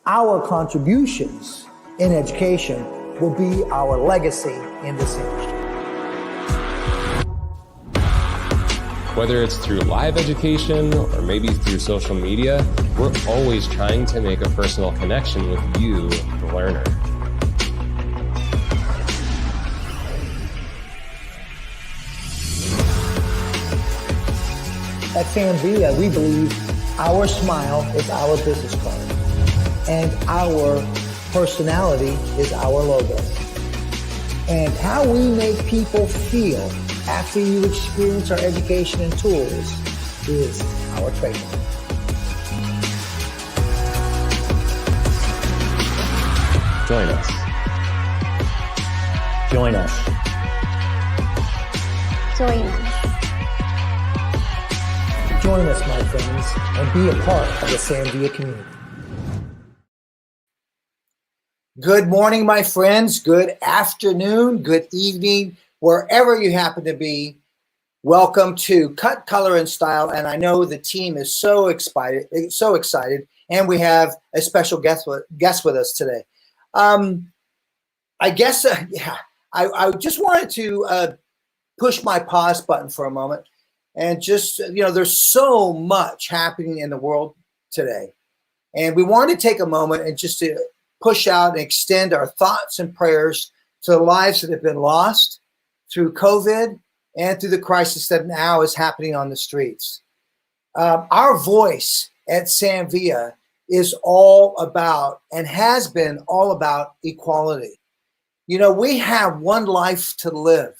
Our contributions in education will be our legacy in this industry. Whether it's through live education or maybe through social media, we're always trying to make a personal connection with you, the learner. At Sanvia, we believe our smile is our business card and our personality is our logo. And how we make people feel after you experience our education and tools is our trademark. Join us. Join us. Join us. Join us, my friends, and be a part of the Sanvia community. Good morning, my friends. Good afternoon, good evening, wherever you happen to be. Welcome to Cut, Color, and Style. And I know the team is so excited, and we have a special guest with us today. I just wanted to push my pause button for a moment. And just, there's so much happening in the world today. And we want to take a moment and just to push out and extend our thoughts and prayers to the lives that have been lost through COVID and through the crisis that now is happening on the streets. Our voice at Sanvia is all about and has been all about equality. We have one life to live,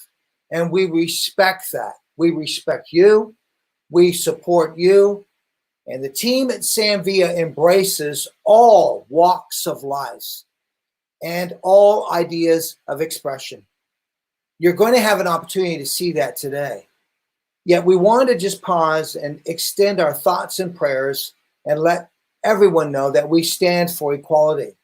and we respect that. We respect you, we support you, and the team at Sanvia embraces all walks of life and all ideas of expression. You're going to have an opportunity to see that today. Yet we want to just pause and extend our thoughts and prayers and let everyone know that we stand for equality.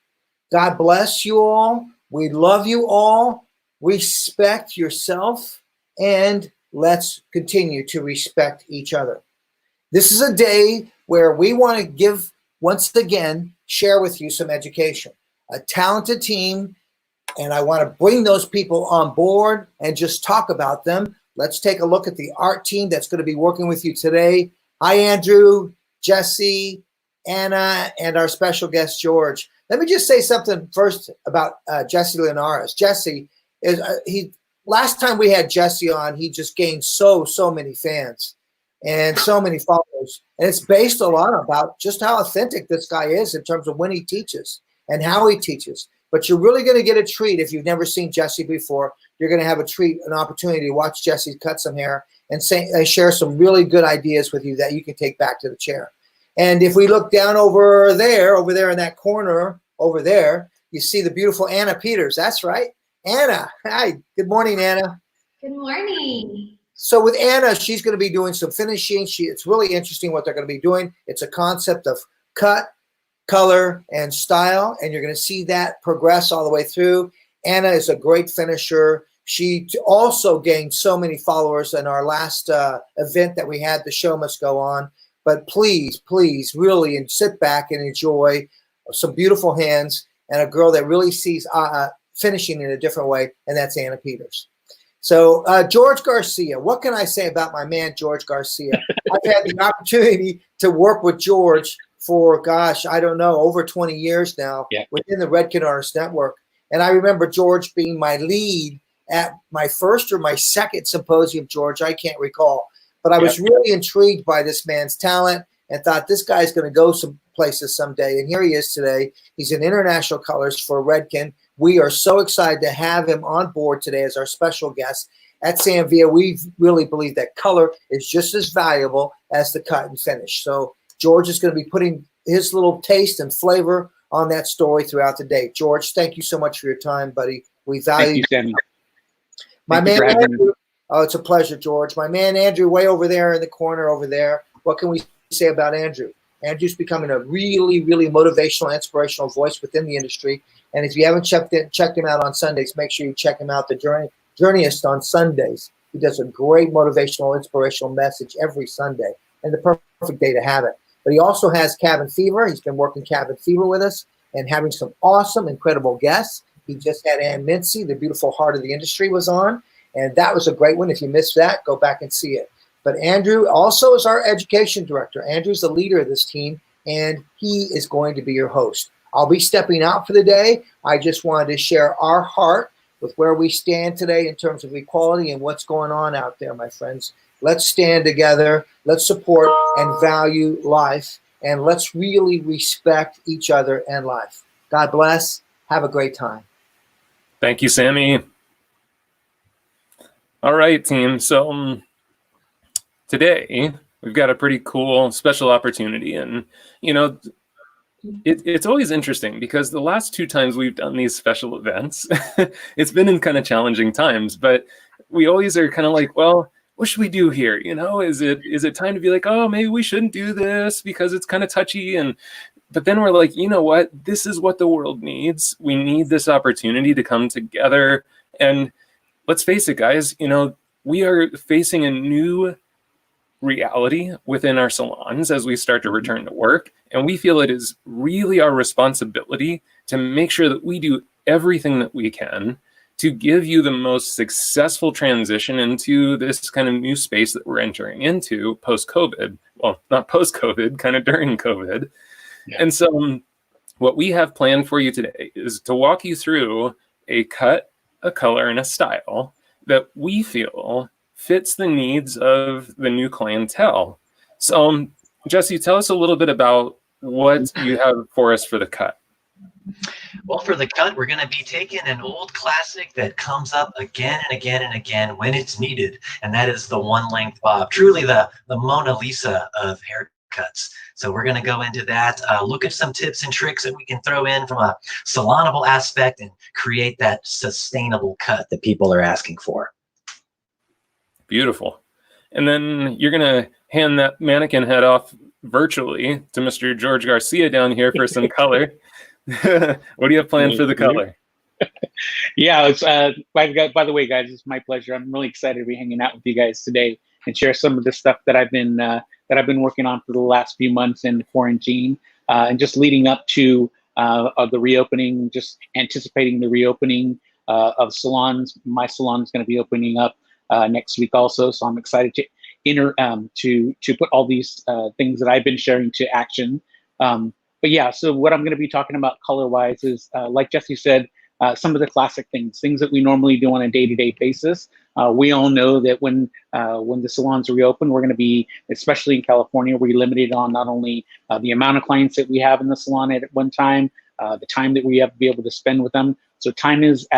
God bless you all. We love you all. Respect yourself, and let's continue to respect each other. This is a day where we want to share with you some education, a talented team, and I want to bring those people on board and just talk about them. Let's take a look at the art team that's going to be working with you today. Hi, Andrew, Jesse, Anna, and our special guest, George. Let me just say something first about Jesse Linares. Jesse is last time we had Jesse on, he just gained so many fans and so many followers. And it's based a lot about just how authentic this guy is in terms of when he teaches and how he teaches. But you're really going to get a treat if you've never seen Jesse before. You're going to have an opportunity to watch Jesse cut some hair and share some really good ideas with you that you can take back to the chair. And if we look down over there in that corner over there, you see the beautiful Anna Peters. That's right. Anna. Hi, good morning, Anna. Good morning. So with Anna, she's going to be doing some finishing. It's really interesting what they're going to be doing. It's a concept of cut, color, and style, and you're going to see that progress all the way through. Anna is a great finisher. She also gained so many followers in our last event that we had. The show must go on. But please, please, really, and sit back and enjoy some beautiful hands and a girl that really sees finishing in a different way, and that's Anna Peters. So George Garcia, what can I say about my man, George Garcia? I've had the opportunity to work with George for, gosh, I don't know, over 20 years now within the Redken Artist Network. And I remember George being my lead at my first or my second symposium, George, I can't recall. But I was really intrigued by this man's talent and thought this guy's going to go some places someday. And here he is today. He's in international colors for Redken. We are so excited to have him on board today as our special guest. At Sanvia, we really believe that color is just as valuable as the cut and finish. So George is going to be putting his little taste and flavor on that story throughout the day. George, thank you so much for your time, buddy. We value you. My man Andrew, oh, it's a pleasure, George. My man Andrew, way over there in the corner over there. What can we say about Andrew? Andrew's becoming a really, really motivational, inspirational voice within the industry. And if you haven't checked him out on Sundays, make sure you check him out, the Journeyist on Sundays. He does a great motivational, inspirational message every Sunday, and the perfect day to have it. But he also has Cabin Fever. He's been working Cabin Fever with us and having some awesome, incredible guests. He just had Ann Mincy, the beautiful heart of the industry, was on, and that was a great one. If you missed that, go back and see it. But Andrew also is our education director. Andrew's the leader of this team, and he is going to be your host. I'll be stepping out for the day. I just wanted to share our heart with where we stand today in terms of equality and what's going on out there, my friends. Let's stand together. Let's support and value life, and let's really respect each other and life. God bless. Have a great time. Thank you, Sammy. All right, team. So today we've got a pretty cool special opportunity, and you know, it's always interesting because the last two times we've done these special events, it's been in kind of challenging times, but we always are kind of like, well, what should we do here? You know, is it time to be like, oh, maybe we shouldn't do this because it's kind of touchy, but then we're like, you know what? This is what the world needs. We need this opportunity to come together. And let's face it, guys, you know, we are facing a new reality within our salons as we start to return to work. And we feel it is really our responsibility to make sure that we do everything that we can to give you the most successful transition into this kind of new space that we're entering into post-COVID. Well, not post-COVID, kind of during COVID. Yeah. And so what we have planned for you today is to walk you through a cut, a color, and a style that we feel fits the needs of the new clientele. So Jesse, tell us a little bit about what you have for us for the cut. Well, for the cut, we're going to be taking an old classic that comes up again and again and again when it's needed, and that is the one-length bob, truly the Mona Lisa of haircuts. So we're going to go into that, look at some tips and tricks that we can throw in from a salonable aspect and create that sustainable cut that people are asking for. Beautiful. And then you're going to hand that mannequin head off virtually to Mr. George Garcia down here for some color. What do you have planned for the color? Yeah, it's by the way, guys, it's my pleasure. I'm really excited to be hanging out with you guys today and share some of the stuff that I've been working on for the last few months in quarantine, and just leading up to the reopening, just anticipating the reopening of salons. My salon is going to be opening up next week also, so I'm excited to put all these things that I've been sharing to action. But yeah, so what I'm going to be talking about color-wise is, like Jesse said, some of the classic things that we normally do on a day-to-day basis. We all know that when the salons reopen, we're going to be, especially in California, we're limited on not only the amount of clients that we have in the salon at one time, the time that we have to be able to spend with them. So time is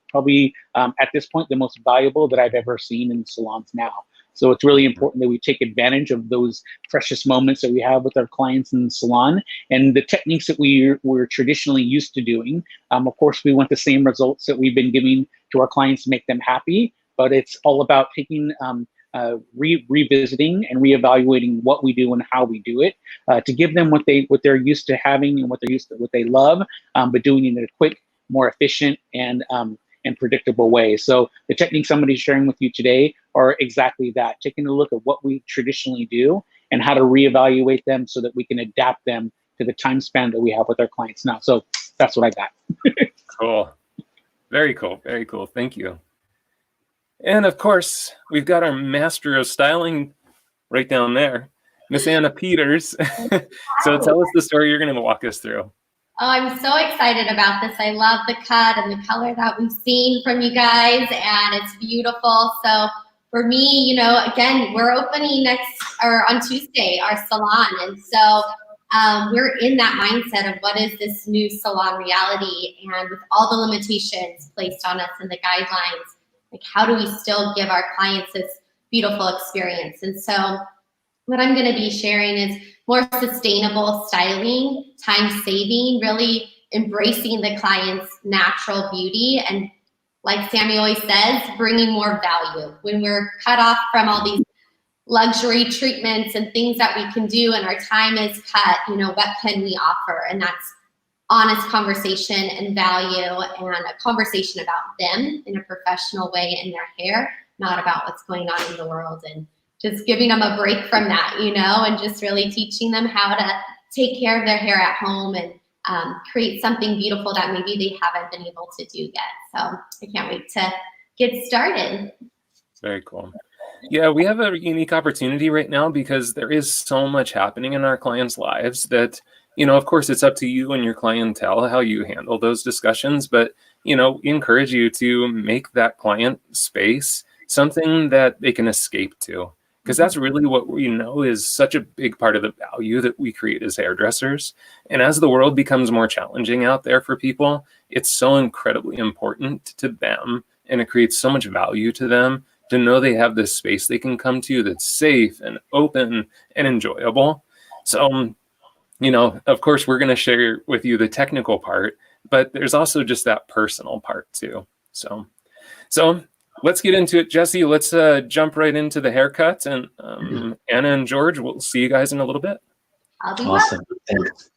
probably at this point the most valuable that I've ever seen in salons now. So it's really important that we take advantage of those precious moments that we have with our clients in the salon, and the techniques that we're traditionally used to doing. Of course, we want the same results that we've been giving to our clients to make them happy, but it's all about taking revisiting and reevaluating what we do and how we do it, to give them what they're used to having and what they love, but doing it in a quick, more efficient, and predictable way. So the techniques I'm going to be sharing with you today are exactly that, taking a look at what we traditionally do and how to reevaluate them so that we can adapt them to the time span that we have with our clients now. So that's what I got. Cool. Very cool. Very cool. Thank you. And of course, we've got our master of styling right down there, Miss Anna Peters. So tell us the story you're going to walk us through. Oh, I'm so excited about this. I love the cut and the color that we've seen from you guys, and it's beautiful. So for me, you know, again, we're opening on Tuesday, our salon. And so we're in that mindset of what is this new salon reality, and with all the limitations placed on us and the guidelines, like how do we still give our clients this beautiful experience? And so what I'm going to be sharing is more sustainable styling, time saving, really embracing the client's natural beauty. And like Sammy always says, bringing more value. When we're cut off from all these luxury treatments and things that we can do and our time is cut, you know, what can we offer? And that's honest conversation and value, and a conversation about them in a professional way in their hair, not about what's going on in the world, and just giving them a break from that, you know, and just really teaching them how to take care of their hair at home and create something beautiful that maybe they haven't been able to do yet. So I can't wait to get started. Very cool. Yeah, we have a unique opportunity right now because there is so much happening in our clients' lives that, you know, of course, it's up to you and your clientele how you handle those discussions. But, you know, we encourage you to make that client space something that they can escape to, because that's really what we know is such a big part of the value that we create as hairdressers. And as the world becomes more challenging out there for people, it's so incredibly important to them, and it creates so much value to them to know they have this space they can come to that's safe and open and enjoyable. So, you know, of course, we're going to share with you the technical part, but there's also just that personal part too. So let's get into it, Jesse. Let's jump right into the haircut, and Anna and George, we'll see you guys in a little bit. I'll be Awesome. Thanks.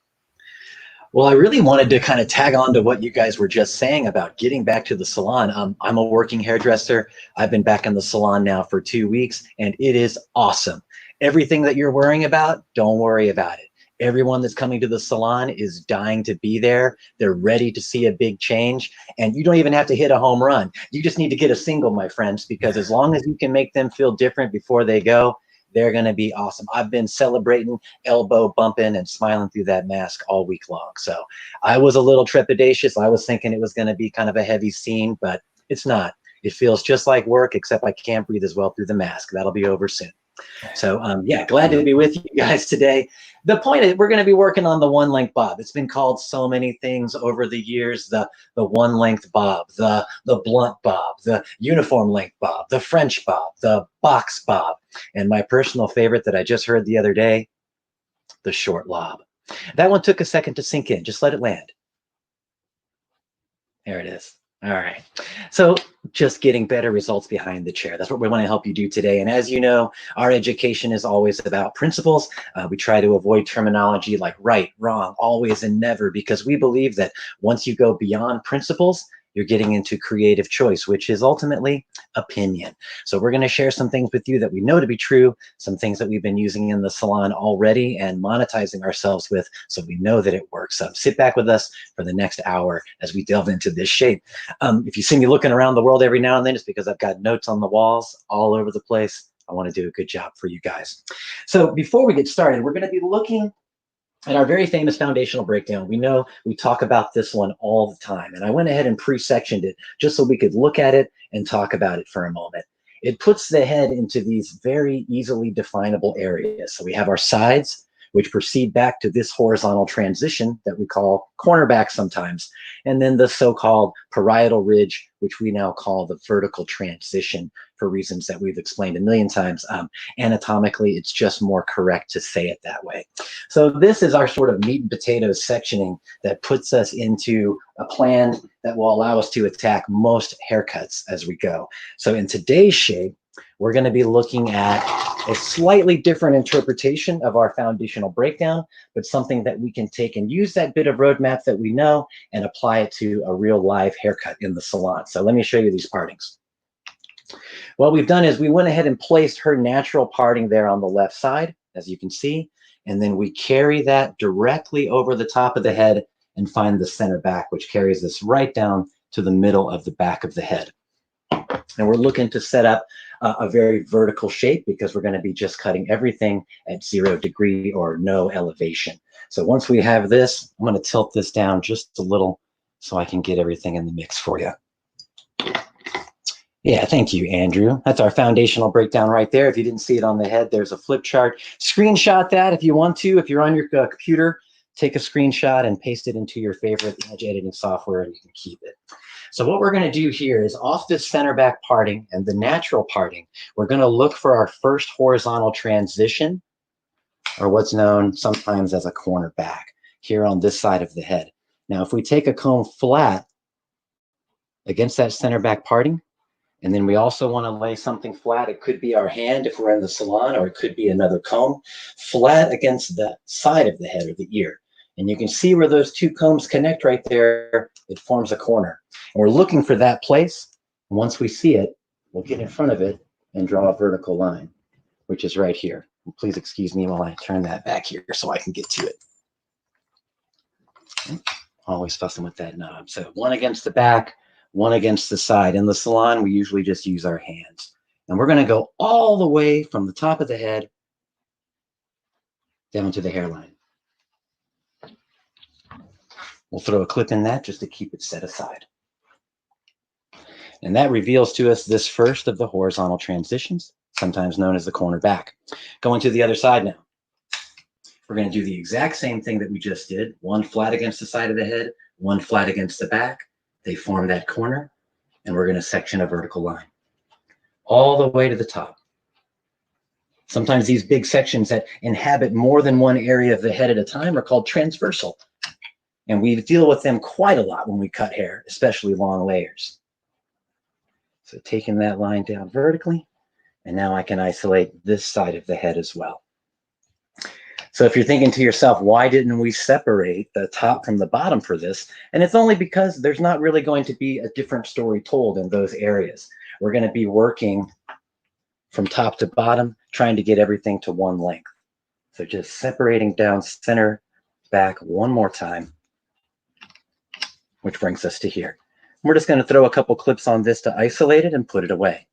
Well, I really wanted to kind of tag on to what you guys were just saying about getting back to the salon. I'm a working hairdresser. I've been back in the salon now for 2 weeks, and it is awesome. Everything that you're worrying about, don't worry about it. Everyone that's coming to the salon is dying to be there. They're ready to see a big change, and you don't even have to hit a home run. You just need to get a single, my friends, because as long as you can make them feel different before they go, they're going to be awesome. I've been celebrating, elbow bumping, and smiling through that mask all week long. So I was a little trepidatious. I was thinking it was going to be kind of a heavy scene, but it's not. It feels just like work, except I can't breathe as well through the mask. That'll be over soon. So yeah, glad to be with you guys today. The point is, we're going to be working on the one length bob. It's been called so many things over the years: the one length bob, the blunt bob, the uniform length bob, the French bob, the box bob, and my personal favorite that I just heard the other day, the short lob. That one took a second to sink in. Just let it land. There it is. All right. So just getting better results behind the chair. That's what we want to help you do today. And as you know, our education is always about principles. We try to avoid terminology like right, wrong, always, and never, because we believe that once you go beyond principles, you're getting into creative choice, which is ultimately opinion. So we're going to share some things with you that we know to be true, some things that we've been using in the salon already and monetizing ourselves with, so we know that it works. So sit back with us for the next hour as we delve into this shape. If you see me looking around the world every now and then, it's because I've got notes on the walls all over the place. I want to do a good job for you guys. So before we get started, we're going to be looking at our very famous foundational breakdown. We know we talk about this one all the time, and I went ahead and pre-sectioned it just so we could look at it and talk about it for a moment. It puts the head into these very easily definable areas. So we have our sides, which proceed back to this horizontal transition that we call cornerback sometimes, and then the so-called parietal ridge, which we now call the vertical transition for reasons that we've explained a million times. Anatomically, it's just more correct to say it that way. So this is our sort of meat and potatoes sectioning that puts us into a plan that will allow us to attack most haircuts as we go. So in today's shape, we're going to be looking at a slightly different interpretation of our foundational breakdown, but something that we can take and use that bit of roadmap that we know and apply it to a real live haircut in the salon. So let me show you these partings. What we've done is we went ahead and placed her natural parting there on the left side, as you can see, and then we carry that directly over the top of the head and find the center back, which carries this right down to the middle of the back of the head. And we're looking to set up a very vertical shape because we're going to be just cutting everything at 0 degree or no elevation. So once we have this, I'm going to tilt this down just a little so I can get everything in the mix for you. Yeah, thank you, Andrew. That's our foundational breakdown right there. If you didn't see it on the head, there's a flip chart. Screenshot that if you want to. If you're on your computer, take a screenshot and paste it into your favorite image editing software and you can keep it. So what we're going to do here is off this center back parting and the natural parting, we're going to look for our first horizontal transition, or what's known sometimes as a corner back, here on this side of the head. Now, if we take a comb flat against that center back parting, and then we also want to lay something flat. It could be our hand if we're in the salon, or it could be another comb, flat against the side of the head or the ear. And you can see where those two combs connect right there. It forms a corner. And we're looking for that place. And once we see it, we'll get in front of it and draw a vertical line, which is right here. And please excuse me while I turn that back here so I can get to it. Always fussing with that knob. So one against the back, one against the side. In the salon, we usually just use our hands. And we're going to go all the way from the top of the head down to the hairline. We'll throw a clip in that just to keep it set aside. And that reveals to us this first of the horizontal transitions, sometimes known as the corner back. Going to the other side now. We're going to do the exact same thing that we just did. One flat against the side of the head, one flat against the back. They form that corner, and we're going to section a vertical line all the way to the top. Sometimes these big sections that inhabit more than one area of the head at a time are called transversal. And we deal with them quite a lot when we cut hair, especially long layers. So taking that line down vertically, and now I can isolate this side of the head as well. So if you're thinking to yourself, why didn't we separate the top from the bottom for this? And it's only because there's not really going to be a different story told in those areas. We're going to be working from top to bottom, trying to get everything to one length. So just separating down center back one more time, which brings us to here. We're just going to throw a couple clips on this to isolate it and put it away.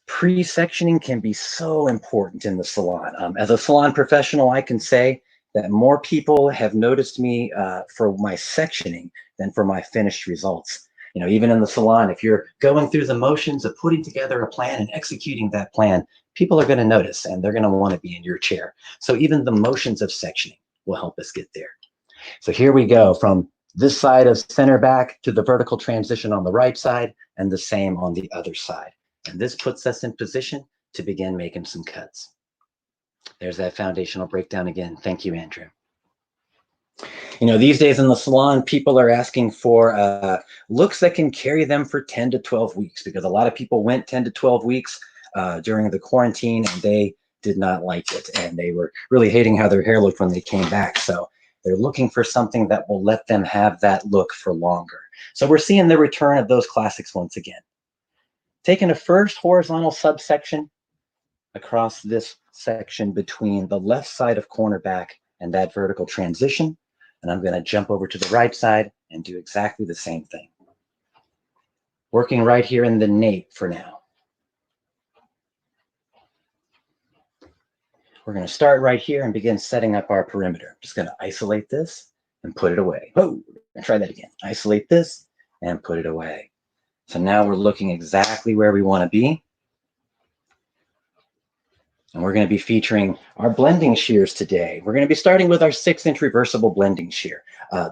Pre-sectioning can be so important in the salon. As a salon professional, I can say that more people have noticed me for my sectioning than for my finished results. You know, even in the salon, if you're going through the motions of putting together a plan and executing that plan, people are going to notice and they're going to want to be in your chair. So even the motions of sectioning will help us get there. So here we go from this side of center back to the vertical transition on the right side and the same on the other side. And this puts us in position to begin making some cuts. There's that foundational breakdown again. Thank you, Andrew. You know, these days in the salon, people are asking for looks that can carry them for 10 to 12 weeks because a lot of people went 10 to 12 weeks during the quarantine and they did not like it. And they were really hating how their hair looked when they came back. So they're looking for something that will let them have that look for longer. So we're seeing the return of those classics once again. Taking a first horizontal subsection across this section between the left side of cornerback and that vertical transition. And I'm going to jump over to the right side and do exactly the same thing. Working right here in the nape for now. We're going to start right here and begin setting up our perimeter. Just going to isolate this and put it away. Oh, try that again. Isolate this and put it away. So now we're looking exactly where we want to be. And we're going to be featuring our blending shears today. We're going to be starting with our 6-inch reversible blending shear.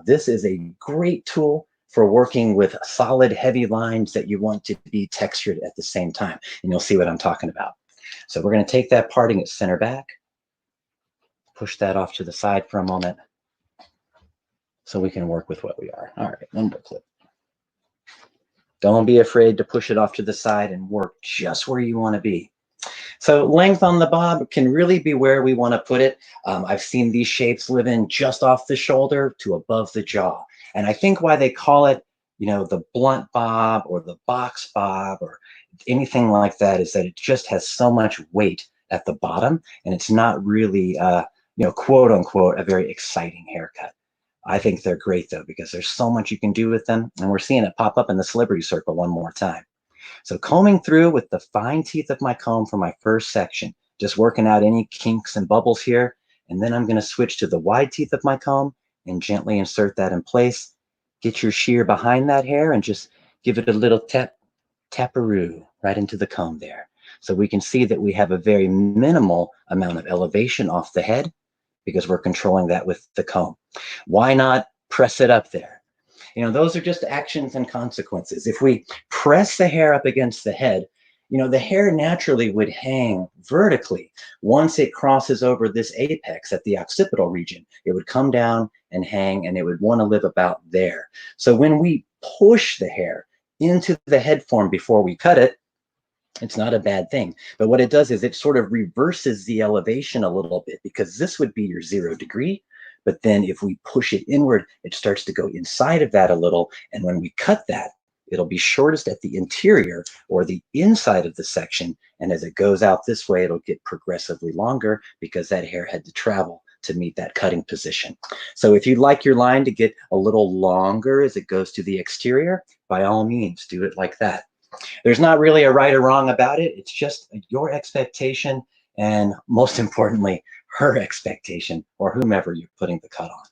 This is a great tool for working with solid, heavy lines that you want to be textured at the same time. And you'll see what I'm talking about. So we're going to take that parting at center back, push that off to the side for a moment so we can work with what we are. All right, number clip. Don't be afraid to push it off to the side and work just where you want to be. So length on the bob can really be where we want to put it. I've seen these shapes live in just off the shoulder to above the jaw. And I think why they call it, you know, the blunt bob or the box bob or anything like that is that it just has so much weight at the bottom, and it's not really, you know, quote unquote, a very exciting haircut. I think they're great though, because there's so much you can do with them, and we're seeing it pop up in the celebrity circle one more time. So combing through with the fine teeth of my comb for my first section, just working out any kinks and bubbles here. And then I'm going to switch to the wide teeth of my comb and gently insert that in place. Get your shear behind that hair and just give it a little taparoo right into the comb there. So we can see that we have a very minimal amount of elevation off the head because we're controlling that with the comb. Why not press it up there? You know, those are just actions and consequences. If we press the hair up against the head, you know, the hair naturally would hang vertically. Once it crosses over this apex at the occipital region, it would come down and hang, and it would want to live about there. So when we push the hair into the head form before we cut it, it's not a bad thing. But what it does is it sort of reverses the elevation a little bit, because this would be your 0 degree. But then if we push it inward, it starts to go inside of that a little. And when we cut that, it'll be shortest at the interior or the inside of the section. And as it goes out this way, it'll get progressively longer because that hair had to travel to meet that cutting position. So if you'd like your line to get a little longer as it goes to the exterior, by all means, do it like that. There's not really a right or wrong about it. It's just your expectation, and most importantly, her expectation, or whomever you're putting the cut on.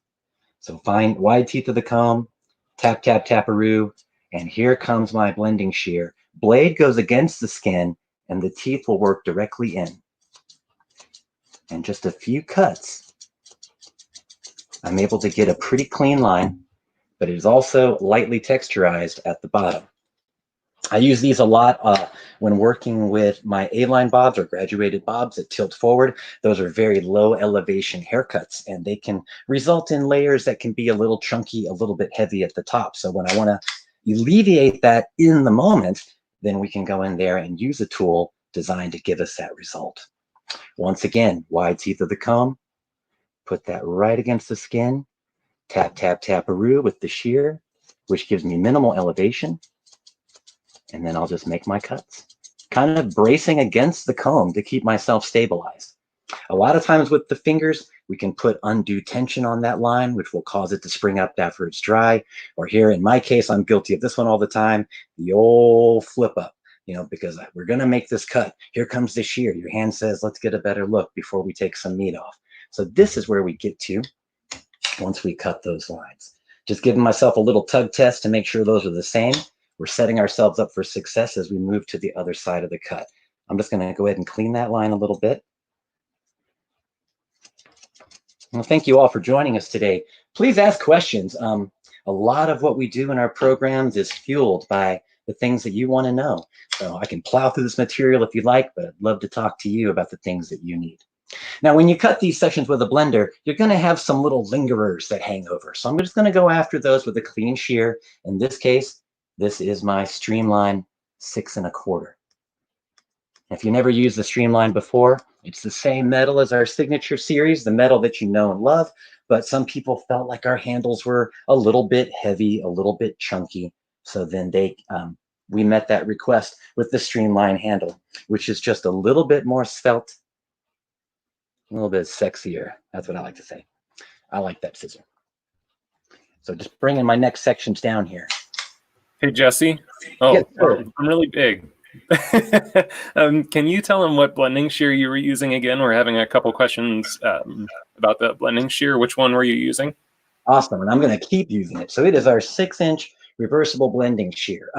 So find wide teeth of the comb, tap, tap, taparoo, and here comes my blending shear. Blade goes against the skin, and the teeth will work directly in. And just a few cuts, I'm able to get a pretty clean line, but it is also lightly texturized at the bottom. I use these a lot when working with my A-line bobs or graduated bobs that tilt forward. Those are very low elevation haircuts, and they can result in layers that can be a little chunky, a little bit heavy at the top. So when I want to alleviate that in the moment, then we can go in there and use a tool designed to give us that result. Once again, wide teeth of the comb, put that right against the skin, tap, tap, taparoo with the shear, which gives me minimal elevation. And then I'll just make my cuts, kind of bracing against the comb to keep myself stabilized. A lot of times with the fingers, we can put undue tension on that line, which will cause it to spring up after it's dry. Or here, in my case, I'm guilty of this one all the time, the old flip up, you know, because we're going to make this cut. Here comes the shear. Your hand says, let's get a better look before we take some meat off. So this is where we get to once we cut those lines. Just giving myself a little tug test to make sure those are the same. We're setting ourselves up for success as we move to the other side of the cut. I'm just going to go ahead and clean that line a little bit. Well, thank you all for joining us today. Please ask questions. A lot of what we do in our programs is fueled by the things that you want to know. So I can plow through this material if you like, but I'd love to talk to you about the things that you need. Now, when you cut these sections with a blender, you're going to have some little lingerers that hang over. So I'm just going to go after those with a clean shear. In this case, this is my Streamline 6 1/4. If you never used the Streamline before, it's the same metal as our signature series, the metal that you know and love, but some people felt like our handles were a little bit heavy, a little bit chunky. So then we met that request with the Streamline handle, which is just a little bit more svelte, a little bit sexier. That's what I like to say. I like that scissor. So just bringing my next sections down here. Hey, Jesse. Oh, yes, sir. I'm really big. Can you tell them what blending shear you were using again? We're having a couple questions about the blending shear. Which one were you using? Awesome, and I'm going to keep using it. So it is our 6-inch reversible blending shear.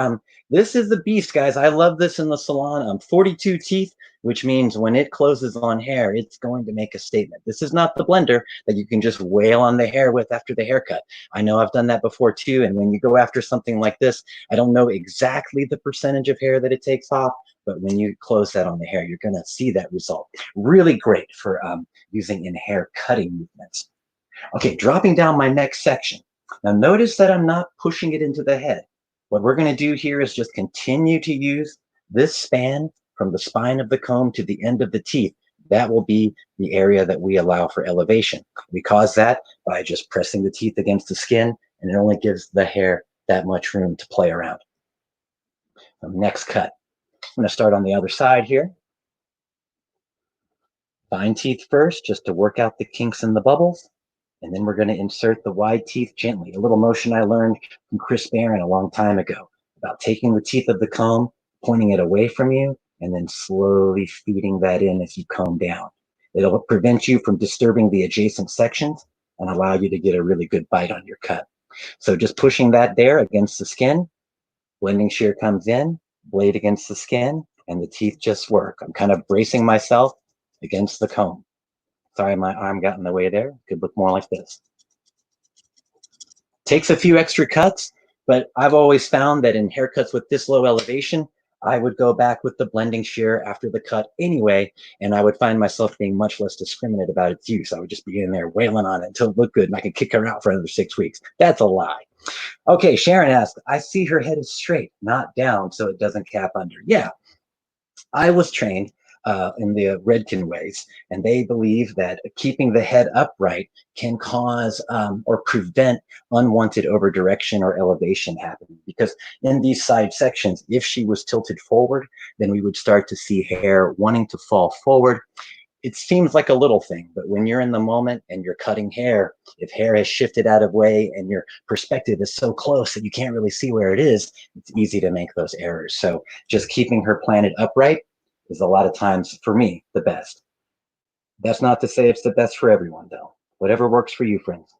This is the beast, guys. I love this in the salon. 42 teeth, which means when it closes on hair, it's going to make a statement. This is not the blender that you can just wail on the hair with after the haircut. I know I've done that before too. And when you go after something like this, I don't know exactly the percentage of hair that it takes off, but when you close that on the hair, you're gonna see that result. Really great for using in hair cutting movements. Okay, dropping down my next section. Now notice that I'm not pushing it into the head. What we're gonna do here is just continue to use this span from the spine of the comb to the end of the teeth. That will be the area that we allow for elevation. We cause that by just pressing the teeth against the skin, and it only gives the hair that much room to play around. Next cut. I'm gonna start on the other side here. Fine teeth first, just to work out the kinks and the bubbles. And then we're going to insert the wide teeth gently. A little motion I learned from Chris Barron a long time ago about taking the teeth of the comb, pointing it away from you, and then slowly feeding that in as you comb down. It'll prevent you from disturbing the adjacent sections and allow you to get a really good bite on your cut. So just pushing that there against the skin, blending shear comes in, blade against the skin, and the teeth just work. I'm kind of bracing myself against the comb. Sorry, my arm got in the way there. Could look more like this. Takes a few extra cuts, but I've always found that in haircuts with this low elevation, I would go back with the blending shear after the cut anyway, and I would find myself being much less discriminate about its use. I would just be in there wailing on it until it looked good, and I could kick her out for another 6 weeks. That's a lie. Okay, Sharon asked, I see her head is straight, not down, so it doesn't cap under. Yeah, I was trained in the Redken ways, and they believe that keeping the head upright can cause or prevent unwanted overdirection or elevation happening. Because in these side sections, if she was tilted forward, then we would start to see hair wanting to fall forward. It seems like a little thing, but when you're in the moment and you're cutting hair, if hair has shifted out of way and your perspective is so close that you can't really see where it is, it's easy to make those errors. So just keeping her planted upright is a lot of times, for me, the best. That's not to say it's the best for everyone, though. Whatever works for you, friends.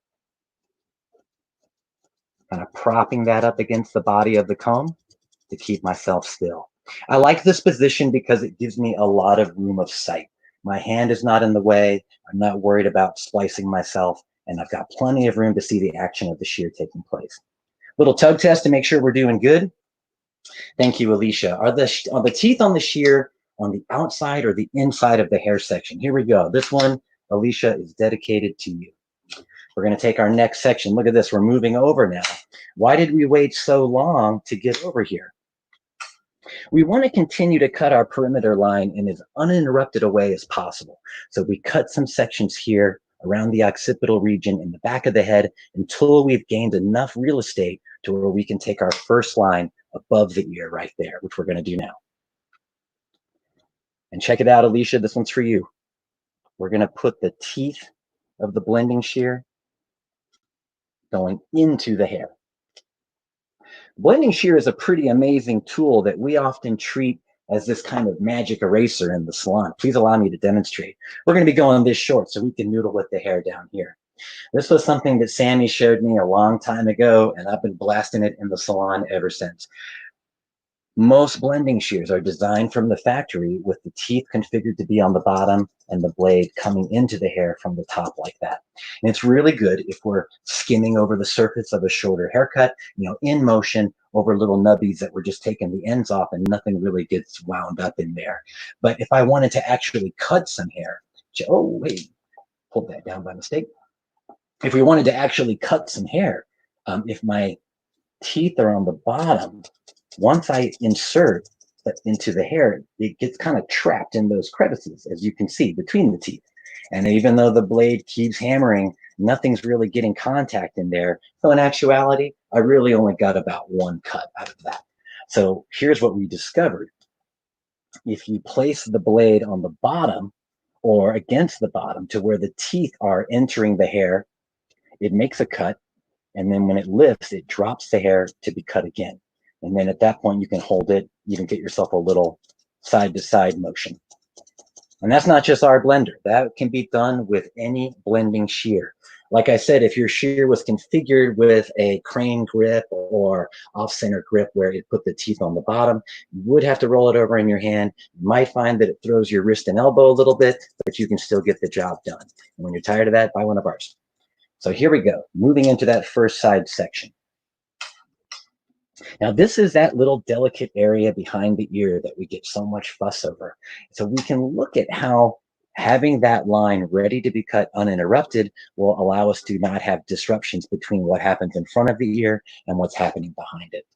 Kind of propping that up against the body of the comb to keep myself still. I like this position because it gives me a lot of room of sight. My hand is not in the way. I'm not worried about splicing myself, and I've got plenty of room to see the action of the shear taking place. Little tug test to make sure we're doing good. Thank you, Alicia. Are the teeth on the shear on the outside or the inside of the hair section? Here we go. This one, Alicia, is dedicated to you. We're going to take our next section. Look at this. We're moving over now. Why did we wait so long to get over here? We want to continue to cut our perimeter line in as uninterrupted a way as possible. So we cut some sections here around the occipital region in the back of the head until we've gained enough real estate to where we can take our first line above the ear right there, which we're going to do now. And check it out, Alicia, this one's for you. We're going to put the teeth of the blending shear going into the hair. Blending shear is a pretty amazing tool that we often treat as this kind of magic eraser in the salon. Please allow me to demonstrate. We're going to be going this short so we can noodle with the hair down here. This was something that Sammy showed me a long time ago, and I've been blasting it in the salon ever since. Most blending shears are designed from the factory with the teeth configured to be on the bottom and the blade coming into the hair from the top like that. And it's really good if we're skimming over the surface of a shorter haircut, in motion over little nubbies that we're just taking the ends off and nothing really gets wound up in there. But if I wanted to actually cut some hair, oh, wait, pulled that down by mistake. If we wanted to actually cut some hair, if my teeth are on the bottom, once I insert into the hair, it gets kind of trapped in those crevices, as you can see, between the teeth. And even though the blade keeps hammering, nothing's really getting contact in there. So in actuality, I really only got about one cut out of that. So here's what we discovered. If you place the blade on the bottom or against the bottom to where the teeth are entering the hair, it makes a cut. And then when it lifts, it drops the hair to be cut again. And then at that point, you can hold it, you can get yourself a little side-to-side motion. And that's not just our blender. That can be done with any blending shear. Like I said, if your shear was configured with a crane grip or off-center grip where it put the teeth on the bottom, you would have to roll it over in your hand. You might find that it throws your wrist and elbow a little bit, but you can still get the job done. And when you're tired of that, buy one of ours. So here we go, moving into that first side section. Now, this is that little delicate area behind the ear that we get so much fuss over. So we can look at how having that line ready to be cut uninterrupted will allow us to not have disruptions between what happens in front of the ear and what's happening behind it.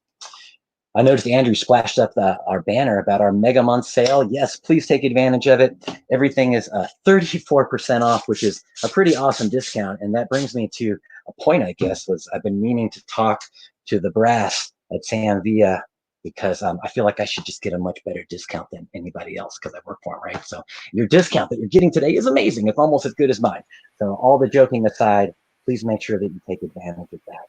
I noticed Andrew splashed up our banner about our mega month sale. Yes, please take advantage of it. Everything is 34% off, which is a pretty awesome discount. And that brings me to a point, I guess, was I've been meaning to talk to the brass at Sam Villa, because I feel like I should just get a much better discount than anybody else because I work for them, right? So your discount that you're getting today is amazing. It's almost as good as mine. So all the joking aside, please make sure that you take advantage of that.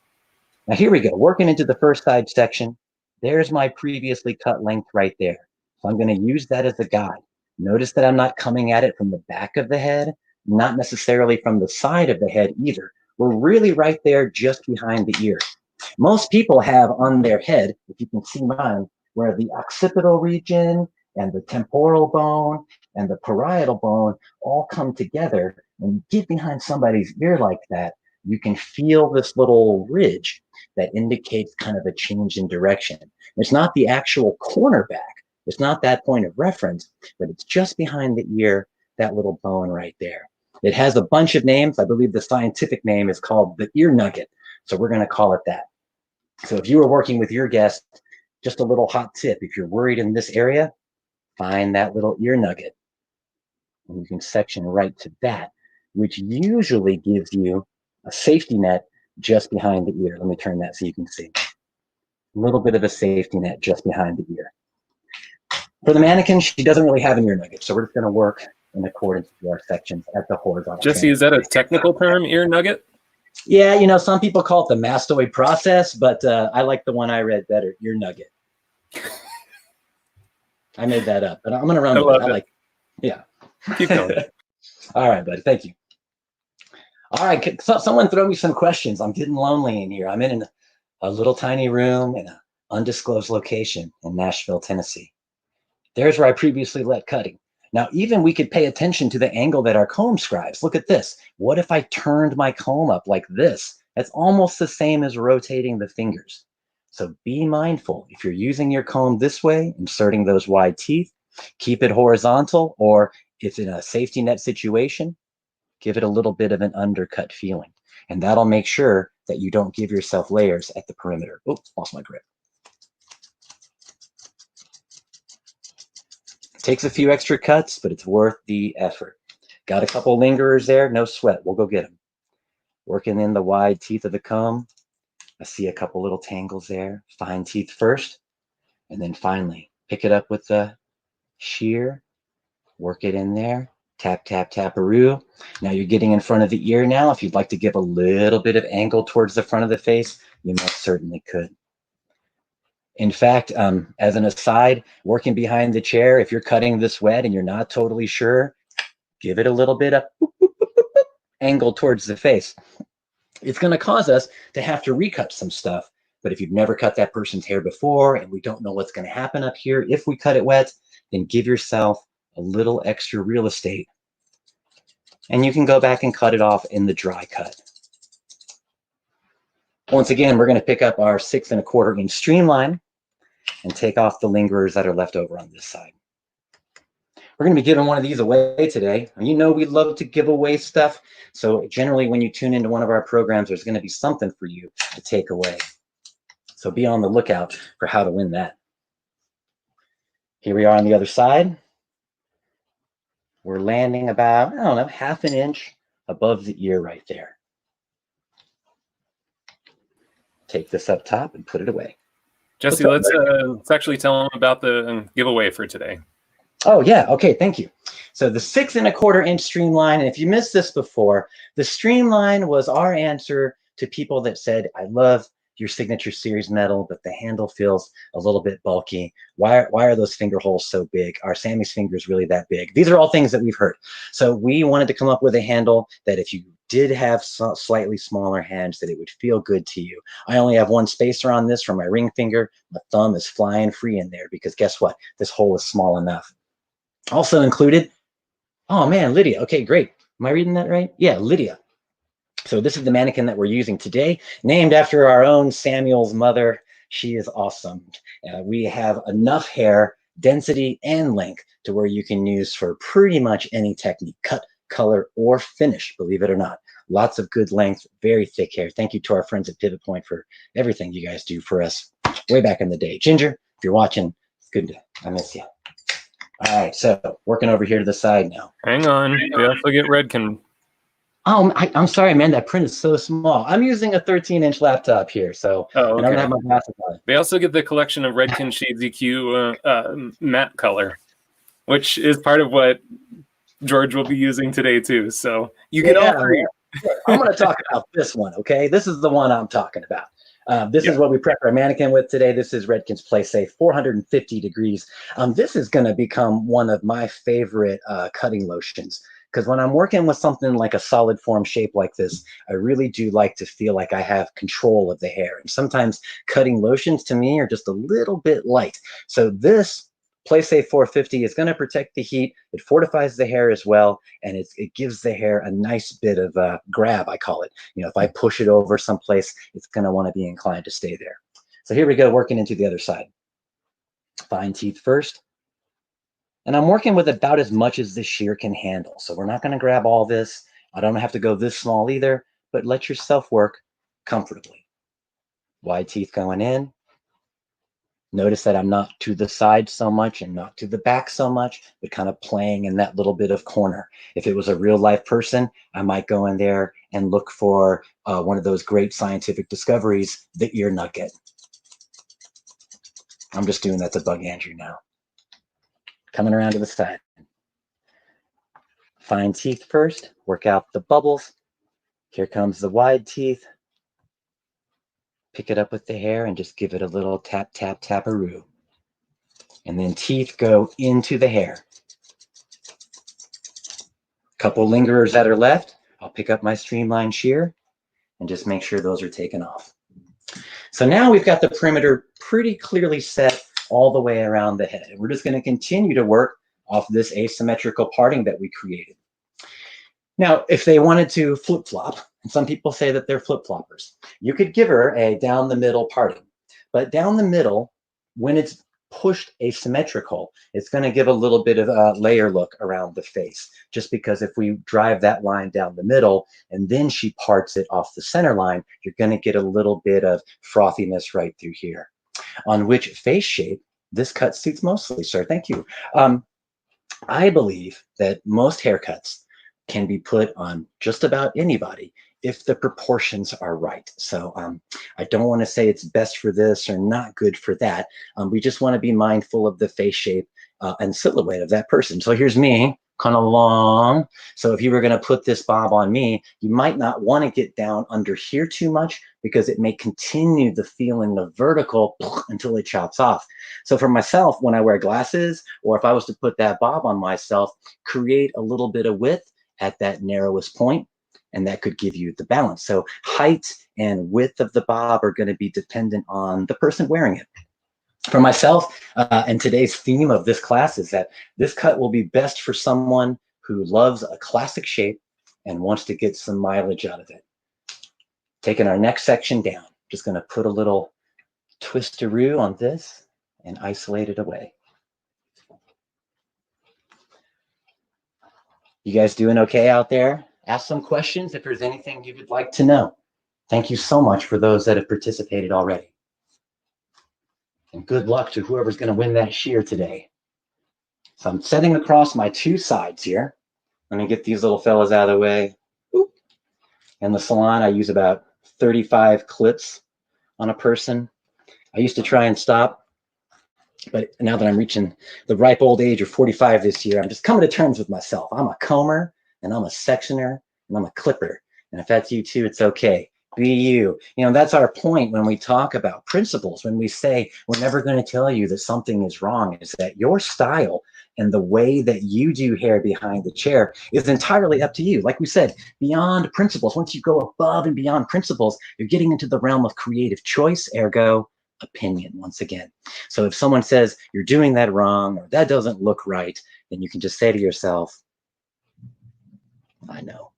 Now here we go, working into the first side section. There's my previously cut length right there. So I'm going to use that as a guide. Notice that I'm not coming at it from the back of the head, not necessarily from the side of the head either. We're really right there just behind the ear. Most people have on their head, if you can see mine, where the occipital region and the temporal bone and the parietal bone all come together. When you get behind somebody's ear like that, you can feel this little ridge that indicates kind of a change in direction. It's not the actual cornerback. It's not that point of reference, but it's just behind the ear, that little bone right there. It has a bunch of names. I believe the scientific name is called the ear nugget. So we're going to call it that. So if you were working with your guest, just a little hot tip, if you're worried in this area, find that little ear nugget. And you can section right to that, which usually gives you a safety net just behind the ear. Let me turn that so you can see. A little bit of a safety net just behind the ear. For the mannequin, she doesn't really have an ear nugget, so we're just going to work in accordance with our sections at the horizontal. Jesse, is that a technical term, ear nugget? Yeah, you know, some people call it the mastoid process, but I like the one I read better, ear nugget. I made that up, but I'm going to run with it. I like, yeah. Keep going. All right, buddy. Thank you. All right, someone throw me some questions. I'm getting lonely in here. I'm in a little tiny room in an undisclosed location in Nashville, Tennessee. There's where I previously let cutting. Now, even we could pay attention to the angle that our comb scribes. Look at this. What if I turned my comb up like this? That's almost the same as rotating the fingers. So be mindful. If you're using your comb this way, inserting those wide teeth, keep it horizontal, or if in a safety net situation, give it a little bit of an undercut feeling. And that'll make sure that you don't give yourself layers at the perimeter. Oops, lost my grip. Takes a few extra cuts, but it's worth the effort. Got a couple lingerers there, no sweat. We'll go get them. Working in the wide teeth of the comb. I see a couple little tangles there. Fine teeth first, and then finally pick it up with the shear. Work it in there. Tap, tap, taparoo. Now you're getting in front of the ear now. If you'd like to give a little bit of angle towards the front of the face, you most certainly could. In fact, as an aside, working behind the chair, if you're cutting this wet and you're not totally sure, give it a little bit of angle towards the face. It's going to cause us to have to recut some stuff. But if you've never cut that person's hair before and we don't know what's going to happen up here, if we cut it wet, then give yourself a little extra real estate. And you can go back and cut it off in the dry cut. Once again, we're going to pick up our 6 1/4 inch streamline and take off the lingerers that are left over on this side. We're going to be giving one of these away today. And you know we love to give away stuff. So generally when you tune into one of our programs, there's going to be something for you to take away. So be on the lookout for how to win that. Here we are on the other side. We're landing about, I don't know, 1/2 inch above the ear right there. Take this up top and put it away. Jesse, let's actually tell them about the giveaway for today. Oh, yeah. Okay. Thank you. So the 6 1/4 inch streamline, and if you missed this before, the streamline was our answer to people that said, I love your signature series metal, but the handle feels a little bit bulky. Why are those finger holes so big? Are Sammy's fingers really that big? These are all things that we've heard. So we wanted to come up with a handle that if you did have slightly smaller hands, that it would feel good to you. I only have one spacer on this for my ring finger. My thumb is flying free in there because guess what? This hole is small enough. Also included, oh man, Lydia. Okay, great. Am I reading that right? Yeah, Lydia. So this is the mannequin that we're using today, named after our own Samuel's mother. She is awesome. We have enough hair, density, and length to where you can use for pretty much any technique, cut, color, or finish, believe it or not. Lots of good length, very thick hair. Thank you to our friends at Pivot Point for everything you guys do for us way back in the day. Ginger, if you're watching, it's good to, I miss you. All right, so working over here to the side now. Hang on. We also get Redken. Oh, I'm sorry, man. That print is so small. I'm using a 13-inch laptop here, so Oh, I don't okay. have my glasses on. They also get the collection of Redken Shades EQ matte color, which is part of what George will be using today too. So you get all three. I'm going to talk about this one, okay? This is the one I'm talking about. This is what we prep our mannequin with today. This is Redken's Play Safe, 450 degrees. This is going to become one of my favorite cutting lotions, because when I'm working with something like a solid form shape like this, I really do like to feel like I have control of the hair. And sometimes cutting lotions to me are just a little bit light. So this Play Safe 450 is going to protect the heat. It fortifies the hair as well, and it gives the hair a nice bit of grab, I call it. You know, if I push it over someplace, it's going to want to be inclined to stay there. So here we go, working into the other side. Fine teeth first. And I'm working with about as much as the shear can handle. So we're not going to grab all this. I don't have to go this small either, but let yourself work comfortably. Wide teeth going in. Notice that I'm not to the side so much and not to the back so much, but kind of playing in that little bit of corner. If it was a real life person, I might go in there and look for one of those great scientific discoveries, the ear nugget. I'm just doing that to bug Andrew now. Coming around to the side. Fine teeth first, work out the bubbles. Here comes the wide teeth. Pick it up with the hair and just give it a little tap, tap, tap-a-roo. And then teeth go into the hair. Couple lingerers that are left. I'll pick up my streamline shear and just make sure those are taken off. So now we've got the perimeter pretty clearly set all the way around the head. And we're just going to continue to work off this asymmetrical parting that we created. Now, if they wanted to flip-flop, and some people say that they're flip-floppers, you could give her a down the middle parting. But down the middle, when it's pushed asymmetrical, it's going to give a little bit of a layer look around the face. Just because if we drive that line down the middle and then she parts it off the center line, you're going to get a little bit of frothiness right through here. On which face shape this cut suits mostly, sir. Thank you. I believe that most haircuts can be put on just about anybody if the proportions are right. So I don't want to say it's best for this or not good for that. We just want to be mindful of the face shape and silhouette of that person. So here's me, kind of long. So if you were going to put this bob on me, you might not want to get down under here too much because it may continue the feeling of vertical until it chops off. So for myself, when I wear glasses, or if I was to put that bob on myself, create a little bit of width at that narrowest point, and that could give you the balance. So height and width of the bob are going to be dependent on the person wearing it. For myself, and today's theme of this class is that this cut will be best for someone who loves a classic shape and wants to get some mileage out of it. Taking our next section down, just going to put a little twistaroo on this and isolate it away. You guys doing okay out there? Ask some questions if there's anything you would like to know. Thank you so much for those that have participated already. And good luck to whoever's going to win that shear today. So I'm setting across my two sides here. Let me get these little fellas out of the way. Oop. In the salon, I use about 35 clips on a person. I used to try and stop, but now that I'm reaching the ripe old age of 45 this year, I'm just coming to terms with myself. I'm a comber, and I'm a sectioner, and I'm a clipper. And if that's you too, it's okay. Be you. You know, that's our point when we talk about principles, when we say we're never going to tell you that something is wrong, is that your style And the way that you do hair behind the chair is entirely up to you. Like we said, beyond principles. Once you go above and beyond principles, you're getting into the realm of creative choice, ergo opinion once again. So if someone says you're doing that wrong or that doesn't look right, then you can just say to yourself, I know.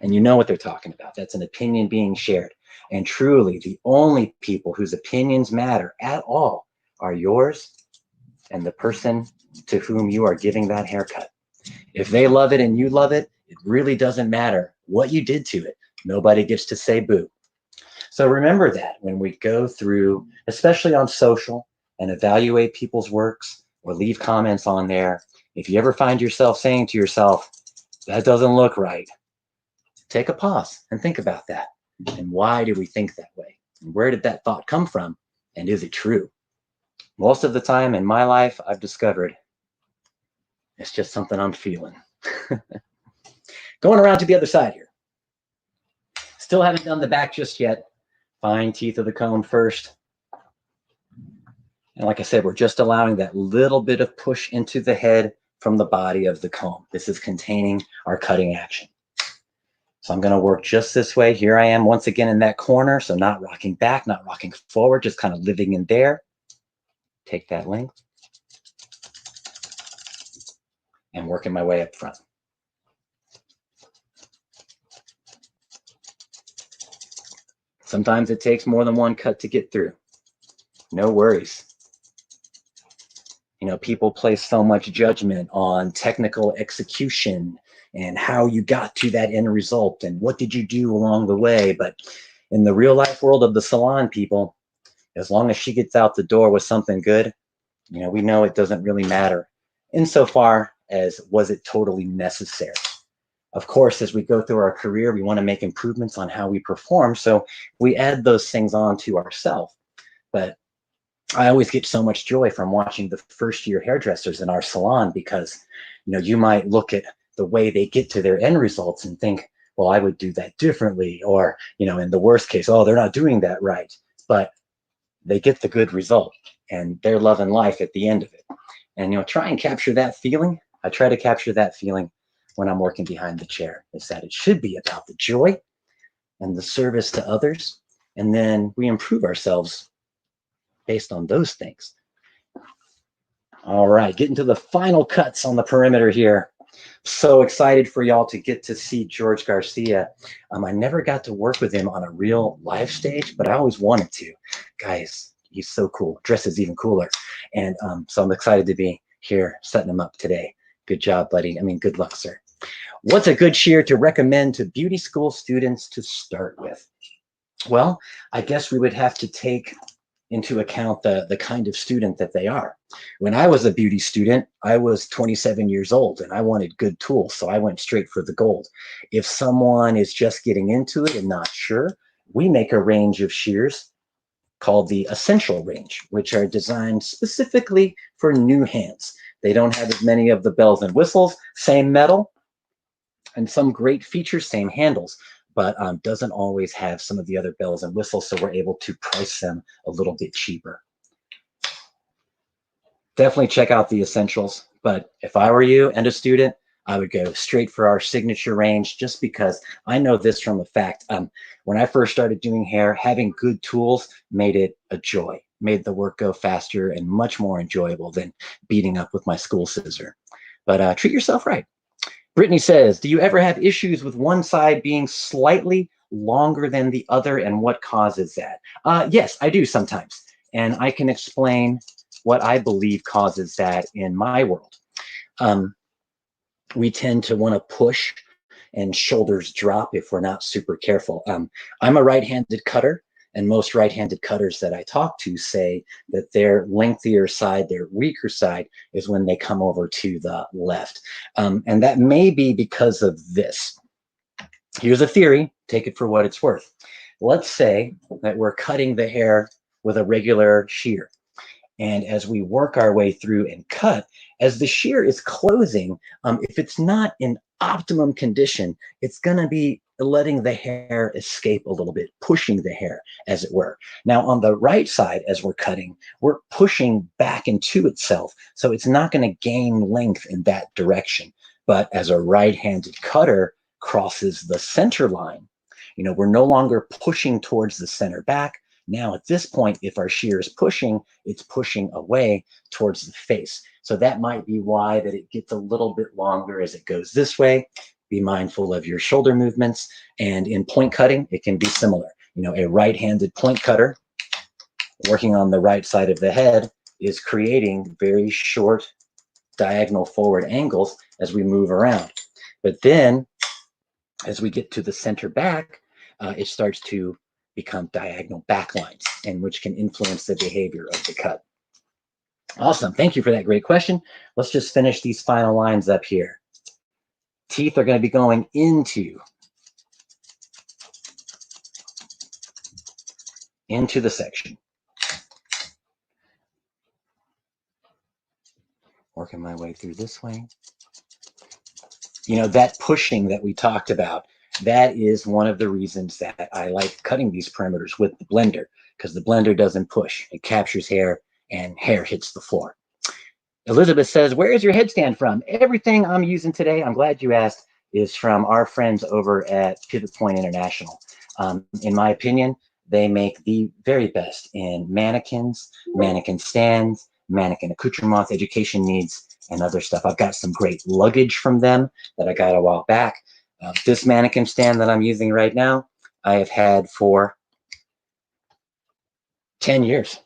And you know what they're talking about. That's an opinion being shared. And truly, the only people whose opinions matter at all are yours and the person to whom you are giving that haircut. If they love it and you love it, it really doesn't matter what you did to it. Nobody gets to say boo. So remember that when we go through, especially on social, and evaluate people's works or leave comments on there, if you ever find yourself saying to yourself, that doesn't look right, take a pause and think about that. And why do we think that way? And where did that thought come from? And is it true? Most of the time in my life, I've discovered it's just something I'm feeling. Going around to the other side here. Still haven't done the back just yet. Fine teeth of the comb first. And like I said, we're just allowing that little bit of push into the head from the body of the comb. This is containing our cutting action. So I'm going to work just this way. Here I am once again in that corner. So not rocking back, not rocking forward, just kind of living in there. Take that length and working my way up front. Sometimes it takes more than one cut to get through. No worries. You know, people place so much judgment on technical execution and how you got to that end result and what did you do along the way. But in the real life world of the salon, people, as long as she gets out the door with something good, you know, we know it doesn't really matter insofar as was it totally necessary. Of course, as we go through our career, we want to make improvements on how we perform. So we add those things on to ourselves. But I always get so much joy from watching the first year hairdressers in our salon because, you know, you might look at the way they get to their end results and think, well, I would do that differently. Or, you know, in the worst case, oh, they're not doing that right. But they get the good result and they're loving life at the end of it. And, you know, try and capture that feeling. I try to capture that feeling when I'm working behind the chair, is that it should be about the joy and the service to others. And then we improve ourselves based on those things. All right, getting to the final cuts on the perimeter here. So excited for y'all to get to see George Garcia. I never got to work with him on a real live stage, but I always wanted to. Guys, he's so cool. Dresses even cooler. And so I'm excited to be here setting him up today. Good job, buddy. I mean, good luck, sir. What's a good shear to recommend to beauty school students to start with? Well, I guess we would have to take into account the kind of student that they are. When I was a beauty student, I was 27 years old and I wanted good tools, so I went straight for the gold. If someone is just getting into it and not sure, we make a range of shears called the Essential range, which are designed specifically for new hands. They don't have as many of the bells and whistles, same metal, and some great features, same handles, but doesn't always have some of the other bells and whistles, so we're able to price them a little bit cheaper. Definitely check out the Essentials, but if I were you and a student, I would go straight for our signature range just because I know this from a fact. When I first started doing hair, having good tools made it a joy, made the work go faster and much more enjoyable than beating up with my school scissor. But treat yourself right. Brittany says, do you ever have issues with one side being slightly longer than the other and what causes that? Yes, I do sometimes. And I can explain what I believe causes that in my world. We tend to want to push and shoulders drop if we're not super careful. I'm a right-handed cutter, and most right-handed cutters that I talk to say that their lengthier side, their weaker side, is when they come over to the left. And that may be because of this. Here's a theory, take it for what it's worth. Let's say that we're cutting the hair with a regular shear. And as we work our way through and cut, as the shear is closing, if it's not in optimum condition, it's going to be letting the hair escape a little bit, pushing the hair, as it were. Now, on the right side, as we're cutting, we're pushing back into itself. So it's not going to gain length in that direction. But as a right-handed cutter crosses the center line, we're no longer pushing towards the center back. Now, at this point, if our shear is pushing, it's pushing away towards the face. So that might be why that it gets a little bit longer as it goes this way. Be mindful of your shoulder movements. And in point cutting, it can be similar. A right-handed point cutter working on the right side of the head is creating very short diagonal forward angles as we move around. But then as we get to the center back, it starts to become diagonal back lines, and which can influence the behavior of the cut. Awesome. Thank you for that great question. Let's just finish these final lines up here. Teeth are going to be going into the section. Working my way through this way. That pushing that we talked about, that is one of the reasons that I like cutting these perimeters with the blender, because the blender doesn't push. It captures hair and hair hits the floor. Elizabeth says, where is your headstand from? Everything I'm using today, I'm glad you asked, is from our friends over at Pivot Point International. In my opinion, they make the very best in mannequins, mannequin stands, mannequin accoutrements, education needs, and other stuff. I've got some great luggage from them that I got a while back. This mannequin stand that I'm using right now, I have had for 10 years.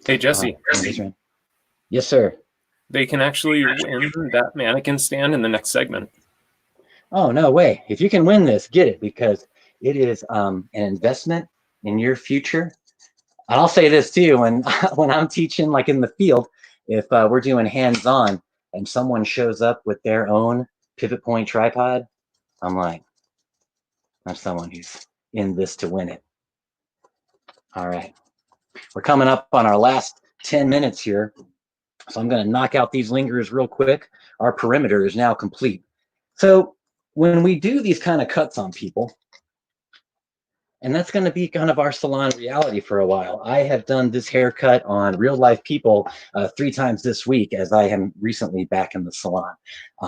Hey, Jesse. Yes, sir. They can actually win that mannequin stand in the next segment. Oh, no way. If you can win this, get it, because it is an investment in your future. And I'll say this too, when I'm teaching, like in the field, if we're doing hands-on and someone shows up with their own Pivot Point tripod, I'm like, I'm someone who's in this to win it. All right. We're coming up on our last 10 minutes here. So I'm going to knock out these lingers real quick. Our perimeter is now complete. So when we do these kind of cuts on people, and that's going to be kind of our salon reality for a while. I have done this haircut on real life people 3 times this week, as I am recently back in the salon.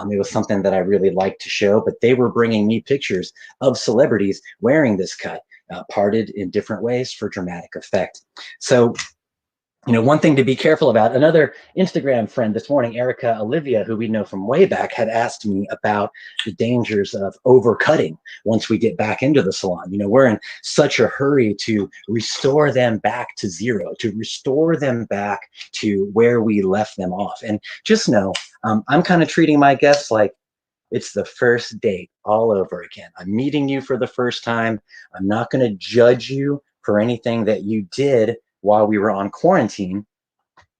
It was something that I really liked to show, but they were bringing me pictures of celebrities wearing this cut, parted in different ways for dramatic effect. So, one thing to be careful about, another Instagram friend this morning, Erica Olivia, who we know from way back, had asked me about the dangers of overcutting once we get back into the salon. We're in such a hurry to restore them back to zero, to restore them back to where we left them off. And just know, I'm kind of treating my guests like it's the first date all over again. I'm meeting you for the first time. I'm not going to judge you for anything that you did while we were on quarantine,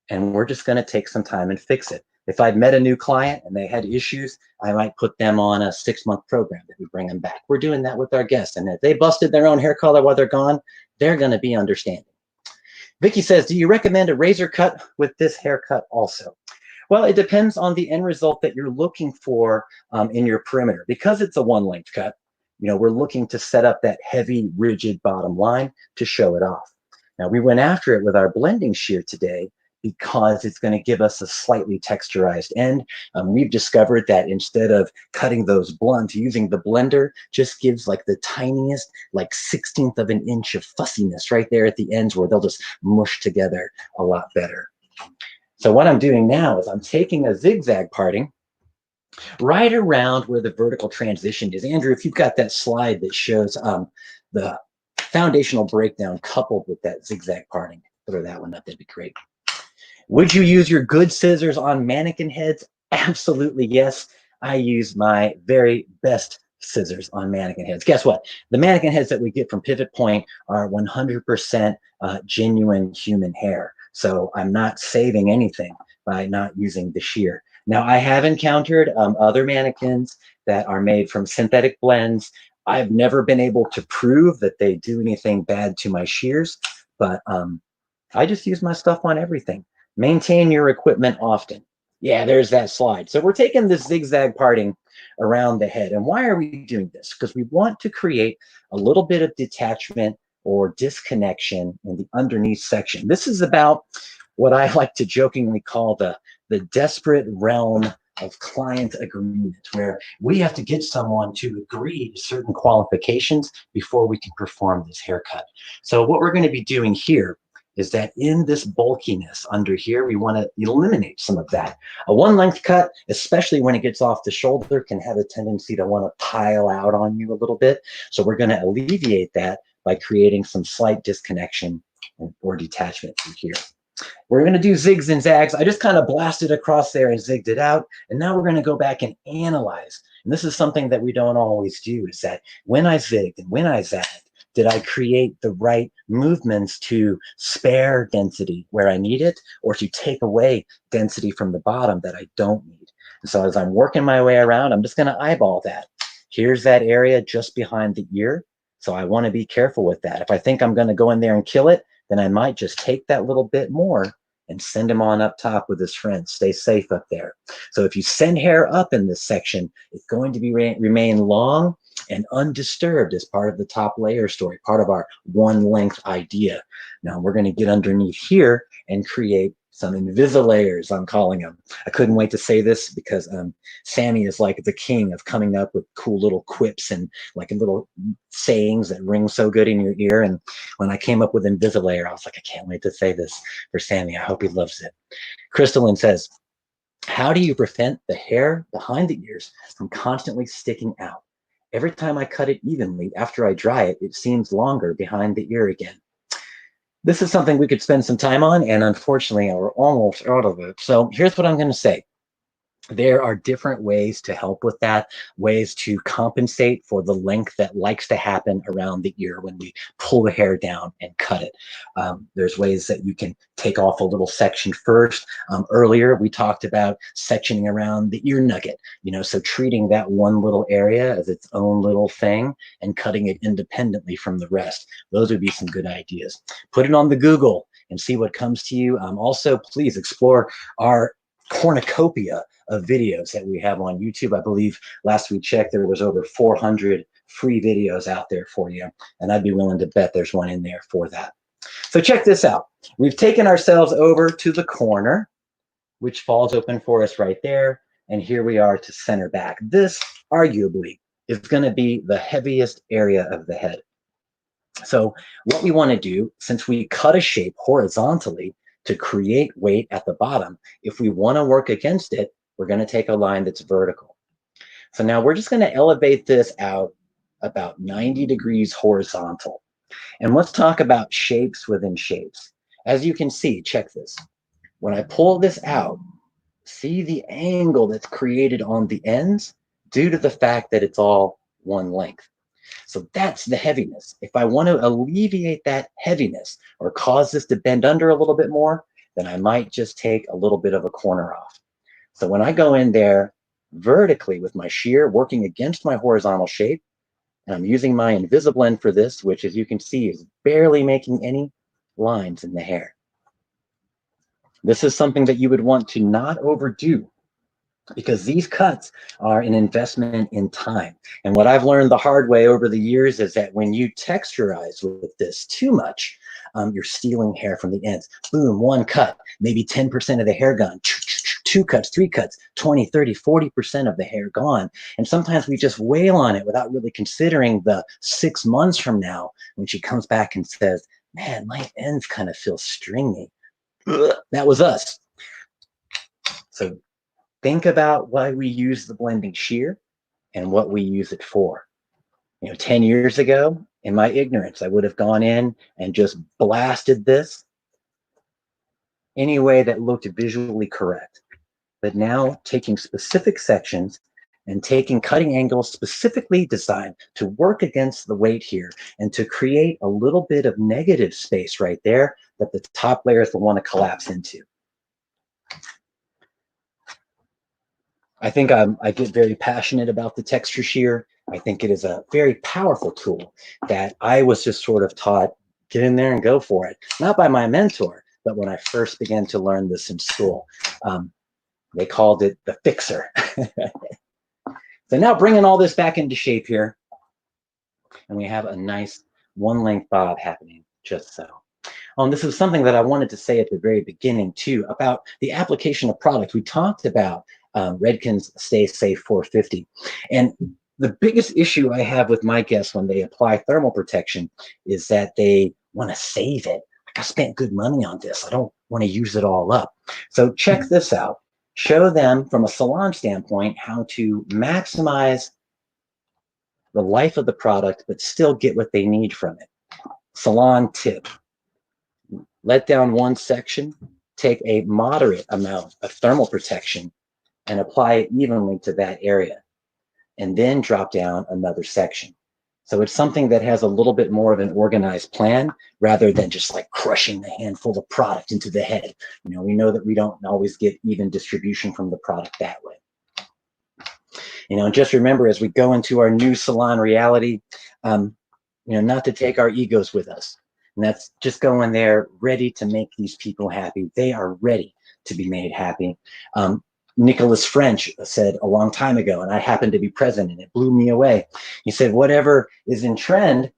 and we're just going to take some time and fix it. If I'd met a new client and they had issues, I might put them on a 6-month program that we bring them back. We're doing that with our guests, and if they busted their own hair color while they're gone, they're going to be understanding. Vicky says, do you recommend a razor cut with this haircut also? Well, it depends on the end result that you're looking for in your perimeter. Because it's a one-length cut, we're looking to set up that heavy, rigid bottom line to show it off. Now, we went after it with our blending shear today because it's going to give us a slightly texturized end. We've discovered that instead of cutting those blunt, using the blender just gives like the tiniest, like 1/16 of an inch of fussiness right there at the ends, where they'll just mush together a lot better. So what I'm doing now is I'm taking a zigzag parting right around where the vertical transition is. Andrew, if you've got that slide that shows the foundational breakdown coupled with that zigzag parting, throw that one up, that'd be great. Would you use your good scissors on mannequin heads? Absolutely, yes. I use my very best scissors on mannequin heads. Guess what? The mannequin heads that we get from Pivot Point are 100% genuine human hair. So I'm not saving anything by not using the shear. Now, I have encountered other mannequins that are made from synthetic blends. I've never been able to prove that they do anything bad to my shears, but I just use my stuff on everything. Maintain your equipment often. Yeah, there's that slide. So we're taking this zigzag parting around the head. And why are we doing this? Because we want to create a little bit of detachment or disconnection in the underneath section. This is about what I like to jokingly call the desperate realm of client agreement, where we have to get someone to agree to certain qualifications before we can perform this haircut. So what we're going to be doing here is that in this bulkiness under here, we want to eliminate some of that. A one length cut, especially when it gets off the shoulder, can have a tendency to want to pile out on you a little bit. So we're going to alleviate that by creating some slight disconnection or detachment through here. We're going to do zigs and zags. I just kind of blasted across there and zigged it out. And now we're going to go back and analyze. And this is something that we don't always do, is that when I zigged and when I zagged, did I create the right movements to spare density where I need it, or to take away density from the bottom that I don't need? And so as I'm working my way around, I'm just going to eyeball that. Here's that area just behind the ear. So I want to be careful with that. If I think I'm going to go in there and kill it, then I might just take that little bit more and send him on up top with his friends. Stay safe up there. So if you send hair up in this section, it's going to be remain long and undisturbed as part of the top layer story, part of our one length idea. Now we're going to get underneath here and create some invisilayers, I'm calling them. I couldn't wait to say this because Sammy is like the king of coming up with cool little quips and like little sayings that ring so good in your ear. And when I came up with invisilayer, I was like, I can't wait to say this for Sammy. I hope he loves it. Crystalline says, how do you prevent the hair behind the ears from constantly sticking out? Every time I cut it evenly, after I dry it, it seems longer behind the ear again. This is something we could spend some time on, and unfortunately, we're almost out of it. So here's what I'm going to say. There are different ways to help with that, ways to compensate for the length that likes to happen around the ear when we pull the hair down and cut it. There's ways that you can take off a little section first. Earlier, we talked about sectioning around the ear nugget, so treating that one little area as its own little thing and cutting it independently from the rest. Those would be some good ideas. Put it on the Google and see what comes to you. Also, please explore our cornucopia of videos that we have on YouTube. I believe last we checked, there was over 400 free videos out there for you. And I'd be willing to bet there's one in there for that. So check this out. We've taken ourselves over to the corner, which falls open for us right there. And here we are to center back. This arguably is going to be the heaviest area of the head. So what we want to do, since we cut a shape horizontally to create weight at the bottom, if we want to work against it, we're going to take a line that's vertical. So now we're just going to elevate this out about 90 degrees horizontal. And let's talk about shapes within shapes. As you can see, check this. When I pull this out, see the angle that's created on the ends due to the fact that it's all one length. So that's the heaviness. If I want to alleviate that heaviness or cause this to bend under a little bit more, then I might just take a little bit of a corner off. So when I go in there vertically with my shear working against my horizontal shape, and I'm using my Invisablend for this, which as you can see is barely making any lines in the hair. This is something that you would want to not overdo, because these cuts are an investment in time. And what I've learned the hard way over the years is that when you texturize with this too much, you're stealing hair from the ends. Boom, one cut, maybe 10% of the hair gone. Two cuts, three cuts, 20, 30, 40% of the hair gone. And sometimes we just wail on it without really considering the 6 months from now when she comes back and says, man, my ends kind of feel stringy. That was us. So think about why we use the blending shear and what we use it for. 10 years ago, in my ignorance, I would have gone in and just blasted this any way that looked visually correct. But now taking specific sections and taking cutting angles specifically designed to work against the weight here and to create a little bit of negative space right there that the top layers will want to collapse into. I think I get very passionate about the texture shear. I think it is a very powerful tool that I was just sort of taught, get in there and go for it. Not by my mentor, but when I first began to learn this in school. They called it the fixer. So now bringing all this back into shape here, and we have a nice one length bob happening just so. This is something that I wanted to say at the very beginning too about the application of product. We talked about Redken's Stay Safe 450, and the biggest issue I have with my guests when they apply thermal protection is that they want to save it. Like, I spent good money on this. I don't want to use it all up. So check this out. Show them from a salon standpoint how to maximize the life of the product, but still get what they need from it. Salon tip. Let down one section, take a moderate amount of thermal protection and apply it evenly to that area, and then drop down another section. So it's something that has a little bit more of an organized plan rather than just like crushing a handful of product into the head. You know, we know that we don't always get even distribution from the product that way. You know, just remember as we go into our new Salon Reality, you know, not to take our egos with us. And that's just going there ready to make these people happy. They are ready to be made happy. Nicholas French said a long time ago, and I happened to be present, and it blew me away. He said, whatever is in trend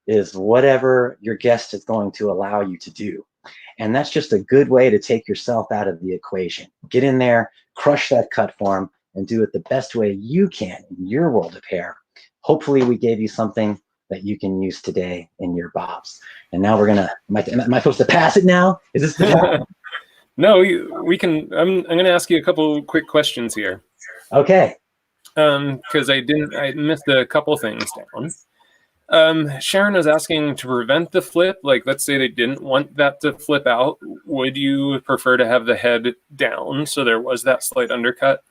is whatever your guest is going to allow you to do. And that's just a good way to take yourself out of the equation. Get in there, crush that cut form, and do it the best way you can in your world of hair. Hopefully we gave you something that you can use today in your bobs. And now we're gonna, am I supposed to pass it now? Is this the time? No, we can. I'm going to ask you a couple quick questions here. Okay. Because I missed a couple things down. Sharon was asking to prevent the flip. Like, let's say they didn't want that to flip out. Would you prefer to have the head down so there was that slight undercut?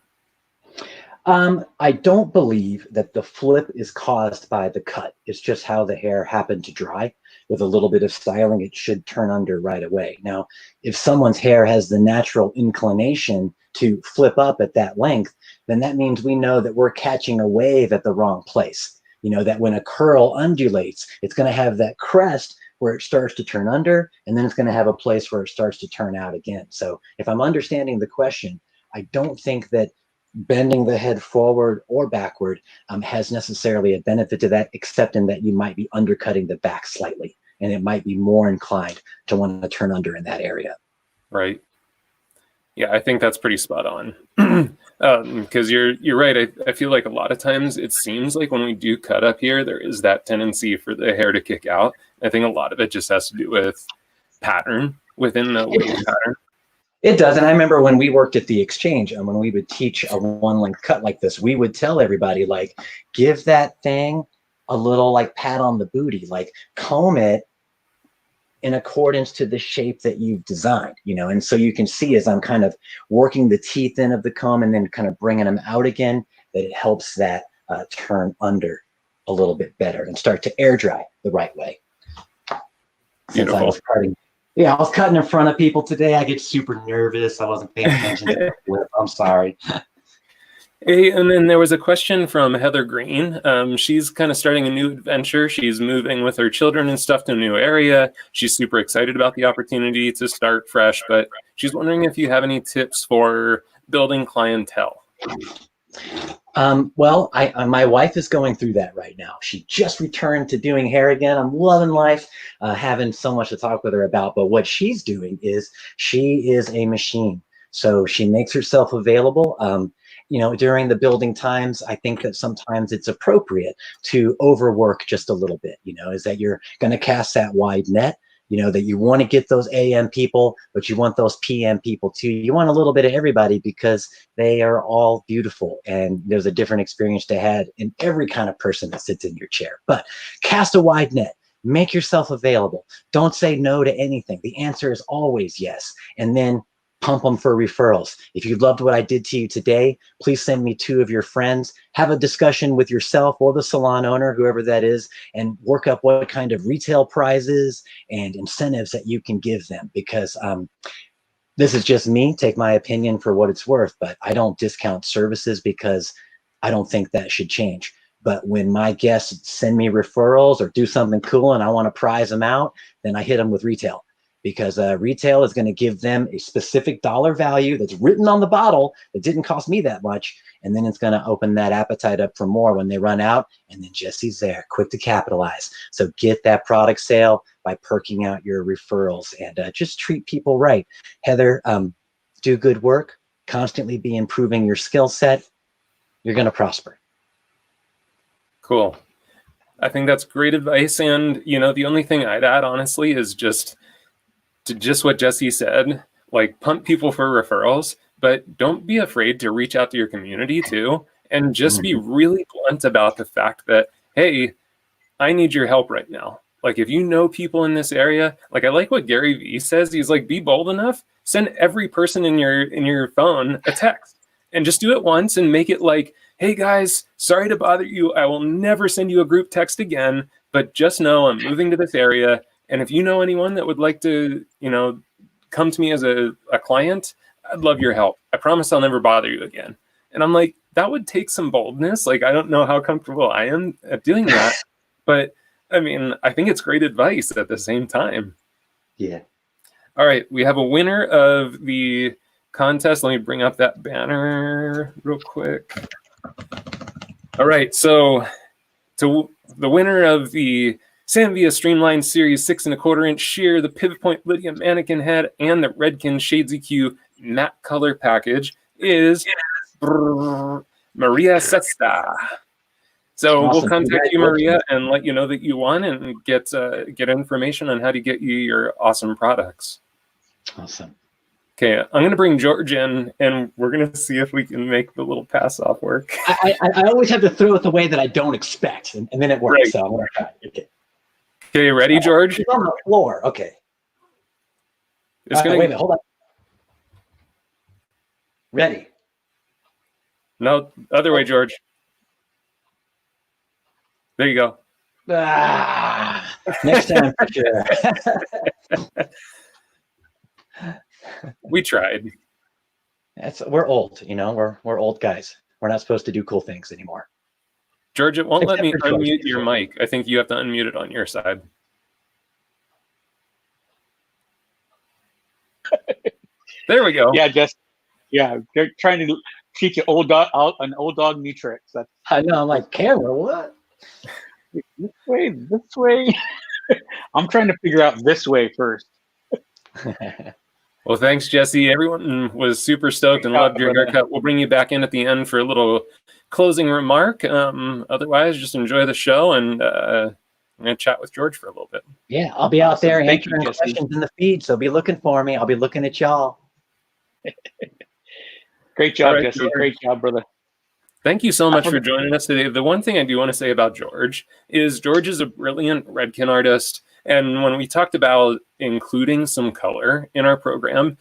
I don't believe that the flip is caused by the cut. It's just how the hair happened to dry. With a little bit of styling, it should turn under right away. Now, if someone's hair has the natural inclination to flip up at that length, then that means we know that we're catching a wave at the wrong place. You know, that when a curl undulates, it's going to have that crest where it starts to turn under, and then it's going to have a place where it starts to turn out again. So if I'm understanding the question, I don't think that bending the head forward or backward has necessarily a benefit to that, except in that you might be undercutting the back slightly, and it might be more inclined to want to turn under in that area. Right. Yeah, I think that's pretty spot on. Because you're right. I feel like a lot of times it seems like when we do cut up here, there is that tendency for the hair to kick out. I think a lot of it just has to do with pattern within the wave pattern. It does. And I remember when we worked at the Exchange and when we would teach a one length cut like this, we would tell everybody, like, give that thing a little like pat on the booty, like comb it in accordance to the shape that you've designed, you know. And so you can see as I'm kind of working the teeth in of the comb and then kind of bringing them out again, that it helps that turn under a little bit better and start to air dry the right way. Since I was cutting. Yeah, I was cutting in front of people today. I get super nervous. I wasn't paying attention to the flip. I'm sorry. Hey, and then there was a question from Heather Green. She's kind of starting a new adventure. She's moving with her children and stuff to a new area. She's super excited about the opportunity to start fresh, but she's wondering if you have any tips for building clientele. Well, my wife is going through that right now. She just returned to doing hair again. I'm loving life, having so much to talk with her about. But what she's doing is she is a machine. So she makes herself available. You know, during the building times, I think that sometimes it's appropriate to overwork just a little bit, you know, is that you're going to cast that wide net. You know, that you want to get those AM people, but you want those PM people too. You want a little bit of everybody because they are all beautiful and there's a different experience to have in every kind of person that sits in your chair. But cast a wide net, make yourself available. Don't say no to anything. The answer is always yes. And then pump them for referrals. If you loved what I did to you today, please send me 2 of your friends. Have a discussion with yourself or the salon owner, whoever that is, and work up what kind of retail prizes and incentives that you can give them. Because this is just me, take my opinion for what it's worth, but I don't discount services because I don't think that should change. But when my guests send me referrals or do something cool and I want to prize them out, then I hit them with retail. because retail is going to give them a specific dollar value that's written on the bottle that didn't cost me that much. And then it's going to open that appetite up for more when they run out. And then Jesse's there, quick to capitalize. So get that product sale by perking out your referrals and just treat people right. Heather, do good work, constantly be improving your skill set. You're going to prosper. Cool. I think that's great advice. And, you know, the only thing I'd add, honestly, is just what Jesse said, like pump people for referrals, but don't be afraid to reach out to your community too. And just be really blunt about the fact that, hey, I need your help right now. Like if you know people in this area, like I like what Gary Vee says, he's like, be bold enough, send every person in your phone a text and just do it once and make it like, hey guys, sorry to bother you. I will never send you a group text again, but just know I'm moving to this area. And if you know anyone that would like to, you know, come to me as a client, I'd love your help. I promise I'll never bother you again. And I'm like, that would take some boldness. Like, I don't know how comfortable I am at doing that, but I mean, I think it's great advice at the same time. Yeah. All right. We have a winner of the contest. Let me bring up that banner real quick. All right. So to the winner of the Samvia Streamline Series 6 1/4 inch shear, the Pivot Point Lydia mannequin head, and the Redken Shades EQ matte color package is Maria Sesta. So awesome. We'll contact you, Maria, and let you know that you won and get information on how to get you your awesome products. Awesome. Okay, I'm going to bring George in, and we're going to see if we can make the little pass-off work. I always have to throw it the way that I don't expect, and then it works. Right. So I'm going to try. Okay, ready, George? It's on the floor. Okay. It's gonna... Wait a minute. Hold on. Ready. No, other way, George. There you go. Next time for sure. We tried. We're old, you know. We're old guys. We're not supposed to do cool things anymore. George, it won't let me unmute your mic. I think you have to unmute it on your side. There we go. Yeah, they're trying to teach an old dog new tricks. I know. I'm like, camera, what? This way. I'm trying to figure out this way first. Well, thanks, Jesse. Everyone was super stoked and loved your haircut. We'll bring you back in at the end for a little closing remark. Otherwise, just enjoy the show, and I'm going to chat with George for a little bit. Yeah, I'll be out there answering questions in the feed, so be looking for me. I'll be looking at y'all. Great job, Jesse. George. Great job, brother. Thank you so much for joining us today. The one thing I do want to say about George is a brilliant Redken artist. And when we talked about including some color in our program,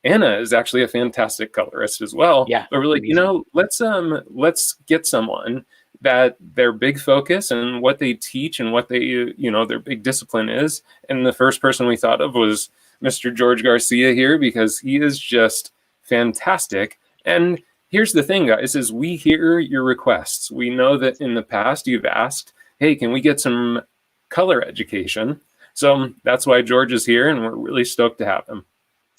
Anna is actually a fantastic colorist as well. Yeah. But we're like, you know, let's get someone that their big focus and what they teach and what they, you know, their big discipline is. And the first person we thought of was Mr. George Garcia here, because he is just fantastic. And here's the thing, guys, is we hear your requests. We know that in the past you've asked, hey, can we get some color education? So that's why George is here, and we're really stoked to have him.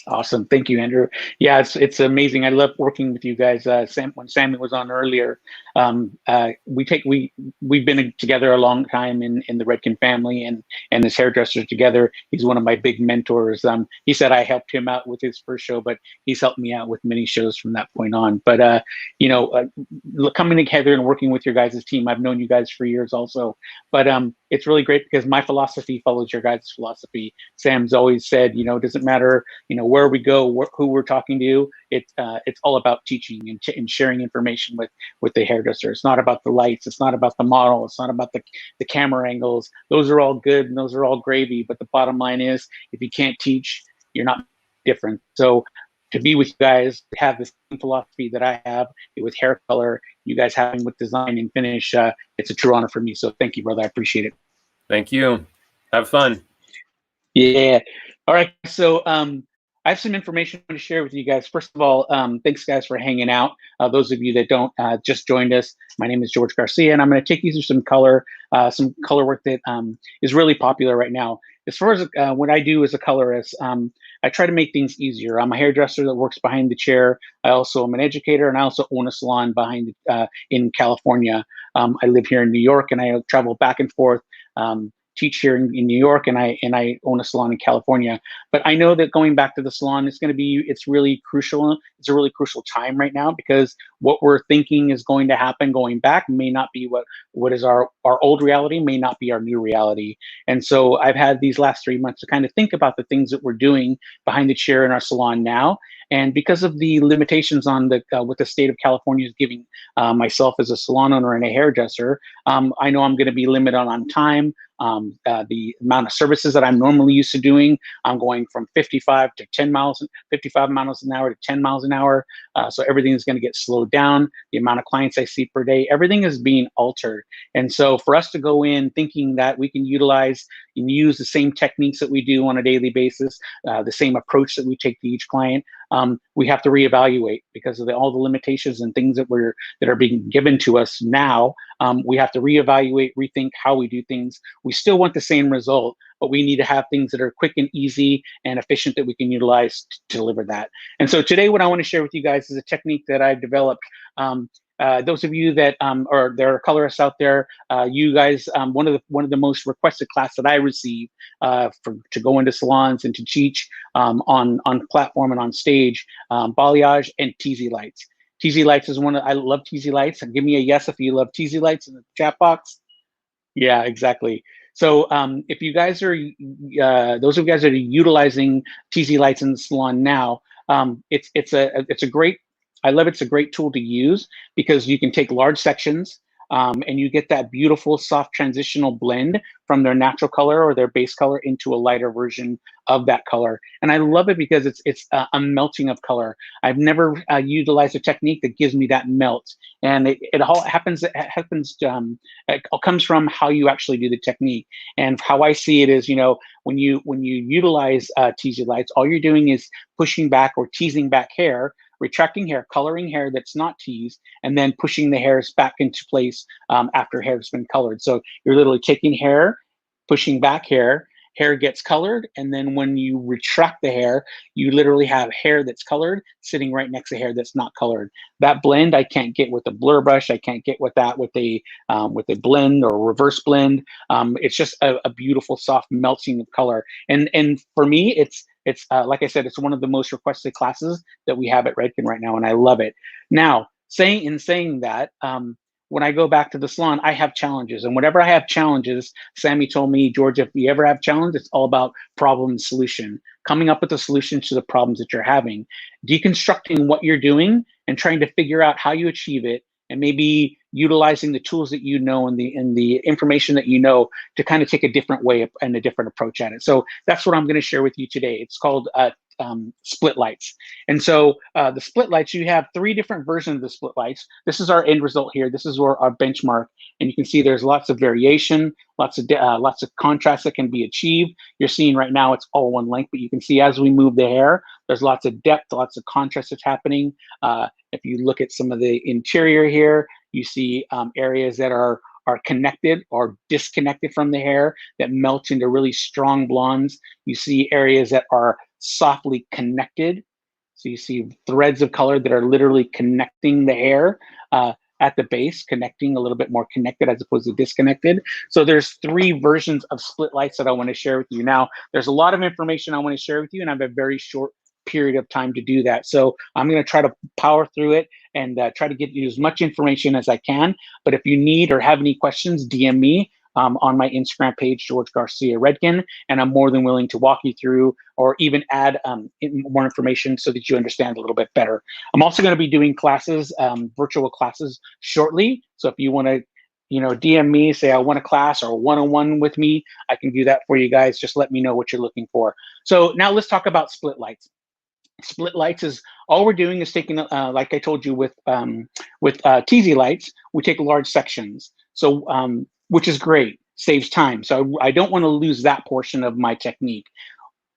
Awesome. Thank you, Andrew. Yeah, it's amazing. I love working with you guys. When Sammy was on earlier, we've been together a long time in the Redken family and as hairdressers together. He's one of my big mentors. He said I helped him out with his first show, but he's helped me out with many shows from that point on. But you know, coming together and working with your guys' team, I've known you guys for years also. But it's really great because my philosophy follows your guys' philosophy. Sam's always said, you know, it doesn't matter, you know, where we go, who we're talking to. It's all about teaching and sharing information with the hairdresser. It's not about the lights. It's not about the model. It's not about the camera angles. Those are all good and those are all gravy. But the bottom line is, if you can't teach, you're not different. So to be with you guys, to have the same philosophy that I have with hair color, you guys having with design and finish, it's a true honor for me. So thank you, brother. I appreciate it. Thank you. Have fun. Yeah. All right. So I have some information to share with you guys. First of all, thanks guys for hanging out. Those of you that don't just joined us, my name is George Garcia, and I'm going to take you through some color work that is really popular right now. as far as what I do as a colorist, I try to make things easier. I'm a hairdresser that works behind the chair. I also am an educator, and I also own a salon in California. I live here in New York, and I travel back and forth. Teach here in New York, and I own a salon in California. But I know that going back to the salon it's really crucial. It's a really crucial time right now, because what we're thinking is going to happen going back may not be what is our old reality, may not be our new reality. And so I've had these last 3 months to kind of think about the things that we're doing behind the chair in our salon now. And because of the limitations on what the state of California is giving myself as a salon owner and a hairdresser, I know I'm going to be limited on time. The amount of services that I'm normally used to doing, I'm going from 55 miles an hour to 10 miles an hour. So everything is going to get slowed down. The amount of clients I see per day, everything is being altered. And so for us to go in thinking that we can utilize and use the same techniques that we do on a daily basis, the same approach that we take to each client, we have to reevaluate because of all the limitations and things that are being given to us now. We have to reevaluate, rethink how we do things. We still want the same result, but we need to have things that are quick and easy and efficient that we can utilize to deliver that. And so today, what I want to share with you guys is a technique that I've developed. Those of you that there are colorists out there, you guys, one of the most requested class that I receive to go into salons and to teach on platform and on stage, balayage and TZ lights. TZ lights is I love TZ lights. Give me a yes if you love TZ lights in the chat box. Yeah, exactly. So if you guys are, those of you guys that are utilizing TZ lights in the salon now, it's a great, I love it's a great tool to use because you can take large sections and you get that beautiful soft transitional blend from their natural color or their base color into a lighter version of that color. And I love it because it's a melting of color. I've never utilized a technique that gives me that melt. And it all happens, it comes from how you actually do the technique. And how I see it is, when you utilize TZ lights, all you're doing is pushing back or teasing back hair, retracting hair, coloring hair that's not teased, and then pushing the hairs back into place after hair has been colored. So you're literally taking hair, pushing back hair gets colored, and then when you retract the hair, you literally have hair that's colored sitting right next to hair that's not colored. That blend I can't get with a blur brush. I can't get with a blend or reverse blend. It's just a beautiful soft melting of color. And for me, it's like I said, it's one of the most requested classes that we have at Redken right now, and I love it. Now, saying that, when I go back to the salon, I have challenges, and whenever I have challenges, Sammy told me, George, if you ever have challenges, it's all about problem and solution, coming up with a solution to the problems that you're having, deconstructing what you're doing and trying to figure out how you achieve it, and maybe utilizing the tools that you know and the information that you know to kind of take a different way and a different approach at it. So that's what I'm going to share with you today. It's called split lights. And so the split lights, you have 3 different versions of the split lights. This is our end result here. This is our benchmark. And you can see there's lots of variation, lots of contrast that can be achieved. You're seeing right now it's all one length, but you can see as we move the hair, there's lots of depth, lots of contrast that's happening. If you look at some of the interior here, you see areas that are connected or disconnected from the hair that melt into really strong blondes. You see areas that are softly connected. So you see threads of color that are literally connecting the hair at the base, connecting a little bit more connected as opposed to disconnected. So there's 3 versions of split lights that I want to share with you. Now, there's a lot of information I want to share with you, and I have a very short period of time to do that. So I'm going to try to power through it and try to get you as much information as I can. But if you need or have any questions, DM me on my Instagram page, George Garcia Redken, and I'm more than willing to walk you through or even add more information so that you understand a little bit better. I'm also going to be doing classes, virtual classes shortly. So if you want to DM me, say I want a class or a one-on-one with me, I can do that for you guys. Just let me know what you're looking for. So now let's talk about split lights. Split lights is all we're doing is taking, like I told you with TZ lights, we take large sections. So, which is great, saves time. So I don't want to lose that portion of my technique.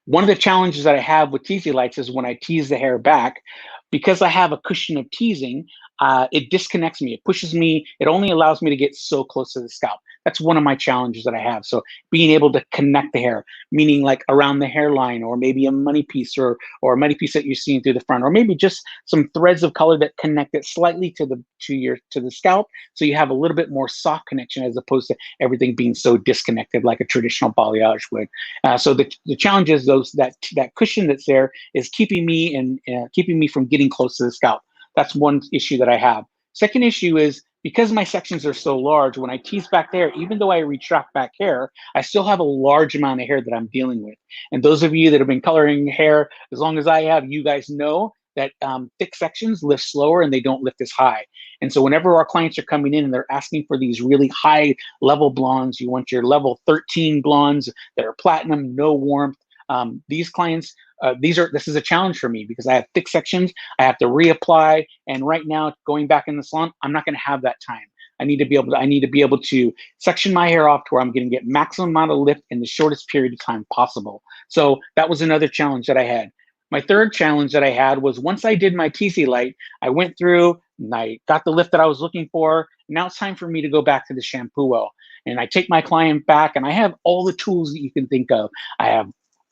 One of the challenges that I have with TZ lights is when I tease the hair back, because I have a cushion of teasing, it disconnects me. It pushes me. It only allows me to get so close to the scalp. That's one of my challenges that I have. So being able to connect the hair, meaning like around the hairline, or maybe a money piece, or a money piece that you're seeing through the front, or maybe just some threads of color that connect it slightly to the scalp, so you have a little bit more soft connection as opposed to everything being so disconnected like a traditional balayage would. So the challenge is that cushion that's there is keeping me from getting close to the scalp. That's one issue that I have. Second issue is, because my sections are so large, when I tease back there, even though I retract back hair, I still have a large amount of hair that I'm dealing with. And those of you that have been coloring hair as long as I have, you guys know that thick sections lift slower and they don't lift as high. And so whenever our clients are coming in and they're asking for these really high level blondes, you want your level 13 blondes that are platinum, no warmth. These clients, this is a challenge for me because I have thick sections. I have to reapply, and right now, going back in the salon, I'm not going to have that time. I need to be able to section my hair off to where I'm going to get maximum amount of lift in the shortest period of time possible. So that was another challenge that I had. My third challenge that I had was, once I did my TC light, I went through and I got the lift that I was looking for. Now it's time for me to go back to the shampoo well. And I take my client back, and I have all the tools that you can think of. I have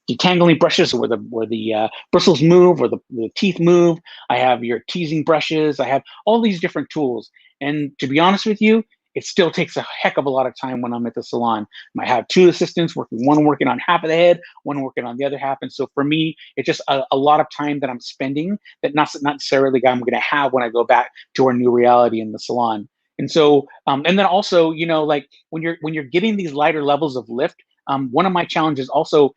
detangling brushes where the bristles move, or the teeth move. I have your teasing brushes. I have all these different tools. And to be honest with you, it still takes a heck of a lot of time when I'm at the salon. I have two assistants one working on half of the head, one working on the other half. And so for me, it's just a lot of time that I'm spending that not necessarily I'm going to have when I go back to our new reality in the salon. And so, and then also, like when you're getting these lighter levels of lift, one of my challenges also,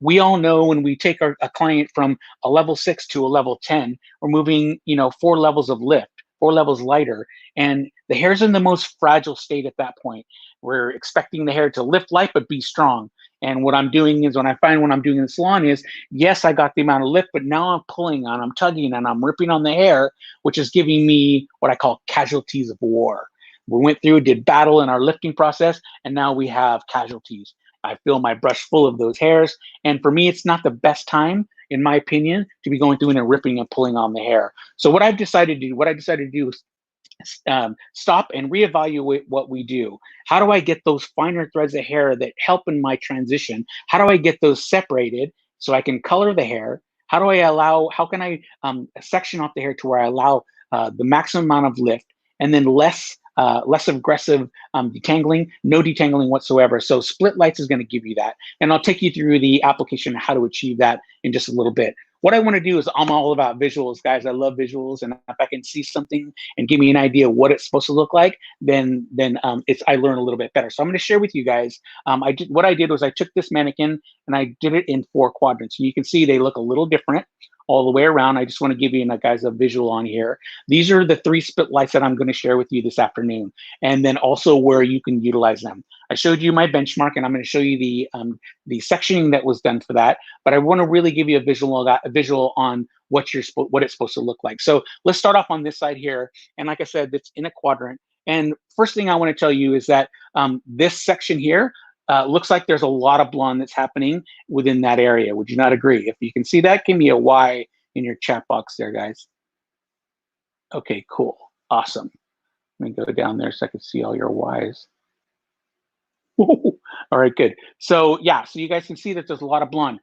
we all know when we take a client from a level 6 to a level 10, we're moving, 4 levels of lift, 4 levels lighter, and the hair's in the most fragile state at that point. We're expecting the hair to lift light but be strong. And what I'm doing is, when I'm doing in the salon is, yes, I got the amount of lift, but now I'm pulling on, I'm tugging, and I'm ripping on the hair, which is giving me what I call casualties of war. We went through, did battle in our lifting process, and now we have casualties. I fill my brush full of those hairs. And for me, it's not the best time, in my opinion, to be going through and ripping and pulling on the hair. So what I decided to do is stop and reevaluate what we do. How do I get those finer threads of hair that help in my transition? How do I get those separated so I can color the hair? How can I section off the hair to where I allow the maximum amount of lift, and then less aggressive detangling, no detangling whatsoever. So split lights is going to give you that. And I'll take you through the application of how to achieve that in just a little bit. What I want to do is, I'm all about visuals, guys. I love visuals, and if I can see something and give me an idea of what it's supposed to look like, then I learn a little bit better. So I'm going to share with you guys. What I did was, I took this mannequin and I did it in 4 quadrants. And you can see they look a little different all the way around. I just want to give you guys a visual on here. These are the 3 split lights that I'm going to share with you this afternoon, and then also where you can utilize them. I showed you my benchmark, and I'm going to show you the sectioning that was done for that. But I want to really give you a visual on what it's supposed to look like. So let's start off on this side here. And like I said, it's in a quadrant. And first thing I want to tell you is that this section here, looks like there's a lot of blonde that's happening within that area. Would you not agree? If you can see that, give me a Y in your chat box there, guys. Okay, cool. Awesome. Let me go down there so I can see all your Ys. All right, good. So yeah, so you guys can see that there's a lot of blonde.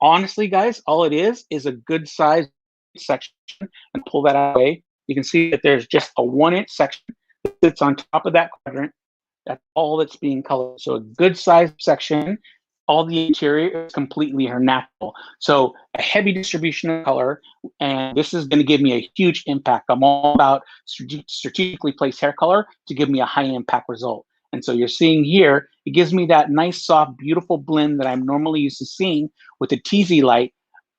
Honestly, guys, all it is a good size section. And pull that out of the way. You can see that there's just a 1-inch section that sits on top of that quadrant. That's all that's being colored. So a good size section. All the interior is completely her natural. So a heavy distribution of color, and this is going to give me a huge impact. I'm all about strategically placed hair color to give me a high impact result. And so you're seeing here, it gives me that nice, soft, beautiful blend that I'm normally used to seeing with the TZ light,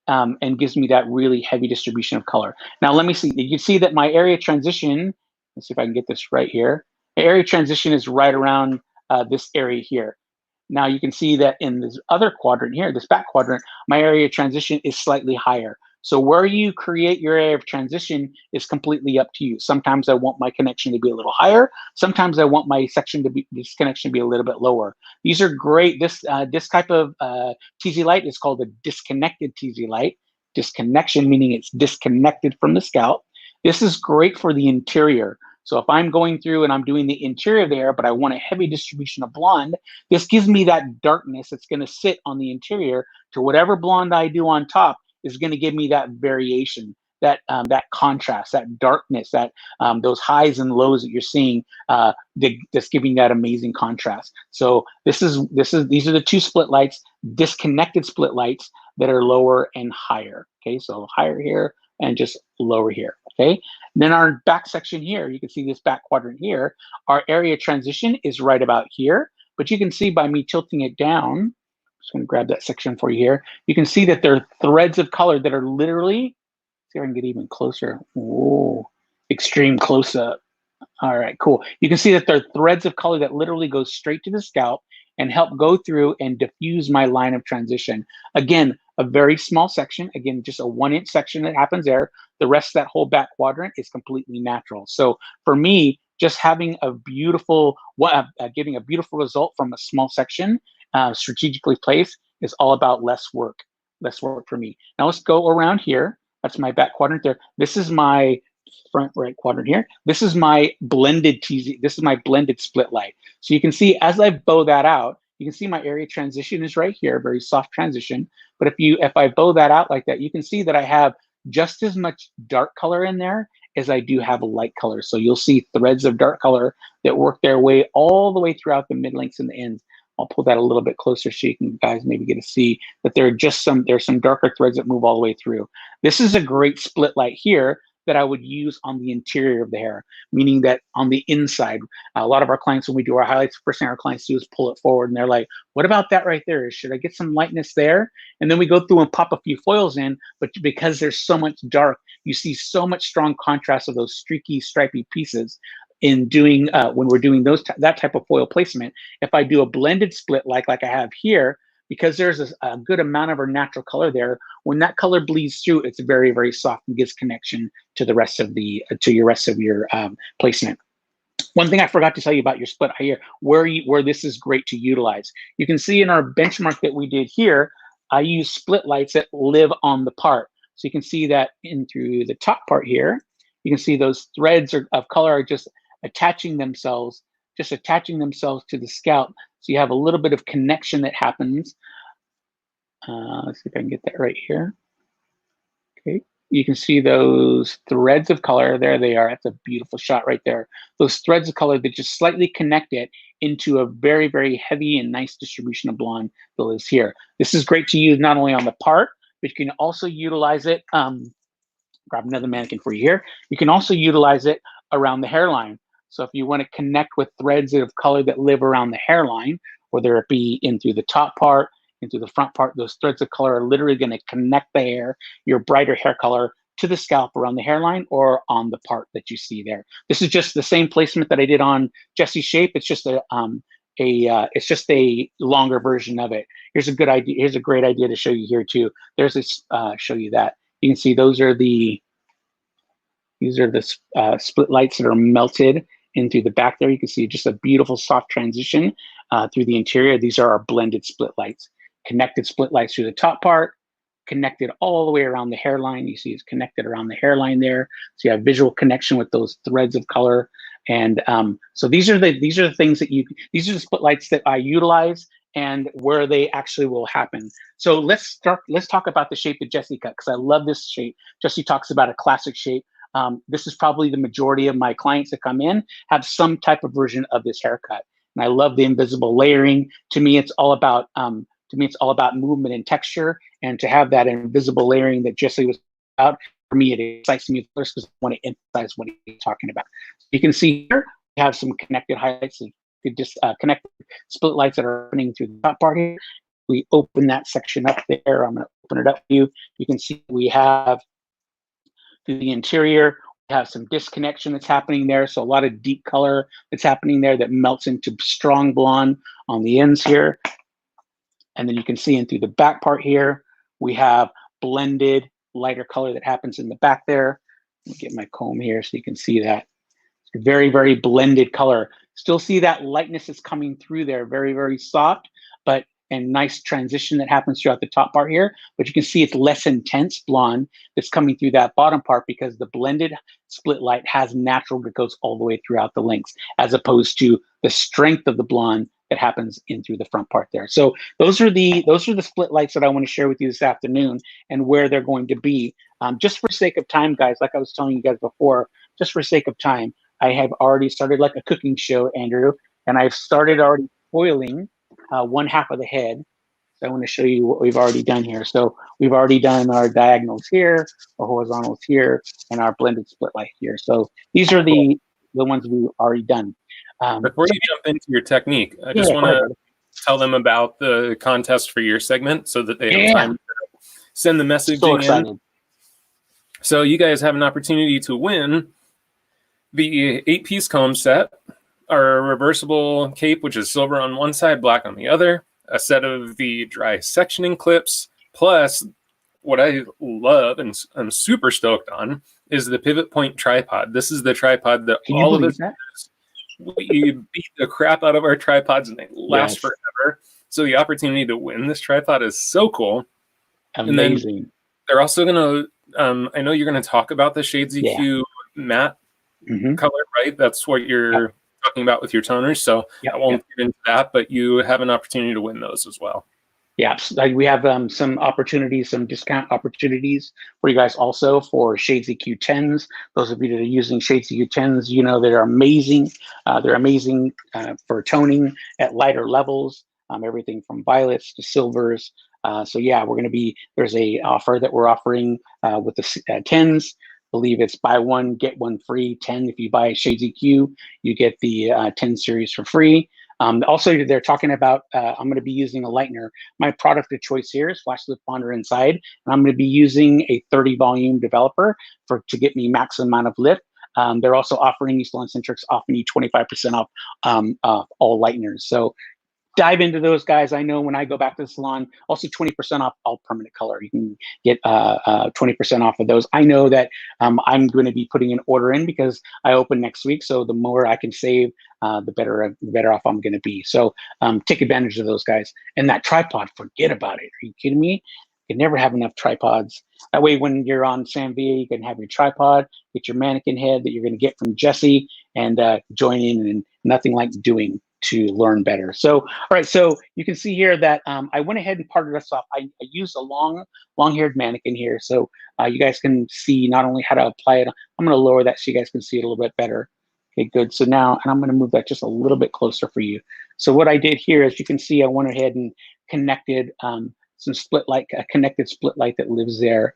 and gives me that really heavy distribution of color. Now let me see. You can see that my area transition, let's see if I can get this right here. The area transition is right around this area here. Now you can see that in this other quadrant here, this back quadrant, my area of transition is slightly higher. So where you create your area of transition is completely up to you. Sometimes I want my connection to be a little higher. Sometimes I want my section to be, this connection to be a little bit lower. These are great. This type of TZ light is called a disconnected TZ light. Disconnection meaning it's disconnected from the scalp. This is great for the interior. So if I'm going through and I'm doing the interior there, but I want a heavy distribution of blonde, this gives me that darkness that's going to sit on the interior to whatever blonde I do on top is going to give me that variation, that contrast, that darkness, that those highs and lows that you're seeing, that's giving that amazing contrast. So these are the two split lights, disconnected split lights that are lower and higher. Okay, so higher here and just lower here. Okay, and then our back section here, you can see this back quadrant here. Our area transition is right about here, but you can see by me tilting it down, just going to grab that section for you here. You can see that there are threads of color that are literally, see if I can get even closer. Whoa, extreme close up. All right, cool. You can see that there are threads of color that literally go straight to the scalp and help go through and diffuse my line of transition. Again, a very small section. Again, just a 1-inch section that happens there. The rest of that whole back quadrant is completely natural. So for me, just having a beautiful, getting a beautiful result from a small section, strategically placed, is all about less work for me. Now let's go around here. That's my back quadrant there. This is my front right quadrant here. This is my blended TZ. This is my blended split light. So you can see as I bow that out, you can see my area transition is right here, very soft transition. But if I bow that out like that, you can see that I have just as much dark color in there as I do have a light color. So you'll see threads of dark color that work their way all the way throughout the mid lengths and the ends. I'll pull that a little bit closer so you can guys maybe get to see that there's some darker threads that move all the way through. This is a great split light here that I would use on the interior of the hair, meaning that on the inside, a lot of our clients, when we do our highlights, the first thing our clients do is pull it forward and they're like, what about that right there? Should I get some lightness there? And then we go through and pop a few foils in, but because there's so much dark, you see so much strong contrast of those streaky, stripy pieces in doing, when we're doing that type of foil placement. If I do a blended split like I have here, because there's a good amount of our natural color there, when that color bleeds through, it's very, very soft and gives connection to the rest of your placement. One thing I forgot to tell you about your split here, where this is great to utilize. You can see in our benchmark that we did here, I use split lights that live on the part. So you can see that in through the top part here, you can see those threads of color are just attaching themselves to the scalp. So you have a little bit of connection that happens. Let's see if I can get that right here. Okay, you can see those threads of color. There they are. That's a beautiful shot right there. Those threads of color that just slightly connect it into a very, very heavy and nice distribution of blonde that is here. This is great to use not only on the part, but you can also utilize it. Grab another mannequin for you here. You can also utilize it around the hairline. So if you want to connect with threads of color that live around the hairline, whether it be in through the top part, into the front part, those threads of color are literally going to connect the hair, your brighter hair color, to the scalp around the hairline or on the part that you see there. This is just the same placement that I did on Jesse's shape. It's just it's just a longer version of it. Here's a good idea. Here's a great idea to show you here too. There's this show you that. You can see these are the split lights that are melted into the back there. You can see just a beautiful soft transition through the interior. These are our blended split lights. Connected split lights through the top part, connected all the way around the hairline. You see it's connected around the hairline there. So you have visual connection with those threads of color. And so these are the things that these are the split lights that I utilize and where they actually will happen. So let's talk about the shape that Jesse cut, because I love this shape. Jesse talks about a classic shape. This is probably the majority of my clients that come in have some type of version of this haircut. And I love the invisible layering. To me, it's all about movement and texture, and to have that invisible layering that Jesse was about, for me, it excites me first because I want to emphasize what he's talking about. You can see here, we have some connected highlights. You could just connect split lights that are running through the top part here. We open that section up there. I'm going to open it up for you. You can see we have through the interior, we have some disconnection that's happening there. So a lot of deep color that's happening there that melts into strong blonde on the ends here. And then you can see in through the back part here, we have blended lighter color that happens in the back there. Let me get my comb here so you can see that. It's very, very blended color. Still see that lightness is coming through there, very, very soft, but and nice transition that happens throughout the top part here. But you can see it's less intense blonde that's coming through that bottom part because the blended split light has natural that goes all the way throughout the lengths, as opposed to the strength of the blonde that happens in through the front part there. So those are the split lights that I want to share with you this afternoon and where they're going to be. Just for sake of time, guys, like I was telling you guys before, just for sake of time, I have already started like a cooking show, Andrew, and I've started already foiling one half of the head. So I want to show you what we've already done here. So we've already done our diagonals here, our horizontals here, and our blended split light here. So these are the ones we've already done. Before you jump into your technique, I just want to tell them about the contest for your segment so that they have time to send the messaging in. So you guys have an opportunity to win the 8-piece comb set, our reversible cape, which is silver on one side, black on the other, a set of the dry sectioning clips, plus what I love and I'm super stoked on is the pivot point tripod. This is the tripod that all of us use. We beat the crap out of our tripods and they last forever. So the opportunity to win this tripod is so cool. Amazing. And then they're also going to, I know you're going to talk about the Shades EQ matte color, right? That's what you're talking about with your toners. So I won't get into that, but you have an opportunity to win those as well. Yeah, like we have some opportunities, some discount opportunities for you guys also for Shades EQ 10s. Those of you that are using Shades EQ 10s, you know they're amazing. They're amazing for toning at lighter levels, everything from violets to silvers. So yeah, we're going to be, there's a offer that we're offering with the 10s. I believe it's buy one, get one free 10. If you buy Shades EQ, you get the 10 series for free. Also, they're talking about, I'm going to be using a lightener. My product of choice here is Flash Lift Bonder inside, and I'm going to be using a 30 volume developer to get me maximum amount of lift. They're also offering these Salon Centrics, offering you 25% off all lighteners. So dive into those guys. I know when I go back to the salon, also 20% off all permanent color. You can get 20% off of those. I know that I'm going to be putting an order in because I open next week. So the more I can save, the better off I'm going to be. So take advantage of those guys. And that tripod, forget about it. Are you kidding me? You can never have enough tripods. That way, when you're on San Via, you can have your tripod, get your mannequin head that you're going to get from Jesse, and join in, and nothing like doing to learn better. So, all right, so you can see here that I went ahead and parted this off. I used a long-haired mannequin here, so you guys can see not only how to apply it. I'm going to lower that so you guys can see it a little bit better. Okay, good. So now, and I'm going to move that just a little bit closer for you. So what I did here, as you can see, I went ahead and connected some split light, a connected split light that lives there,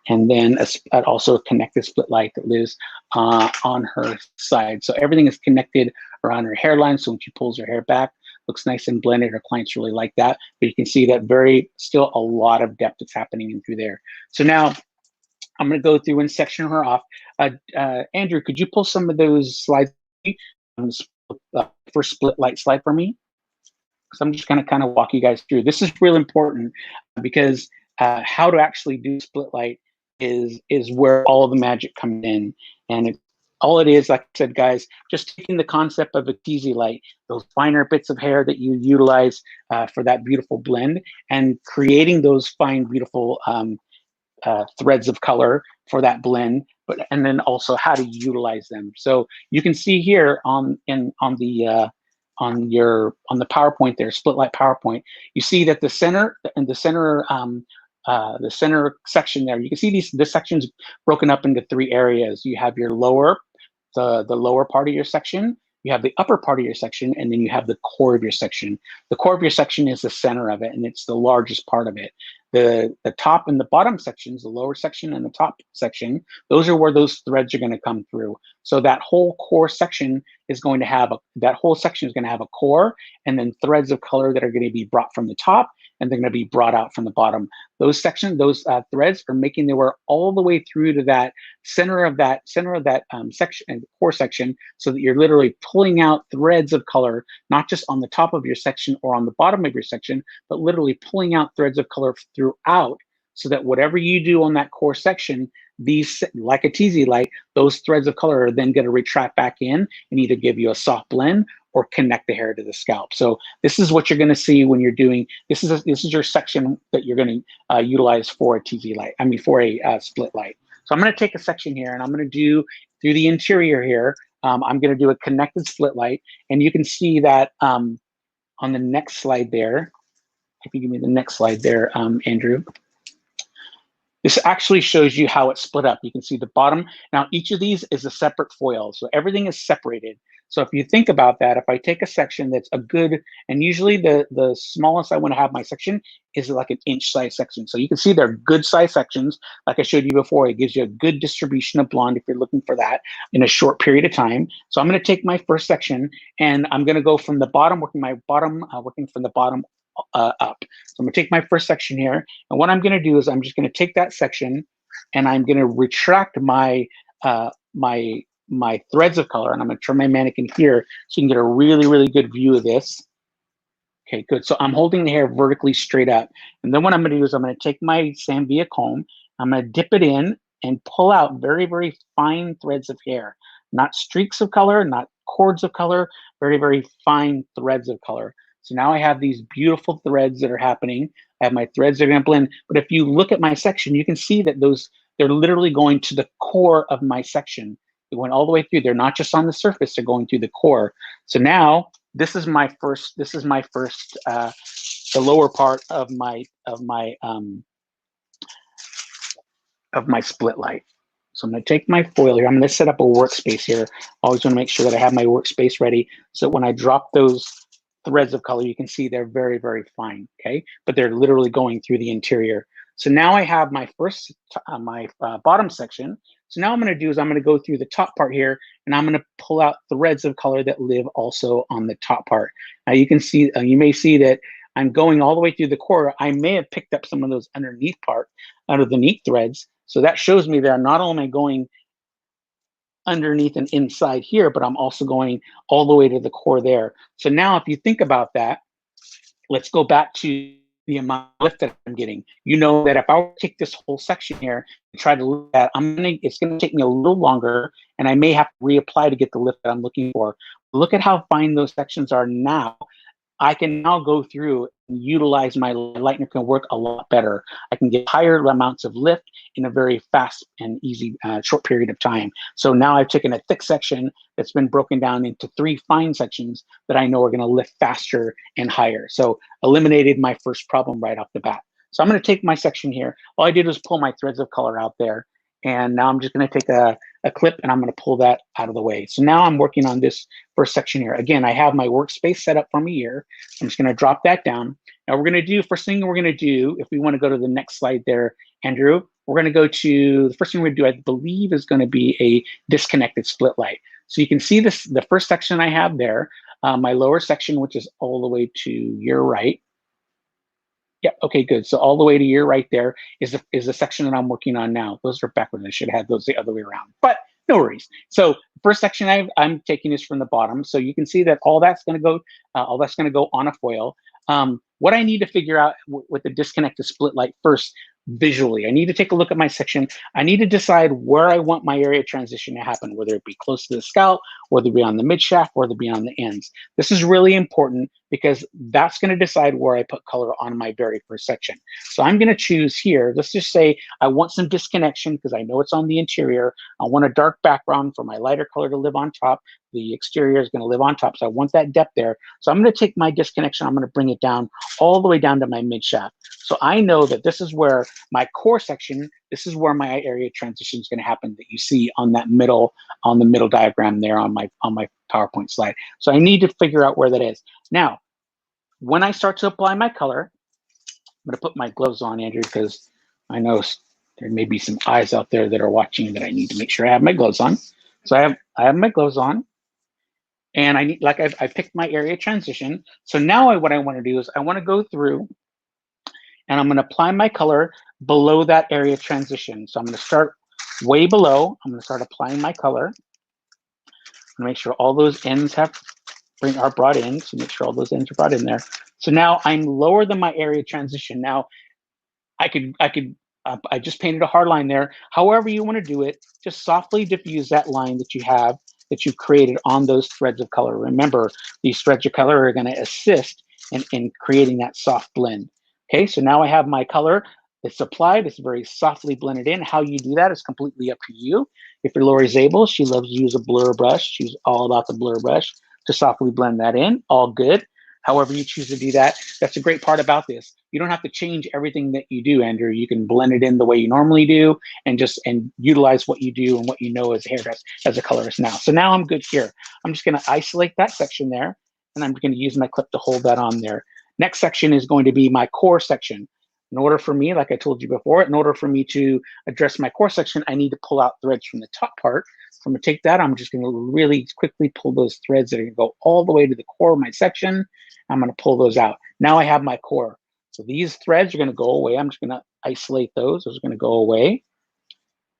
and then also a connected split light that lives on her side. So everything is connected around her hairline. So when she pulls her hair back, looks nice and blended. Her clients really like that. But you can see that still a lot of depth that's happening in through there. So now I'm going to go through and section her off. Andrew, could you pull some of those slides for split light slide for me? So I'm just going to kind of walk you guys through. This is real important because how to actually do split light is where all of the magic comes in. And all it is, like I said, guys, just taking the concept of a teasy light, those finer bits of hair that you utilize for that beautiful blend, and creating those fine, beautiful threads of color for that blend, and then also how to utilize them. So you can see here on the PowerPoint there, split light PowerPoint, you see that the center section there, you can see this section's broken up into 3 areas. You have your the lower part of your section, you have the upper part of your section, and then you have the core of your section. The core of your section is the center of it, and it's the largest part of it. The top and the bottom sections, the lower section and the top section, those are where those threads are going to come through. So that whole core section is going to have a core, and then threads of color that are going to be brought from the top, and they're going to be brought out from the bottom. Those threads are making their way all the way through to that center of that section, core section, so that you're literally pulling out threads of color, not just on the top of your section or on the bottom of your section, but literally pulling out threads of color throughout, so that whatever you do on that core section, these, like a teasy light, those threads of color are then going to retract back in and either give you a soft blend or connect the hair to the scalp. So this is what you're going to see when you're doing, this is your section that you're going to utilize for a TV light, for a split light. So I'm going to take a section here and I'm going to do through the interior here, I'm going to do a connected split light. And you can see that on the next slide there, if you give me the next slide there, Andrew. This actually shows you how it's split up. You can see the bottom. Now, each of these is a separate foil, so everything is separated. So if you think about that, if I take a section that's a good, and usually the smallest I want to have my section is like an inch size section. So you can see they're good size sections. Like I showed you before, it gives you a good distribution of blonde if you're looking for that in a short period of time. So I'm going to take my first section and I'm going to go from the bottom, working from the bottom up. So I'm going to take my first section here, and what I'm going to do is I'm just going to take that section and I'm going to retract my my threads of color, and I'm going to turn my mannequin here so you can get a really, really good view of this. Okay, good. So I'm holding the hair vertically straight up, and then what I'm going to do is I'm going to take my Sambia comb, I'm going to dip it in and pull out very, very fine threads of hair, not streaks of color, not cords of color, very, very fine threads of color. So now I have these beautiful threads that are happening. I have my threads that are going to blend. But if you look at my section, you can see that they're literally going to the core of my section. They went all the way through. They're not just on the surface, they're going through the core. So now this is my first, the lower part of my split light. So I'm going to take my foil here. I'm going to set up a workspace here. Always want to make sure that I have my workspace ready. So when I drop those threads of color, you can see they're very, very fine, okay? But they're literally going through the interior. So now I have my first, bottom section. So now what I'm gonna do is I'm gonna go through the top part here, and I'm gonna pull out threads of color that live also on the top part. Now you can see, you may see that I'm going all the way through the core. I may have picked up some of those underneath threads. So that shows me that not only am I going underneath and inside here, but I'm also going all the way to the core there. So now if you think about that, let's go back to the amount of lift that I'm getting. You know that if I take this whole section here and try to look at, it's gonna take me a little longer, and I may have to reapply to get the lift that I'm looking for. Look at how fine those sections are now. I can now go through and utilize my lightener can work a lot better. I can get higher amounts of lift in a very fast and easy short period of time. So now I've taken a thick section that's been broken down into 3 fine sections that I know are going to lift faster and higher. So eliminated my first problem right off the bat. So I'm going to take my section here. All I did was pull my threads of color out there. And now I'm just going to take a clip and I'm going to pull that out of the way. So now I'm working on this first section here. Again, I have my workspace set up for me here. I'm just going to drop that down. Now we're going to do, first thing we're going to do, if we want to go to the next slide there, Andrew, we're going to go to, the first thing we're going to do, I believe, is going to be a disconnected split light. So you can see this, the first section I have there, my lower section, which is all the way to your right. Yep, okay, good. So all the way to your right there is the section that I'm working on now. Those are backwards. I should have had those the other way around, but no worries. So the first section I'm taking is from the bottom. So you can see that all that's going to go on a foil. What I need to figure out with the disconnected split light first, visually, I need to take a look at my section. I need to decide where I want my area transition to happen, whether it be close to the scalp, whether it be on the mid shaft, or whether it be on the ends. This is really important because that's going to decide where I put color on my very first section. So I'm going to choose here. Let's just say I want some disconnection because I know it's on the interior. I want a dark background for my lighter color to live on top. The exterior is going to live on top. So I want that depth there. So I'm going to take my disconnection. I'm going to bring it down all the way down to my mid shaft. So I know that this is where my core section, this is where my area transition is going to happen that you see on that middle, on the middle diagram there on my PowerPoint slide. So I need to figure out where that is. Now, when I start to apply my color, I'm going to put my gloves on, Andrew, because I know there may be some eyes out there that are watching that I need to make sure I have my gloves on. So I have my gloves on, and I need, like I picked my area transition. So now what I want to do is I want to go through and I'm going to apply my color below that area transition. So I'm going to start way below. I'm going to start applying my color and make sure all those ends are brought in. So make sure all those ends are brought in there. So now I'm lower than my area transition. Now I just painted a hard line there. However you want to do it, just softly diffuse that line that you have that you've created on those threads of color. Remember, these threads of color are going to assist in creating that soft blend. Okay, so now I have my color. It's applied. It's very softly blended in. How you do that is completely up to you. If your Lori's able, she loves to use a blur brush. She's all about the blur brush to softly blend that in. All good. However you choose to do that, that's a great part about this. You don't have to change everything that you do, Andrew. You can blend it in the way you normally do and utilize what you do and what you know as a hairdresser, as a colorist now. So now I'm good here. I'm just going to isolate that section there, and I'm going to use my clip to hold that on there. Next section is going to be my core section. In order for me, like I told you before, in order for me to address my core section, I need to pull out threads from the top part. So I'm going to take that. I'm just going to really quickly pull those threads that are going to go all the way to the core of my section. I'm going to pull those out. Now I have my core. So these threads are going to go away. I'm just going to isolate those. Those are going to go away.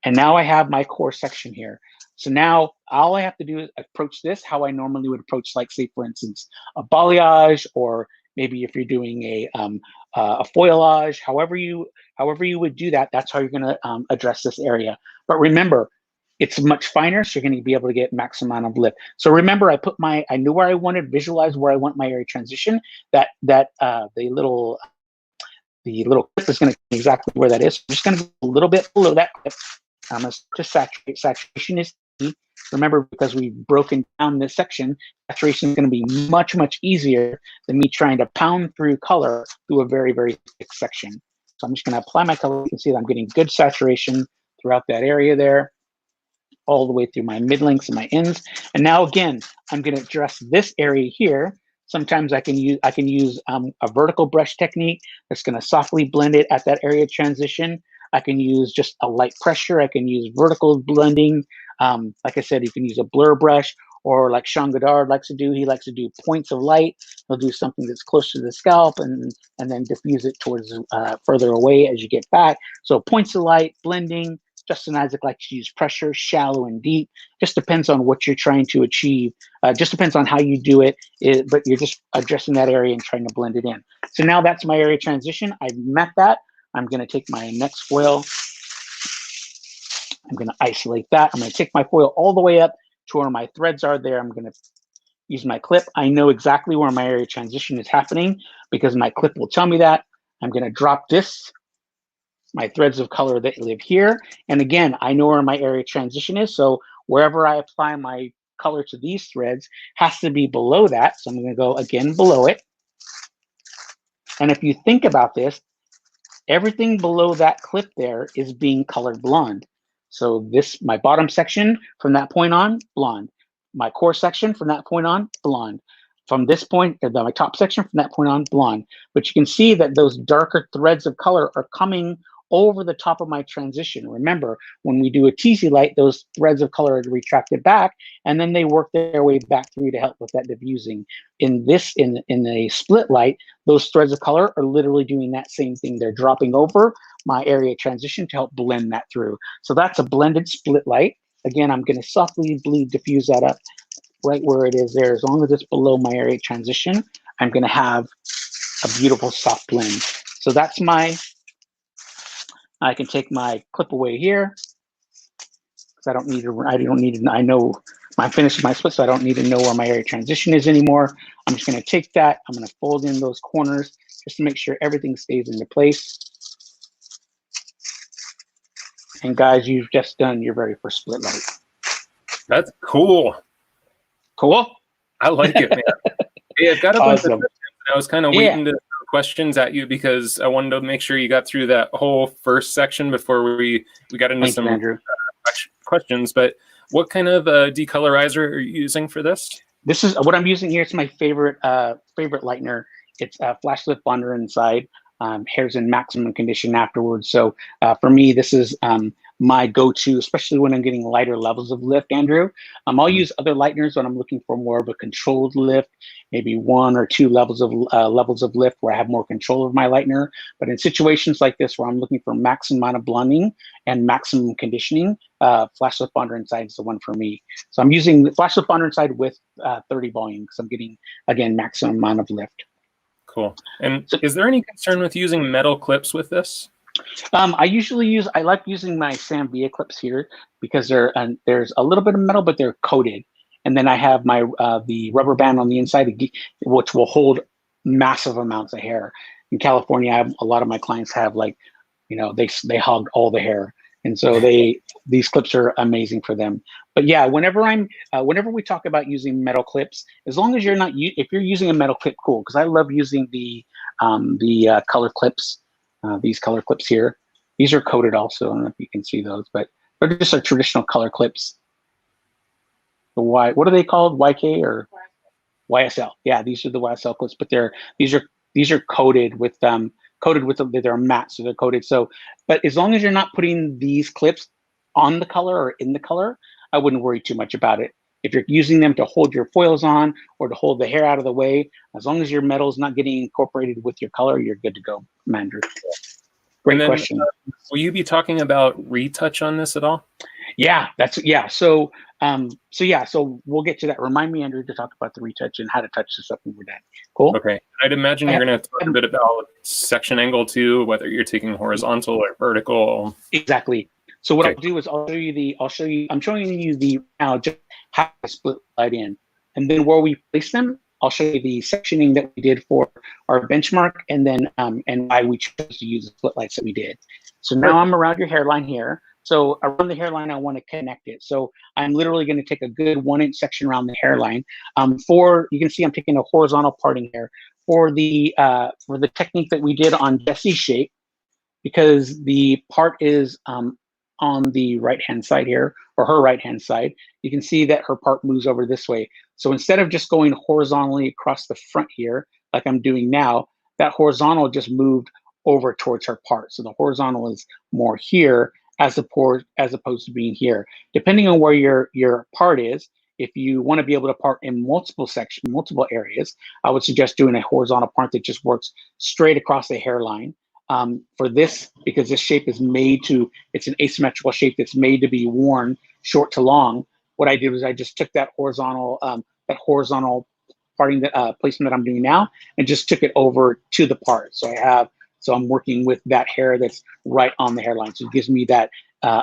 And now I have my core section here. So now all I have to do is approach this how I normally would approach, like, say, for instance, a balayage, or maybe if you're doing a foilage, however you would do that, that's how you're going to address this area. But remember, it's much finer, so you're going to be able to get maximum amount of lift. So remember, I knew where I wanted, visualize where I want my area transition. The little clip is going to be exactly where that is. I'm just going to go a little bit below that clip. I'm going to saturate. Saturation is key. Remember, because we've broken down this section, saturation is going to be much, much easier than me trying to pound through color through a very, very thick section. So I'm just going to apply my color. You can see that I'm getting good saturation throughout that area there, all the way through my mid lengths and my ends. And now again, I'm going to address this area here. Sometimes I can use a vertical brush technique that's going to softly blend it at that area transition. I can use just a light pressure. I can use vertical blending. Like I said, you can use a blur brush, or like Sean Goddard likes to do. He likes to do points of light. He'll do something that's close to the scalp and then diffuse it towards further away as you get back. So points of light, blending. Justin Isaac likes to use pressure, shallow and deep. Just depends on what you're trying to achieve. Just depends on how you do it, but you're just addressing that area and trying to blend it in. So now that's my area transition. I've met that. I'm going to take my next foil. I'm going to isolate that. I'm going to take my foil all the way up to where my threads are there. I'm going to use my clip. I know exactly where my area transition is happening because my clip will tell me that. I'm going to drop this, my threads of color that live here. And again, I know where my area transition is. So wherever I apply my color to these threads has to be below that. So I'm going to go again below it. And if you think about this, everything below that clip there is being colored blonde. So this, my bottom section from that point on, blonde. My core section from that point on, blonde. From this point, my top section from that point on, blonde. But you can see that those darker threads of color are coming over the top of my transition. Remember, when we do a TZ light, those threads of color are retracted back, and then they work their way back through to help with that diffusing. In a split light, those threads of color are literally doing that same thing. They're dropping over my area transition to help blend that through. So that's a blended split light. Again, I'm going to softly diffuse that up right where it is there. As long as it's below my area transition, I'm going to have a beautiful soft blend. So that's I can take my clip away here because I don't need to, I know I'm finished with my split, so I don't need to know where my area transition is anymore. I'm just going to take that. I'm going to fold in those corners just to make sure everything stays into place. And guys, you've just done your very first split light. That's cool. Cool? I like it, man. Hey, I've got a bunch of Awesome. questions. I was kind of waiting to throw questions at you because I wanted to make sure you got through that whole first section before we got into Thank some you, Andrew. questions. But what kind of decolorizer are you using for this? This is what I'm using here. It's my favorite lightener. It's a flash lift bonder inside. Hair's in maximum condition afterwards. So for me, this is my go-to, especially when I'm getting lighter levels of lift, Andrew. I'll use other lighteners when I'm looking for more of a controlled lift, maybe 1 or 2 levels of lift where I have more control of my lightener. But in situations like this where I'm looking for maximum amount of blending and maximum conditioning, flash lift bonder inside is the one for me. So I'm using the flash lift bonder inside with 30 volume because I'm getting, again, maximum amount of lift. Cool. And is there any concern with using metal clips with this? I like using my Sam Villa clips here because there's a little bit of metal, but they're coated. And then I have my the rubber band on the inside, which will hold massive amounts of hair. In California, a lot of my clients have like, you know, they hog all the hair. And so these clips are amazing for them. But yeah, whenever we talk about using metal clips, as long as you're not, if you're using a metal clip, cool. Because I love using the color clips, these color clips here. These are coated also. I don't know if you can see those, but they're just our traditional color clips. The what are they called? YK or YSL? Yeah, these are the YSL clips, but these are coated with they're matte, so they're coated. So, but as long as you're not putting these clips on the color or in the color, I wouldn't worry too much about it. If you're using them to hold your foils on or to hold the hair out of the way, as long as your metal's not getting incorporated with your color, you're good to go, Andrew. Great question. Will you be talking about retouch on this at all? Yeah, So we'll get to that. Remind me, Andrew, to talk about the retouch and how to touch this up when we're done. Cool. Okay. I'd imagine you're going to talk a bit about section angle too, whether you're taking horizontal or vertical. Exactly. So what I'll do is I'm showing you now just how to split light in, and then where we place them, I'll show you the sectioning that we did for our benchmark, and then and why we chose to use the split lights that we did. So now I'm around your hairline here. So around the hairline, I want to connect it. So I'm literally going to take a good 1-inch section around the hairline. You can see I'm taking a horizontal parting here for the technique that we did on Jessie's shape, because the part is on the right-hand side here, or her right-hand side. You can see that her part moves over this way. So instead of just going horizontally across the front here, like I'm doing now, that horizontal just moved over towards her part. So the horizontal is more here as opposed to being here. Depending on where your part is, if you want to be able to part in multiple areas, I would suggest doing a horizontal part that just works straight across the hairline. For this, because this shape is it's an asymmetrical shape that's made to be worn short to long. What I did was I just took that horizontal parting placement that I'm doing now and just took it over to the part. So I'm working with that hair that's right on the hairline. So it gives me that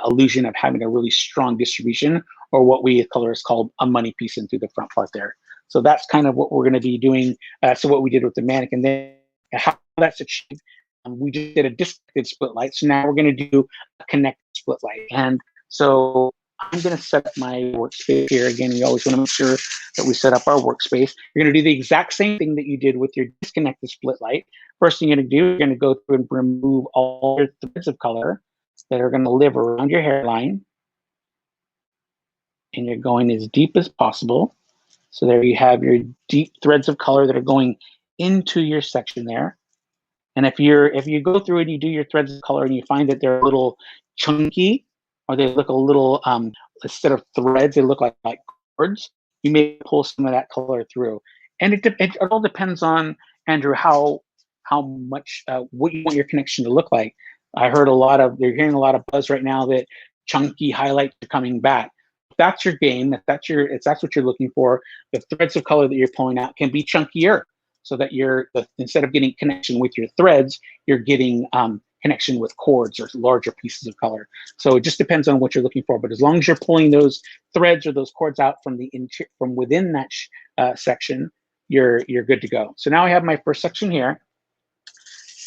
illusion of having a really strong distribution, or what we colorists call a money piece into the front part there. So that's kind of what we're going to be doing. So what we did with the mannequin, then how that's achieved. We just did a disconnected split light. So now we're going to do a connected split light. And so I'm going to set up my workspace here. Again, we always want to make sure that we set up our workspace. You're going to do the exact same thing that you did with your disconnected split light. First thing you're going to do, you're going to go through and remove all your threads of color that are going to live around your hairline. And you're going as deep as possible. So there you have your deep threads of color that are going into your section there. And if you go through and you do your threads of color and you find that they're a little chunky, or they look a little, instead of threads, they look like cords, you may pull some of that color through. And it all depends on, Andrew, how much, what you want your connection to look like. You're hearing a lot of buzz right now that chunky highlights are coming back. If that's your game, if that's what you're looking for, the threads of color that you're pulling out can be chunkier, so that instead of getting connection with your threads, you're getting connection with cords or larger pieces of color. So it just depends on what you're looking for. But as long as you're pulling those threads or those cords out from within that section, you're good to go. So now I have my first section here,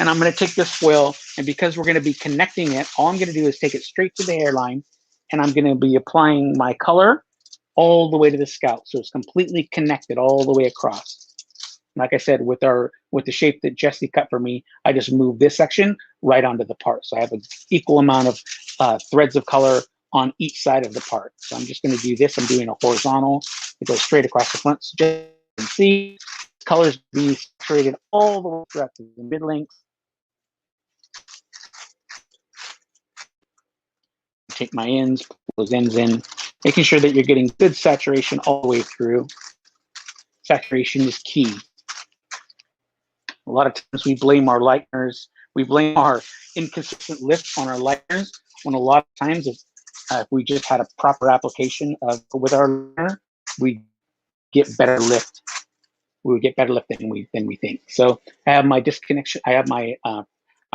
and I'm going to take this foil, and because we're going to be connecting it, all I'm going to do is take it straight to the hairline, and I'm going to be applying my color all the way to the scalp, so it's completely connected all the way across. Like I said, with the shape that Jessie cut for me, I just moved this section right onto the part. So I have an equal amount of threads of color on each side of the part. So I'm just going to do this. I'm doing a horizontal. It goes straight across the front. So just you can see colors being separated all the way throughout the mid length. Take my ends, pull those ends in, making sure that you're getting good saturation all the way through. Saturation is key. A lot of times we blame our lighteners, we blame our inconsistent lift on our lighteners, when a lot of times if we just had a proper application with our lighter, we get better lift. We would get better lift than we think. So I have my disconnection. I have my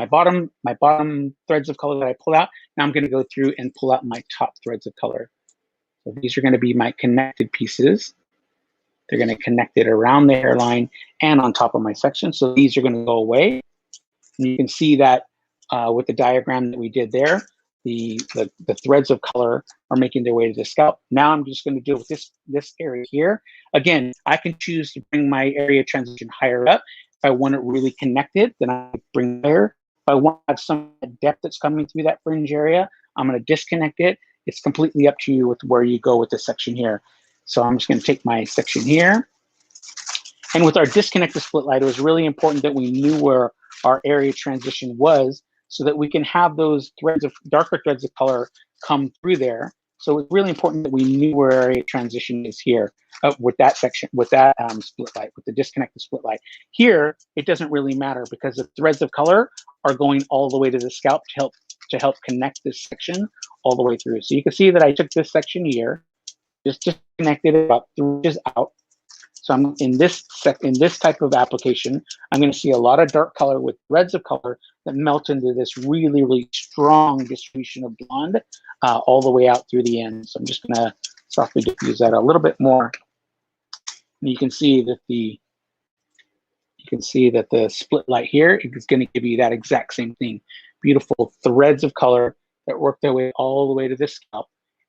bottom threads of color that I pull out. Now I'm going to go through and pull out my top threads of color. So these are going to be my connected pieces. They're going to connect it around the hairline and on top of my section. So these are going to go away. And you can see that with the diagram that we did there, the threads of color are making their way to the scalp. Now I'm just going to deal with this area here. Again, I can choose to bring my area transition higher up. If I want it really connected, then I bring it higher. If I want to have some depth that's coming through that fringe area, I'm going to disconnect it. It's completely up to you with where you go with this section here. So I'm just going to take my section here. And with our disconnected split light, it was really important that we knew where our area transition was so that we can have those threads of darker threads of color come through there. So it's really important that we knew where area transition is here with that section, with that split light, with the disconnected split light. Here, it doesn't really matter because the threads of color are going all the way to the scalp to help connect this section all the way through. So you can see that I took this section here, just disconnected it about 3 inches out. So I'm in this type of application, I'm going to see a lot of dark color with threads of color that melt into this really, really strong distribution of blonde all the way out through the end. So I'm just going to softly diffuse that a little bit more. And you can see that the split light here is going to give you that exact same thing. Beautiful threads of color that work their way all the way to the scalp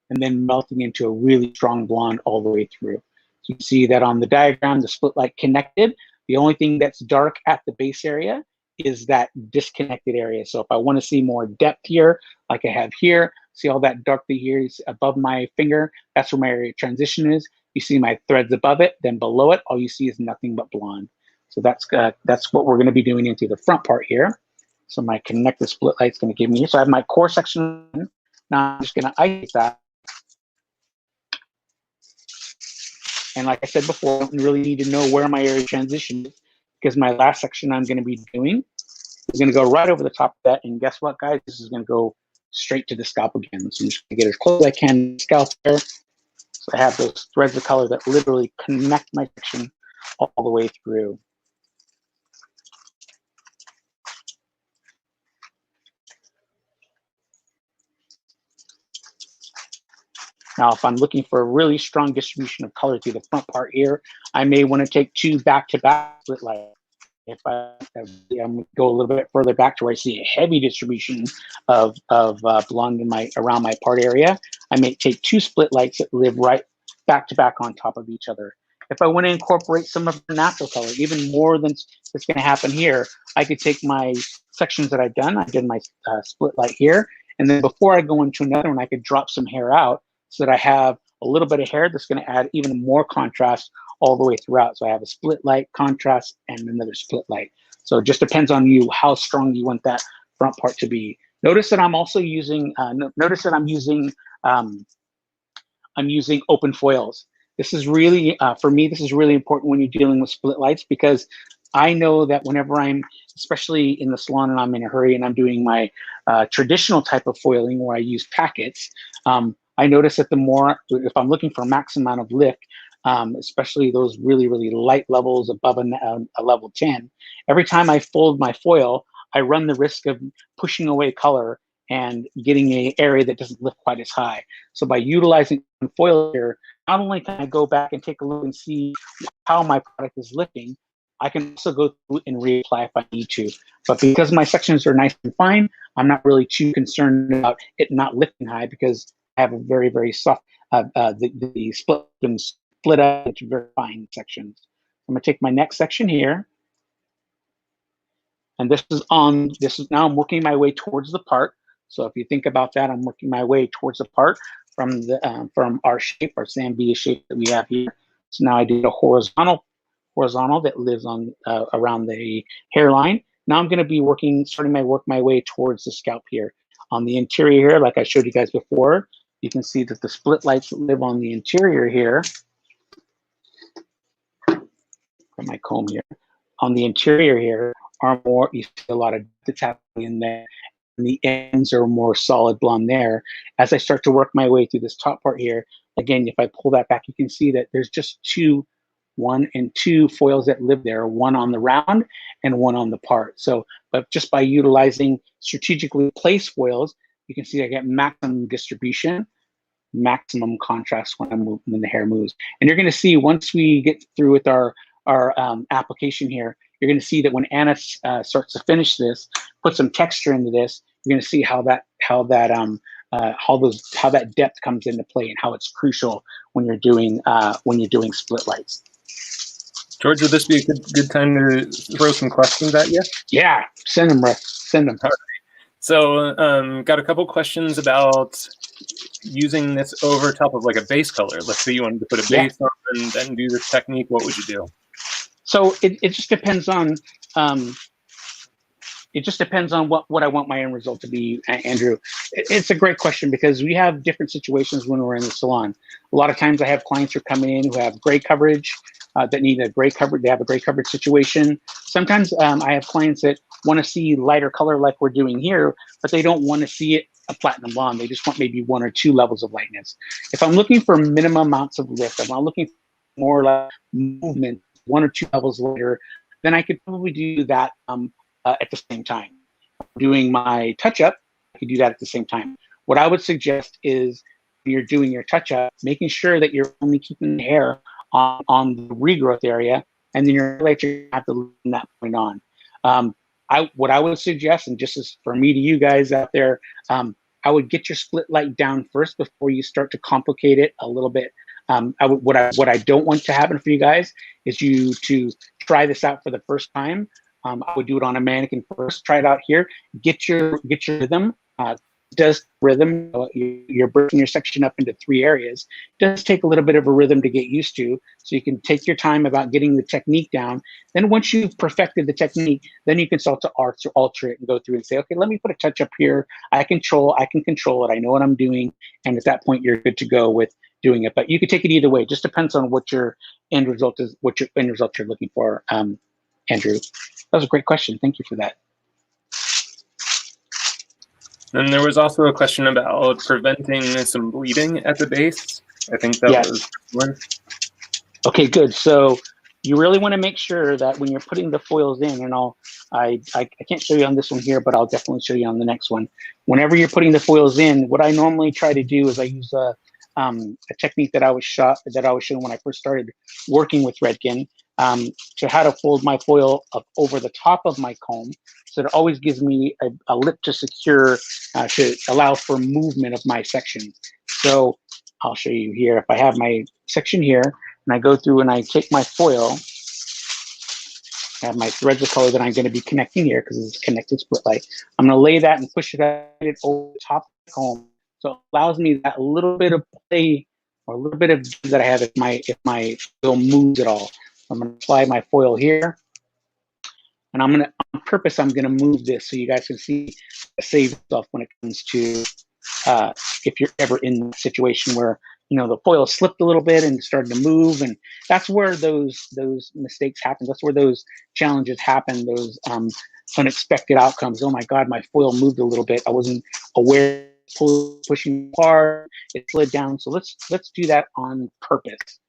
and then melting into a really strong blonde all the way through. So you can see that on the diagram, the split light connected. The only thing that's dark at the base area is that disconnected area. So if I want to see more depth here, like I have here, see all that dark here is above my finger, that's where my area transition is. You see my threads above it, then below it, all you see is nothing but blonde. So that's what we're going to be doing into the front part here. So my connected split light is going to give me, so I have my core section. Now I'm just going to isolate that. And like I said before, I don't really need to know where my area transition is because my last section I'm going to be doing is going to go right over the top of that. And guess what, guys? This is going to go straight to the scalp again. So I'm just going to get as close as I can to the scalp there. So I have those threads of color that literally connect my section all the way through. Now, if I'm looking for a really strong distribution of color through the front part here, I may want to take 2 back-to-back split lights. If I'm go a little bit further back to where I see a heavy distribution of blonde in around my part area, I may take 2 split lights that live right back-to-back on top of each other. If I want to incorporate some of the natural color, even more than that's going to happen here, I could take my sections that I've done. I did my split light here, and then before I go into another one, I could drop some hair out so that I have a little bit of hair that's going to add even more contrast all the way throughout. So I have a split light, contrast, and another split light. So it just depends on you how strong you want that front part to be. Notice that I'm also using. I'm using open foils. This is really for me. This is really important when you're dealing with split lights because I know that whenever I'm, especially in the salon, and I'm in a hurry and I'm doing my traditional type of foiling where I use packets. I notice that the more, if I'm looking for a max amount of lift, especially those really, really light levels above a level 10, every time I fold my foil, I run the risk of pushing away color and getting an area that doesn't lift quite as high. So by utilizing foil here, not only can I go back and take a look and see how my product is lifting, I can also go through and reapply if I need to. But because my sections are nice and fine, I'm not really too concerned about it not lifting high because I have a very, very soft, the split can split up into very fine sections. I'm gonna take my next section here. And this is now I'm working my way towards the part. So if you think about that, I'm working my way towards the part from our shape, our Zambia shape that we have here. So now I did a horizontal that lives on around the hairline. Now I'm going to be starting my way towards the scalp here. On the interior here, like I showed you guys before, you can see that the split lights that live on the interior here. Got my comb here. On the interior here are more, you see a lot of that's happening in there. And the ends are more solid blonde there. As I start to work my way through this top part here, again, if I pull that back, you can see that there's just 1 and 2 foils that live there, one on the round and one on the part. So, but just by utilizing strategically placed foils, you can see I get maximum distribution maximum contrast when the hair moves. And you're going to see once we get through with our application here, you're going to see that when Anna starts to finish this, put some texture into this, you're going to see how that depth comes into play and how it's crucial when you're doing split lights. George, would this be a good time to throw some questions at you? Yeah, send them, Rick. Send them. All right. So, got a couple questions about using this over top of like a base color. Let's say you wanted to put a base on and then do this technique. What would you do? So it just depends on what I want my end result to be, Andrew. It's a great question because we have different situations when we're in the salon. A lot of times I have clients who are coming in who have gray coverage, that need a gray coverage. They have a gray coverage situation. Sometimes I have clients that want to see lighter color like we're doing here, but they don't want to see it a platinum blonde. They just want maybe 1 or 2 levels of lightness. If I'm looking for minimum amounts of lift, if I'm looking for more like movement, 1 or 2 levels later, then I could probably do that at the same time. Doing my touch-up, I could do that at the same time. What I would suggest is when you're doing your touch-up, making sure that you're only keeping the hair on the regrowth area, and then you're going to have to leave that point on. What I would suggest, and just as for me to you guys out there, I would get your split light down first before you start to complicate it a little bit. What I don't want to happen for you guys is you to try this out for the first time. I would do it on a mannequin first. Try it out here. Get your rhythm. Does rhythm? You're breaking your section up into 3 areas. It does take a little bit of a rhythm to get used to, so you can take your time about getting the technique down. Then once you've perfected the technique, then you can start to alter it and go through and say, okay, let me put a touch up here. I can control it. I know what I'm doing, and at that point, you're good to go with doing it. But you can take it either way. It just depends on what your end result is, what your end result you're looking for. Andrew, that was a great question. Thank you for that. And there was also a question about preventing some bleeding at the base. I think that was one. Okay, good. So you really want to make sure that when you're putting the foils in, and I can't show you on this one here, but I'll definitely show you on the next one. Whenever you're putting the foils in, what I normally try to do is I use a technique that I was shown when I first started working with Redken, to how to fold my foil up over the top of my comb, so it always gives me a lip to secure, to allow for movement of my section. So I'll show you here. If I have my section here and I go through and I take my foil, I have my threads of color that I'm going to be connecting here because it's connected split light. I'm going to lay that and push it over the top of the comb. So it allows me that little bit of play or a little bit of that I have if my foil moves at all. I'm going to apply my foil here, and on purpose, I'm going to move this so you guys can see save stuff when it comes to if you're ever in a situation where the foil slipped a little bit and started to move, and that's where those mistakes happen. That's where those challenges happen. Those unexpected outcomes. Oh my God, my foil moved a little bit. I wasn't aware. Pushing hard, it slid down. So let's do that on purpose.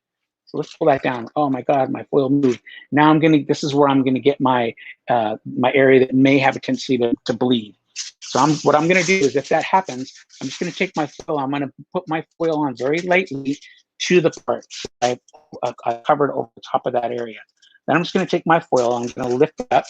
So let's pull that down. Oh my God, my foil moved. Now this is where I'm gonna get my my area that may have a tendency to bleed. So what I'm gonna do is, if that happens, I'm just gonna take my foil, I'm gonna put my foil on very lightly to the part I covered over the top of that area. Then I'm just gonna take my foil, I'm gonna lift it up,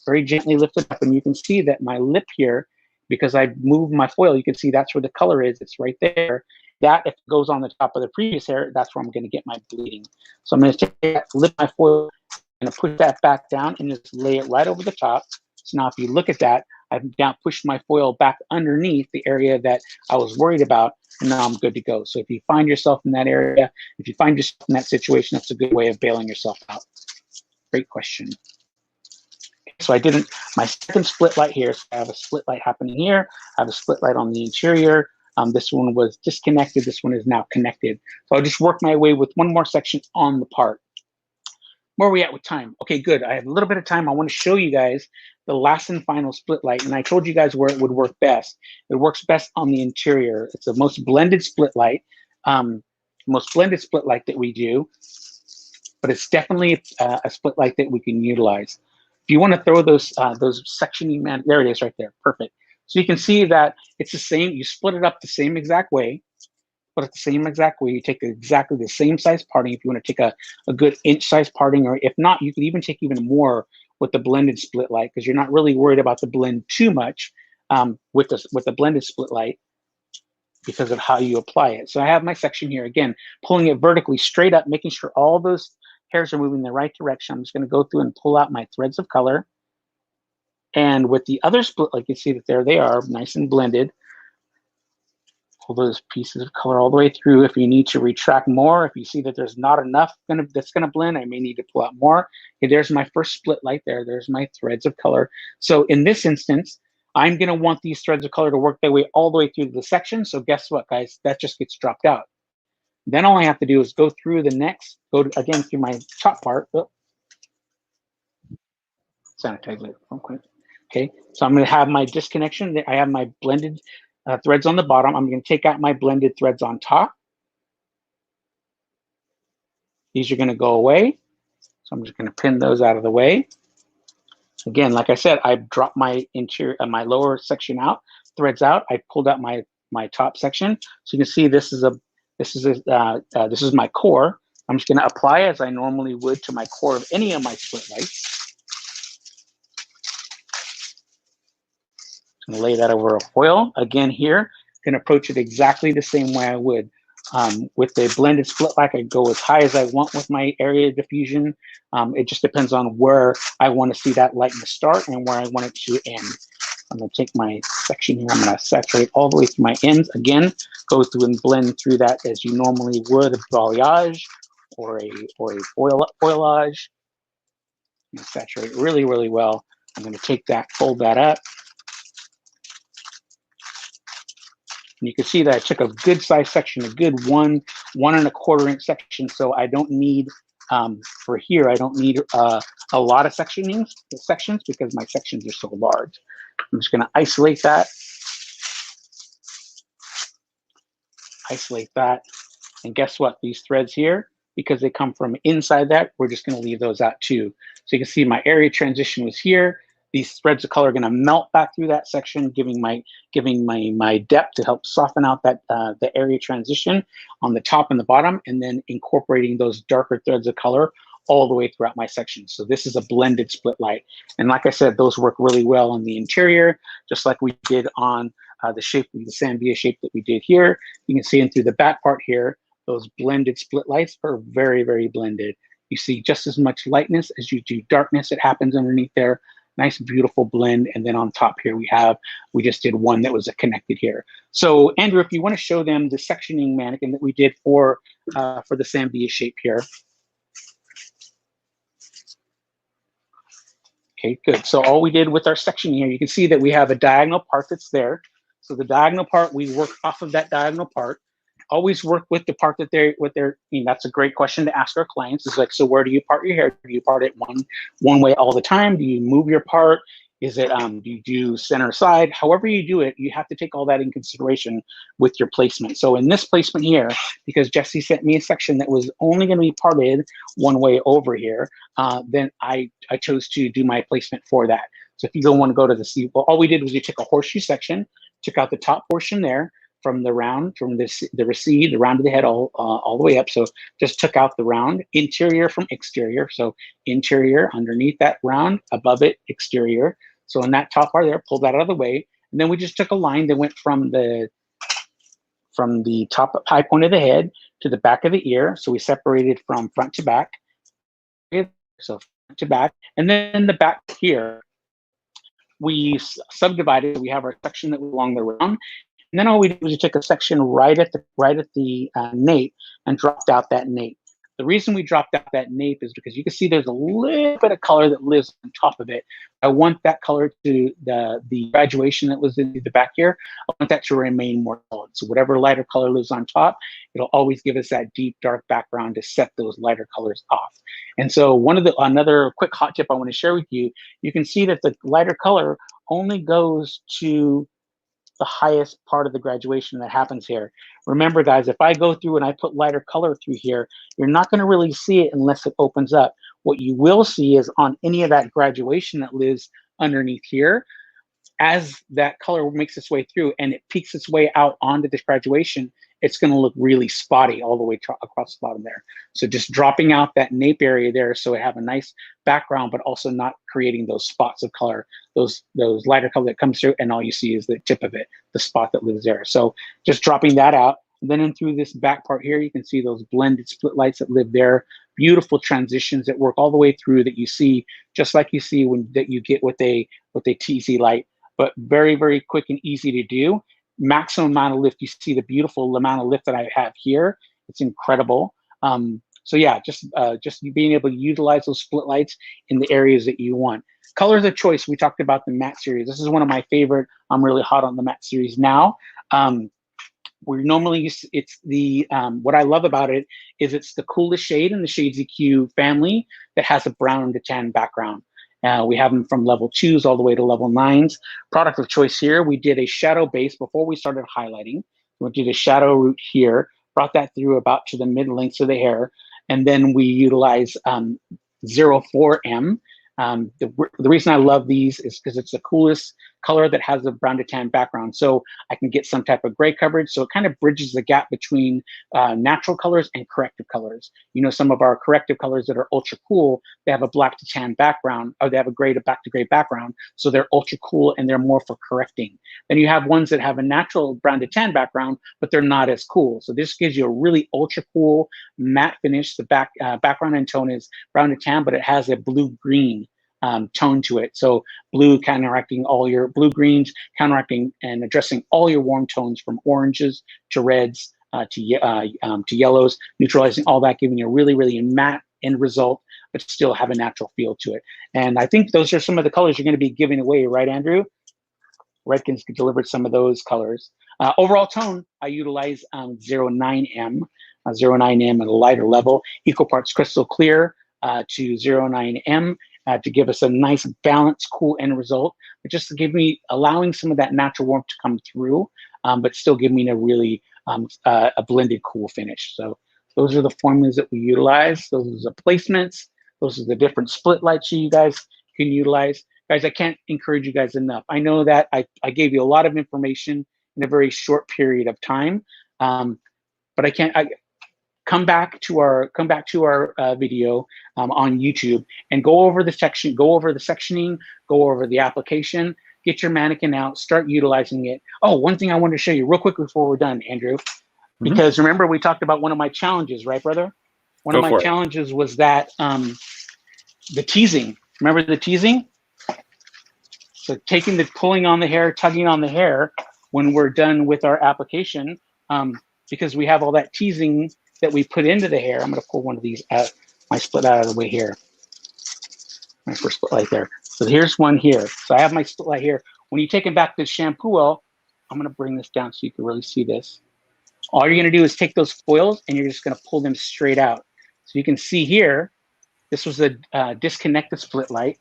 very gently lift it up, and you can see that my lip here, because I moved my foil, you can see that's where the color is. It's right there. That, if it goes on the top of the previous hair, that's where I'm going to get my bleeding. So I'm going to take that, lift my foil, and push that back down and just lay it right over the top. So now if you look at that, I've now pushed my foil back underneath the area that I was worried about, and now I'm good to go. So if you find yourself in that area, if you find yourself in that situation, that's a good way of bailing yourself out. Great question. So I did my second split light here. So I have a split light happening here. I have a split light on the interior. This one was disconnected. This one is now connected. So I'll just work my way with one more section on the part. Where are we at with time? Okay, good. I have a little bit of time. I want to show you guys the last and final split light. And I told you guys where it would work best. It works best on the interior. It's the most blended split light, that we do. But it's definitely a split light that we can utilize. If you want to throw those sectioning, there it is right there. Perfect. So you can see that it's the same. You split it up the same exact way. but it's the same exact way. You take exactly the same size parting. If you want to take a good inch size parting, or if not, you could even take even more with the blended split light, because you're not really worried about the blend too much with the blended split light, because of how you apply it. So I have my section here, again, pulling it vertically straight up, making sure all those hairs are moving in the right direction. I'm just going to go through and pull out my threads of color. And with the other split, like you see that there they are, nice and blended. Pull those pieces of color all the way through. If you need to retract more, if you see that there's not enough that's gonna blend, I may need to pull out more. Okay, there's my first split light there. There's my threads of color. So in this instance, I'm gonna want these threads of color to work their way all the way through the section. So guess what, guys? That just gets dropped out. Then all I have to do is go through the next, again through my top part. Oh, sanitize it real quick. Okay, so I'm going to have my disconnection. I have my blended threads on the bottom. I'm going to take out my blended threads on top. These are going to go away. So I'm just going to pin those out of the way. Again, like I said, I dropped my interior, my lower section out, threads out. I pulled out my top section. So you can see this is my core. I'm just going to apply as I normally would to my core of any of my split lights. And lay that over a foil. Again here, can approach it exactly the same way I would. With the blended split light, I go as high as I want with my area of diffusion. It just depends on where I want to see that lightness start and where I want it to end. I'm going to take my section here, I'm going to saturate all the way to my ends. Again, go through and blend through that as you normally would a balayage or a foilage. And saturate really, really well. I'm going to take that, fold that up. And you can see that I took a good size section, a good 1 1¼ inch section. So I don't need, for here, I don't need a lot of sections because my sections are so large. I'm just gonna isolate that. And guess what? These threads here, because they come from inside that, we're just gonna leave those out too. So you can see my area transition was here. These threads of color are going to melt back through that section, giving my depth to help soften out that the area transition on the top and the bottom, and then incorporating those darker threads of color all the way throughout my section. So this is a blended split light. And like I said, those work really well on the interior, just like we did on the Sambia shape that we did here. You can see in through the back part here, those blended split lights are very, very blended. You see just as much lightness as you do darkness. It happens underneath there. Nice, beautiful blend. And then on top here, we just did one that was connected here. So Andrew, if you want to show them the sectioning mannequin that we did for the Sambia shape here. Okay, good. So all we did with our section here, you can see that we have a diagonal part that's there. So the diagonal part, we work off of that diagonal part. Always work with the part that that's a great question to ask our clients. It's like, so where do you part your hair? Do you part it one way all the time? Do you move your part? Is it, do you do center side? However you do it, you have to take all that in consideration with your placement. So in this placement here, because Jesse sent me a section that was only going to be parted one way over here, then I chose to do my placement for that. So if you don't want to go to the C, well, all we did was we took a horseshoe section, took out the top portion there, from the round, from the recede, the round of the head all the way up. So just took out the round, interior from exterior. So interior underneath that round, above it, exterior. So in that top part there, pulled that out of the way. And then we just took a line that went from the top high point of the head to the back of the ear. So we separated from front to back. So front to back. And then the back here, we subdivided. We have our section that was along the round. And then all we did was we took a section right at the nape and dropped out that nape. The reason we dropped out that nape is because you can see there's a little bit of color that lives on top of it. I want that color to the graduation that was in the back here. I want that to remain more solid. So whatever lighter color lives on top, it'll always give us that deep dark background to set those lighter colors off. And so another quick hot tip I want to share with you, you can see that the lighter color only goes to the highest part of the graduation that happens here. Remember guys, if I go through and I put lighter color through here, you're not going to really see it unless it opens up. What you will see is on any of that graduation that lives underneath here, as that color makes its way through and it peeks its way out onto this graduation, it's going to look really spotty all the way across the bottom there. So just dropping out that nape area there so it have a nice background, but also not creating those spots of color, those lighter color that comes through, and all you see is the tip of it, the spot that lives there. So just dropping that out. And then in through this back part here, you can see those blended split lights that live there. Beautiful transitions that work all the way through that you see, just like you see that you get with a TZ light, but very, very quick and easy to do. Maximum amount of lift. You see the beautiful amount of lift that I have here. It's incredible. So yeah, just being able to utilize those split lights in the areas that you want. Colors of choice. We talked about the matte series. This is one of my favorite. I'm really hot on the matte series now. We normally it's the what I love about it is it's the coolest shade in the Shades EQ family that has a brown to tan background. We have them from level 2s all the way to level 9s. Product of choice here, we did a shadow base before we started highlighting. We did a shadow root here, brought that through about to the mid lengths of the hair, and then we utilize 04M. The reason I love these is because it's the coolest color that has a brown to tan background. So I can get some type of gray coverage. So it kind of bridges the gap between natural colors and corrective colors. You know, some of our corrective colors that are ultra cool, they have a black to tan background, or they have a gray to back to gray background. So they're ultra cool and they're more for correcting. Then you have ones that have a natural brown to tan background, but they're not as cool. So this gives you a really ultra cool matte finish. The background and tone is brown to tan, but it has a blue-green tone to it. So blue counteracting all your blue greens, counteracting and addressing all your warm tones from oranges to reds to yellows, neutralizing all that, giving you a really, really matte end result, but still have a natural feel to it. And I think those are some of the colors you're going to be giving away, right, Andrew? Redken's delivered some of those colors. Overall tone, I utilize 09M, 09M at a lighter level, equal parts crystal clear to 09M. To give us a nice balanced, cool end result, but just to give me, allowing some of that natural warmth to come through, but still give me a really a blended cool finish. So those are the formulas that we utilize. Those are the placements. Those are the different split lights you guys can utilize. Guys, I can't encourage you guys enough. I know that I gave you a lot of information in a very short period of time, but I can't. Come back to our video on YouTube and go over the sectioning, go over the application, get your mannequin out, start utilizing it. Oh, one thing I wanted to show you real quick before we're done, Andrew, because remember we talked about one of my challenges, right, brother? One of my challenges was that the teasing. Remember the teasing? So pulling on the hair, tugging on the hair when we're done with our application, because we have all that teasing that we put into the hair. I'm going to pull one of these out, my split out of the way here. My first split light there. So here's one here. So I have my split light here. When you take it back to the shampoo oil, I'm going to bring this down so you can really see this. All you're going to do is take those foils and you're just going to pull them straight out. So you can see here, this was a disconnected split light.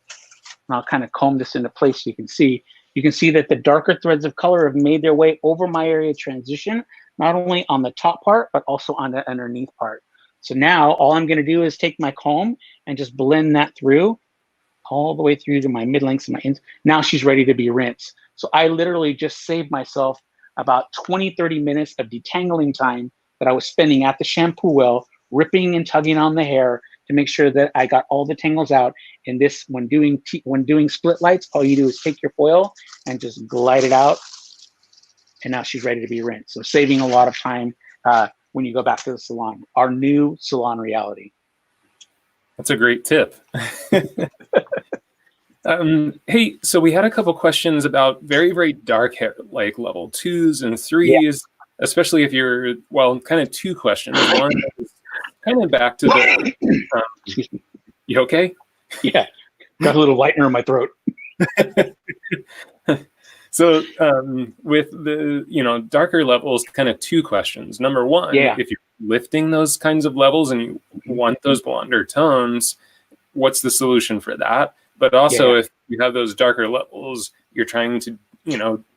And I'll kind of comb this into place so you can see. You can see that the darker threads of color have made their way over my area of transition, not only on the top part, but also on the underneath part. So now all I'm going to do is take my comb and just blend that through all the way through to my mid lengths and my ends. Now she's ready to be rinsed. So I literally just saved myself about 20-30 minutes of detangling time that I was spending at the shampoo well, ripping and tugging on the hair to make sure that I got all the tangles out. And this, when doing split lights, all you do is take your foil and just glide it out. And now she's ready to be rinsed. So saving a lot of time when you go back to the salon. Our new Salon Reality. That's a great tip. Hey, so we had a couple questions about very, very dark hair, like level 2s and 3s, especially if you're, well, kind of two questions. One is kind of back to the, excuse me. You okay? Yeah, got a little lightener in my throat. So with the, darker levels, kind of two questions. Number one, if you're lifting those kinds of levels and you want those blonder tones, what's the solution for that? But also if you have those darker levels, you're trying to,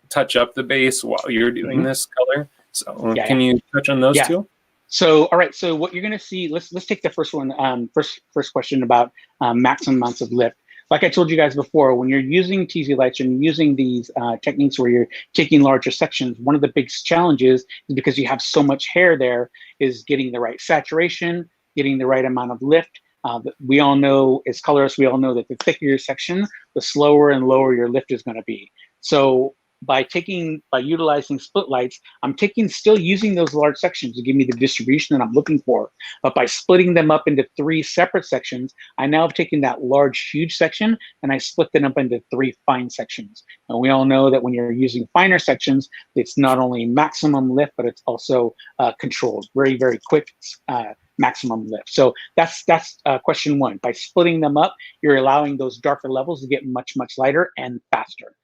touch up the base while you're doing this color. So can you touch on those two? So, all right. So what you're going to see, let's take the first one, first question about maximum amounts of lift. like I told you guys before, when you're using TZ lights and using these techniques where you're taking larger sections, one of the big challenges is because you have so much hair there is getting the right saturation, getting the right amount of lift. We all know, as colorists, we all know that the thicker your section, the slower and lower your lift is going to be. So by utilizing split lights, I'm still using those large sections to give me the distribution that I'm looking for. But by splitting them up into 3 separate sections, I now have taken that large, huge section and I split them up into 3 fine sections. And we all know that when you're using finer sections, it's not only maximum lift, but it's also controlled, very, very quick maximum lift. So that's question 1. By splitting them up, you're allowing those darker levels to get much, much lighter and faster.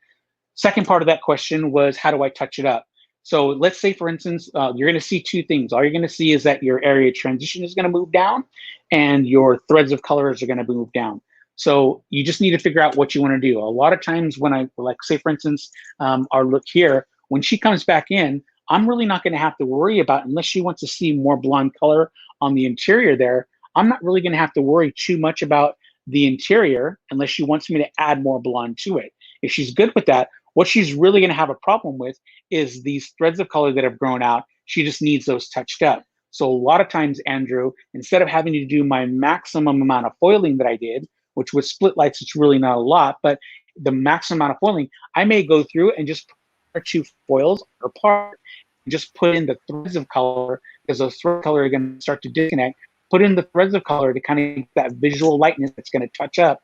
Second part of that question was, how do I touch it up? So let's say, for instance, you're going to see 2 things. All you're going to see is that your area transition is going to move down and your threads of colors are going to move down. So you just need to figure out what you want to do. A lot of times when I, like, say, for instance, our look here, when she comes back in, I'm really not going to have to worry about, unless she wants to see more blonde color on the interior there, I'm not really going to have to worry too much about the interior unless she wants me to add more blonde to it. If she's good with that, what she's really going to have a problem with is these threads of color that have grown out. She just needs those touched up. So a lot of times, Andrew, instead of having to do my maximum amount of foiling that I did, which with split lights, it's really not a lot, but the maximum amount of foiling, I may go through and just put 2 foils apart, and just put in the threads of color, because those threads of color are going to start to disconnect. Put in the threads of color to kind of get that visual lightness that's going to touch up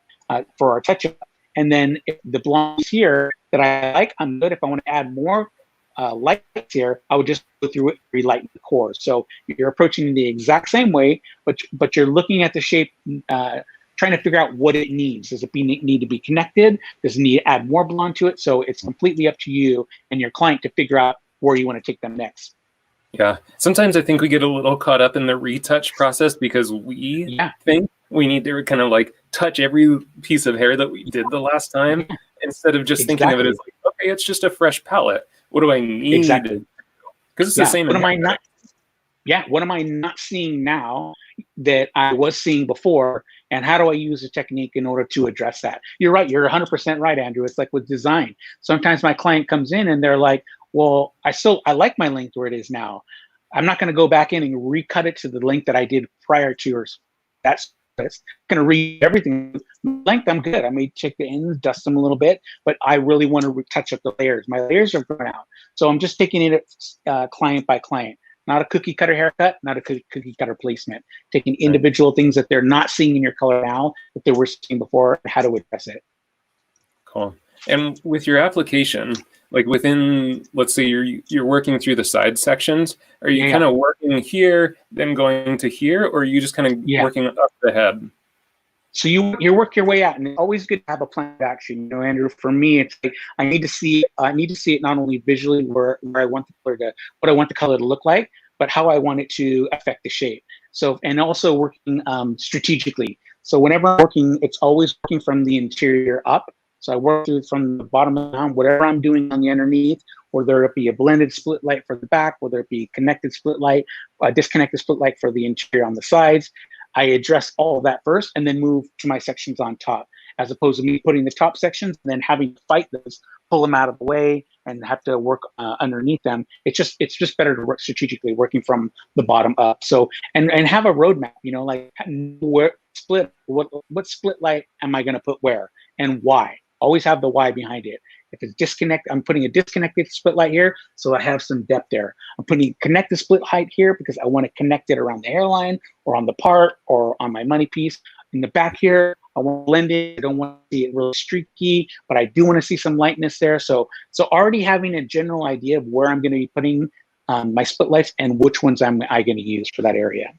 for our touch up. And then if the blondes here that I like, I'm good. If I want to add more lights here, I would just go through it, relighten the core. So you're approaching the exact same way, but you're looking at the shape, trying to figure out what it needs. Does it need to be connected? Does it need to add more blonde to it? So it's completely up to you and your client to figure out where you want to take them next. Yeah. Sometimes I think we get a little caught up in the retouch process because we think we need to kind of like touch every piece of hair that we did the last time instead of just thinking of it as like, okay, it's just a fresh palette. What do I need? Exactly. Because it's the same. What am I not seeing now that I was seeing before? And how do I use a technique in order to address that? You're right. You're 100% right, Andrew. It's like with design. Sometimes my client comes in and they're like, well, I like my length where it is now. I'm not going to go back in and recut it to the length that I did prior to yours. That's going to read everything. Length, I'm good. I may check the ends, dust them a little bit, but I really want to touch up the layers. My layers are grown out. So I'm just taking it client by client. Not a cookie cutter haircut, not a cookie cutter placement. Taking individual things that they're not seeing in your color now that they were seeing before, and how to address it. Cool. And with your application, like within, let's say you're working through the side sections, are you kind of working here, then going to here, or are you just kind of working up the head? So you work your way out, and it's always good to have a plan of action. You know, Andrew, for me, it's like I need to see it not only visually where I want the color to, what I want the color to look like, but how I want it to affect the shape. So, and also working strategically. So whenever I'm working, it's always working from the interior up. So I work through from the bottom down, whatever I'm doing on the underneath, whether it be a blended split light for the back, whether it be connected split light, disconnected split light for the interior on the sides. I address all of that first and then move to my sections on top, as opposed to me putting the top sections and then having to fight those, pull them out of the way and have to work underneath them. It's just better to work strategically, working from the bottom up. So, and have a roadmap, you know, like what split light am I going to put where and why? Always have the why behind it. If it's disconnect, I'm putting a disconnected split light here, so I have some depth there. I'm putting connected split light here because I want to connect it around the hairline or on the part or on my money piece. In the back here, I want to blend it. I don't want to see it really streaky, but I do want to see some lightness there. So already having a general idea of where I'm going to be putting my split lights and which ones I'm going to use for that area.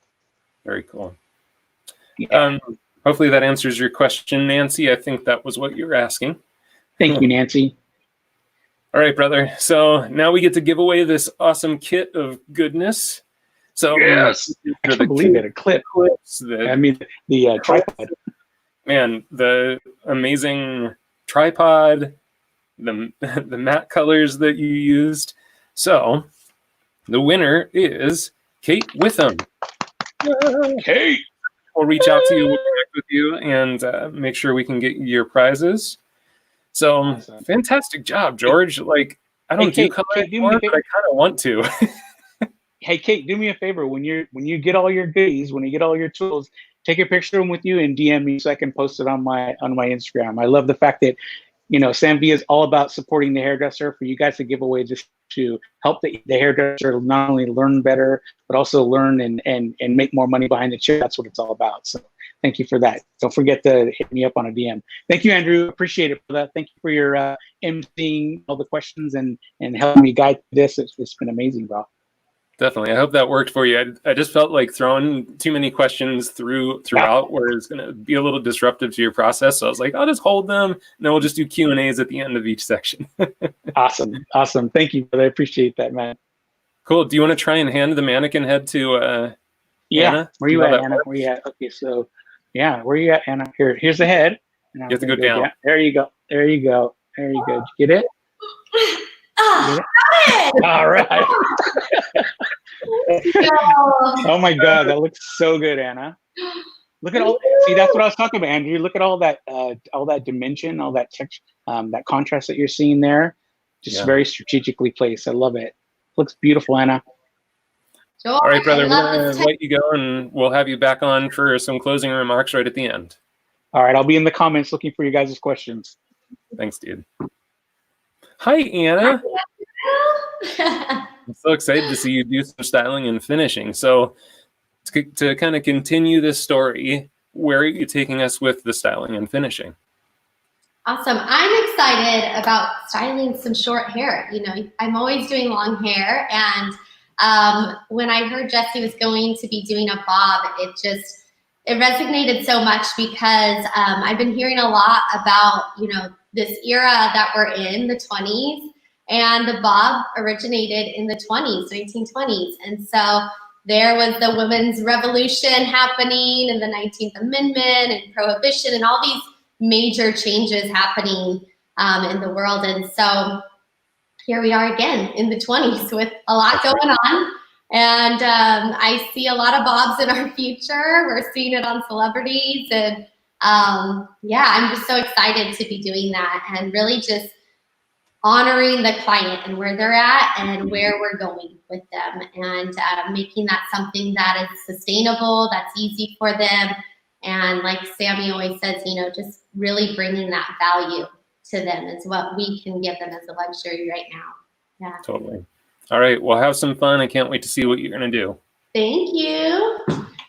Very cool. Yeah. Hopefully that answers your question, Nancy. I think that was what you were asking. Thank you, Nancy. All right, brother. So now we get to give away this awesome kit of goodness. So yes, I can't believe it. A clip. The tripod. Man, the amazing tripod, the matte colors that you used. So the winner is Kate Witham. Kate. we'll reach out to you, we'll connect with you, and make sure we can get you your prizes. So Awesome. fantastic job, George. Like, I don't do Kate, color Kate, do me a anymore, but favor. I kind of want to. Hey, Kate, do me a favor. When you get all your goodies, when you get all your tools, take a picture of them with you and DM me so I can post it on my Instagram. I love the fact that, you know, Sam V is all about supporting the hairdresser. For you guys to give away just to help the hairdresser not only learn better, but also learn and make more money behind the chair. That's what it's all about. So thank you for that. Don't forget to hit me up on a DM. Thank you, Andrew. Appreciate it for that. Thank you for your emceeing all the questions and helping me guide this. It's been amazing, bro. Definitely. I hope that worked for you. I just felt like throwing too many questions throughout where it's going to be a little disruptive to your process. So I was like, I'll just hold them, and then we'll just do Q&As at the end of each section. Awesome. Thank you, brother. I appreciate that, man. Cool. Do you want to try and hand the mannequin head to Anna? Where you at, Anna? Where you at? Okay, so yeah, where you at, Anna? Here's the head. You have to go down. There you go. Did you get it? Oh, All right. Oh my God, that looks so good, Anna. Look at all. See, that's what I was talking about, Andrew. Look at all that dimension, all that texture, that contrast that you're seeing there. Just very strategically placed. I love it. Looks beautiful, Anna. George, All right, brother. I We're love going this to let you go, and we'll have you back on for some closing remarks right at the end. All right, I'll be in the comments looking for you guys' questions. Thanks, dude. Hi, Anna. I'm so excited to see you do some styling and finishing. So to kind of continue this story, where are you taking us with the styling and finishing? Awesome. I'm excited about styling some short hair. You know, I'm always doing long hair, and when I heard Jesse was going to be doing a bob, it resonated so much because I've been hearing a lot about, you know, this era that we're in, the 20s, and the bob originated in the 20s, 1920s. And so there was the women's revolution happening and the 19th Amendment and prohibition and all these major changes happening in the world. And so here we are again in the 20s with a lot going on. And I see a lot of bobs in our future. We're seeing it on celebrities. And yeah, I'm just so excited to be doing that and really just honoring the client and where they're at and where we're going with them, and making that something that is sustainable, that's easy for them. And like Sammy always says, you know, just really bringing that value to them is what we can give them as a luxury right now. Yeah. Totally. All right. Well, have some fun. I can't wait to see what you're going to do. Thank you.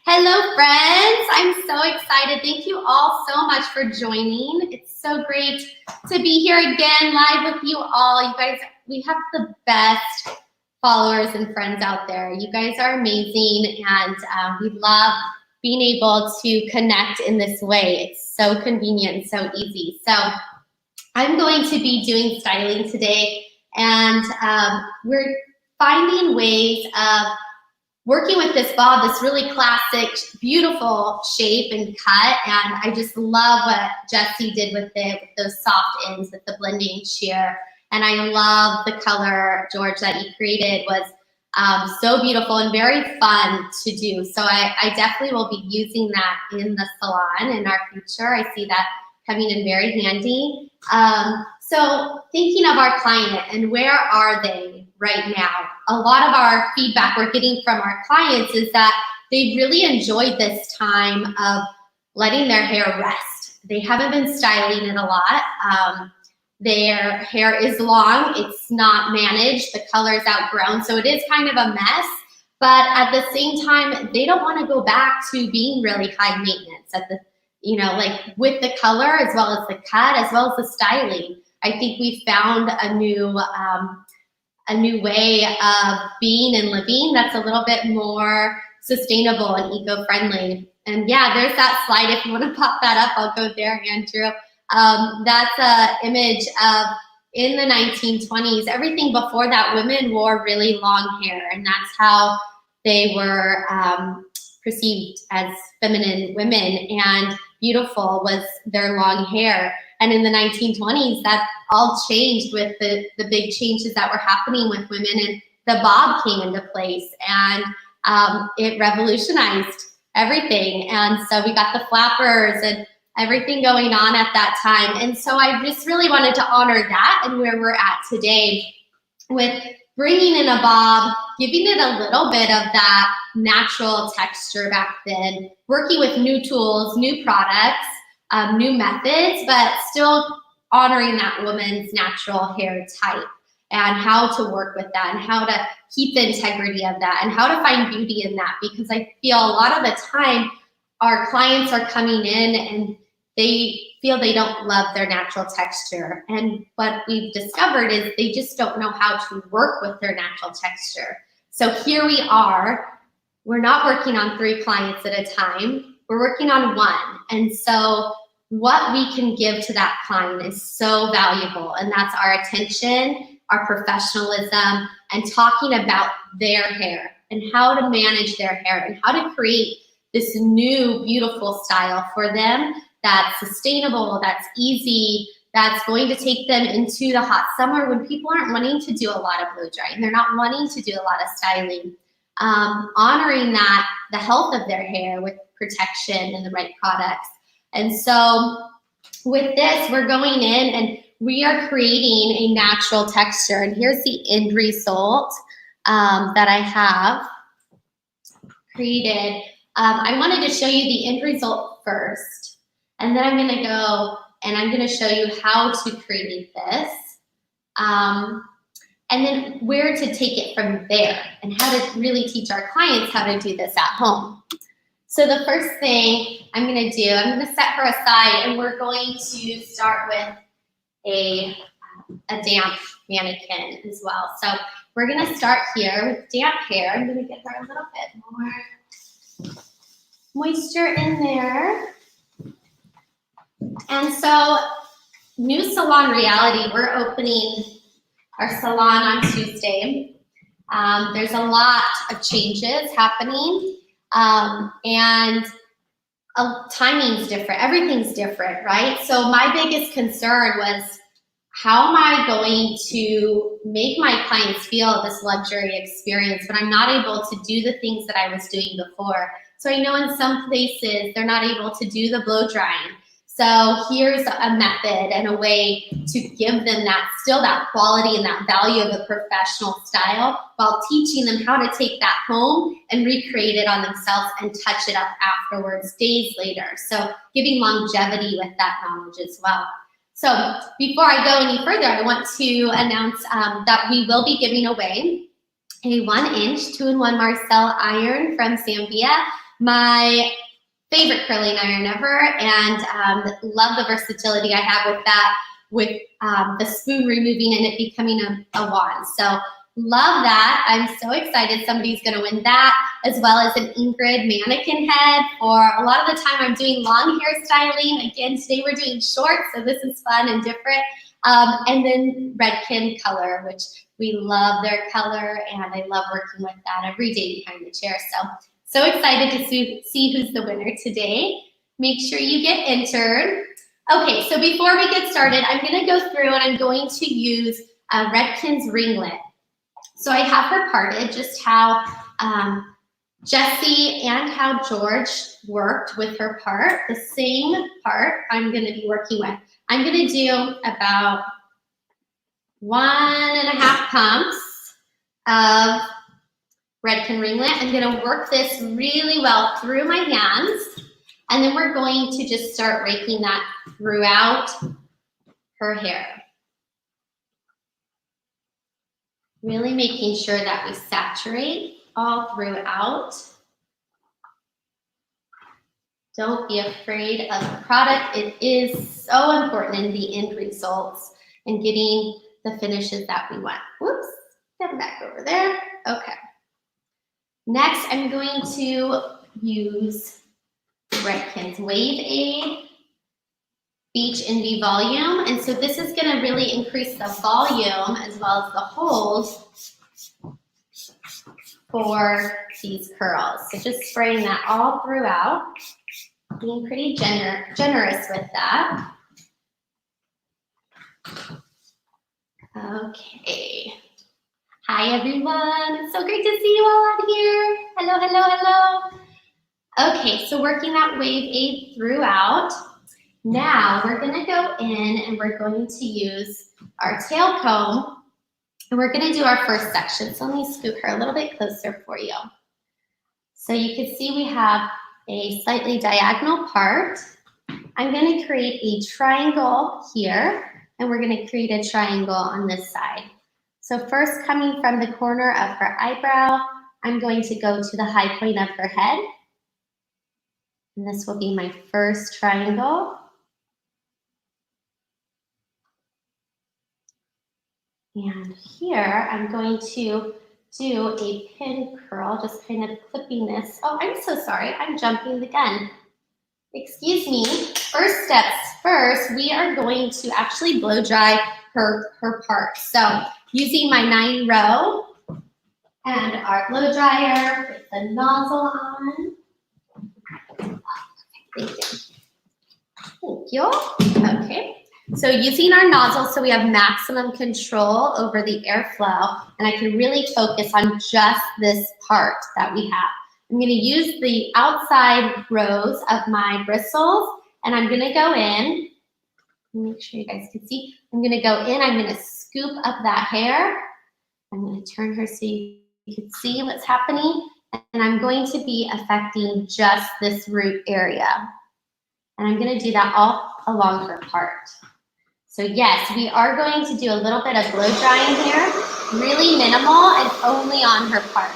Hello, friends. I'm so excited. Thank you all so much for joining. It's so great to be here again live with you all. You guys, we have the best followers and friends out there. You guys are amazing, and we love being able to connect in this way. It's so convenient and so easy. So I'm going to be doing styling today, and we're finding ways of working with this bob, this really classic, beautiful shape and cut. And I just love what Jesse did with it, with those soft ends, with the blending shear. And I love the color, George, that you created was so beautiful and very fun to do. So I definitely will be using that in the salon in our future. I see that coming in very handy. So thinking of our client and where are they right now? A lot of our feedback we're getting from our clients is that they really enjoyed this time of letting their hair rest. They haven't been styling it a lot. Their hair is long, it's not managed, the color is outgrown, so it is kind of a mess. But at the same time, they don't want to go back to being really high maintenance at the, you know, like with the color as well as the cut, as well as the styling. I think we found a new way of being and living that's a little bit more sustainable and eco-friendly. And yeah, there's that slide. If you want to pop that up, I'll go there, Andrew. That's an image of in the 1920s. Everything before that, women wore really long hair, and that's how they were perceived as feminine women, and beautiful was their long hair. And in the 1920s, that all changed with the big changes that were happening with women, and the bob came into place, and it revolutionized everything. And so we got the flappers and everything going on at that time. And so I just really wanted to honor that and where we're at today with bringing in a bob, giving it a little bit of that natural texture back then, working with new tools, new products, new methods, but still honoring that woman's natural hair type and how to work with that and how to keep the integrity of that and how to find beauty in that. Because I feel a lot of the time our clients are coming in and they feel they don't love their natural texture. And what we've discovered is they just don't know how to work with their natural texture. So here we are, we're not working on 3 clients at a time, we're working on 1. And so what we can give to that client is so valuable. And that's our attention, our professionalism, and talking about their hair and how to manage their hair and how to create this new beautiful style for them that's sustainable, that's easy, that's going to take them into the hot summer when people aren't wanting to do a lot of blow dry and they're not wanting to do a lot of styling. Honoring that, the health of their hair with protection and the right products. And so with this, we're going in and we are creating a natural texture. And here's the end result that I have created. I wanted to show you the end result first. And then I'm going to go and I'm going to show you how to create this. And then where to take it from there and how to really teach our clients how to do this at home. So the first thing I'm going to do, I'm going to set her aside and we're going to start with a damp mannequin as well. So we're going to start here with damp hair. I'm going to get her a little bit more moisture in there. And so new Salon Reality, we're opening our salon on Tuesday. There's a lot of changes happening and timing's different, everything's different, right? So my biggest concern was how am I going to make my clients feel this luxury experience when I'm not able to do the things that I was doing before? So I know in some places they're not able to do the blow drying. So here's a method and a way to give them that, still that quality and that value of a professional style while teaching them how to take that home and recreate it on themselves and touch it up afterwards, days later. So giving longevity with that knowledge as well. So before I go any further, I want to announce that we will be giving away a 1-inch 2-in-1 Marcel iron from Zambia. My favorite curling iron ever, and love the versatility I have with that, with the spoon removing and it becoming a wand. So love that. I'm so excited somebody's going to win that, as well as an Ingrid mannequin head. For a lot of the time I'm doing long hair styling. Again, today we're doing short, so this is fun and different. And then Redken color, which we love their color, and I love working with that every day behind the chair. So excited to see who's the winner today. Make sure you get entered. Okay, so before we get started, I'm going to go through and I'm going to use Redken's ringlet. So I have her parted, just how Jesse and how George worked with her part. The same part I'm going to be working with. I'm going to do about 1.5 pumps of Redken ringlet. I'm going to work this really well through my hands, and then we're going to just start raking that throughout her hair. Really making sure that we saturate all throughout. Don't be afraid of the product. It is so important in the end results and getting the finishes that we want. Whoops, get them back over there. Okay. Next, I'm going to use Redken's Wave Aid Beach Envy Volume. And so this is going to really increase the volume as well as the hold for these curls. So just spraying that all throughout, being pretty generous with that. Okay. Hi everyone, it's so great to see you all out here. Hello, hello, hello. Okay, so working that wave aid throughout. Now we're gonna go in and we're going to use our tail comb and we're gonna do our first section. So let me scoot her a little bit closer for you. So you can see we have a slightly diagonal part. I'm gonna create a triangle here and we're gonna create a triangle on this side. So first, coming from the corner of her eyebrow, I'm going to go to the high point of her head. And this will be my first triangle. And here, I'm going to do a pin curl, just kind of clipping this. Oh, I'm so sorry, I'm jumping the gun. Excuse me. First steps first, we are going to actually blow dry her part. So using my 9 row and our blow dryer with the nozzle on. Thank you. Thank you. Okay. So using our nozzle, so we have maximum control over the airflow, and I can really focus on just this part that we have. I'm going to use the outside rows of my bristles, and I'm going to go in. Make sure you guys can see. I'm going to go in. I'm going to scoop up that hair. I'm going to turn her so you can see what's happening, and I'm going to be affecting just this root area. And I'm going to do that all along her part. So yes, we are going to do a little bit of blow drying here, really minimal and only on her part.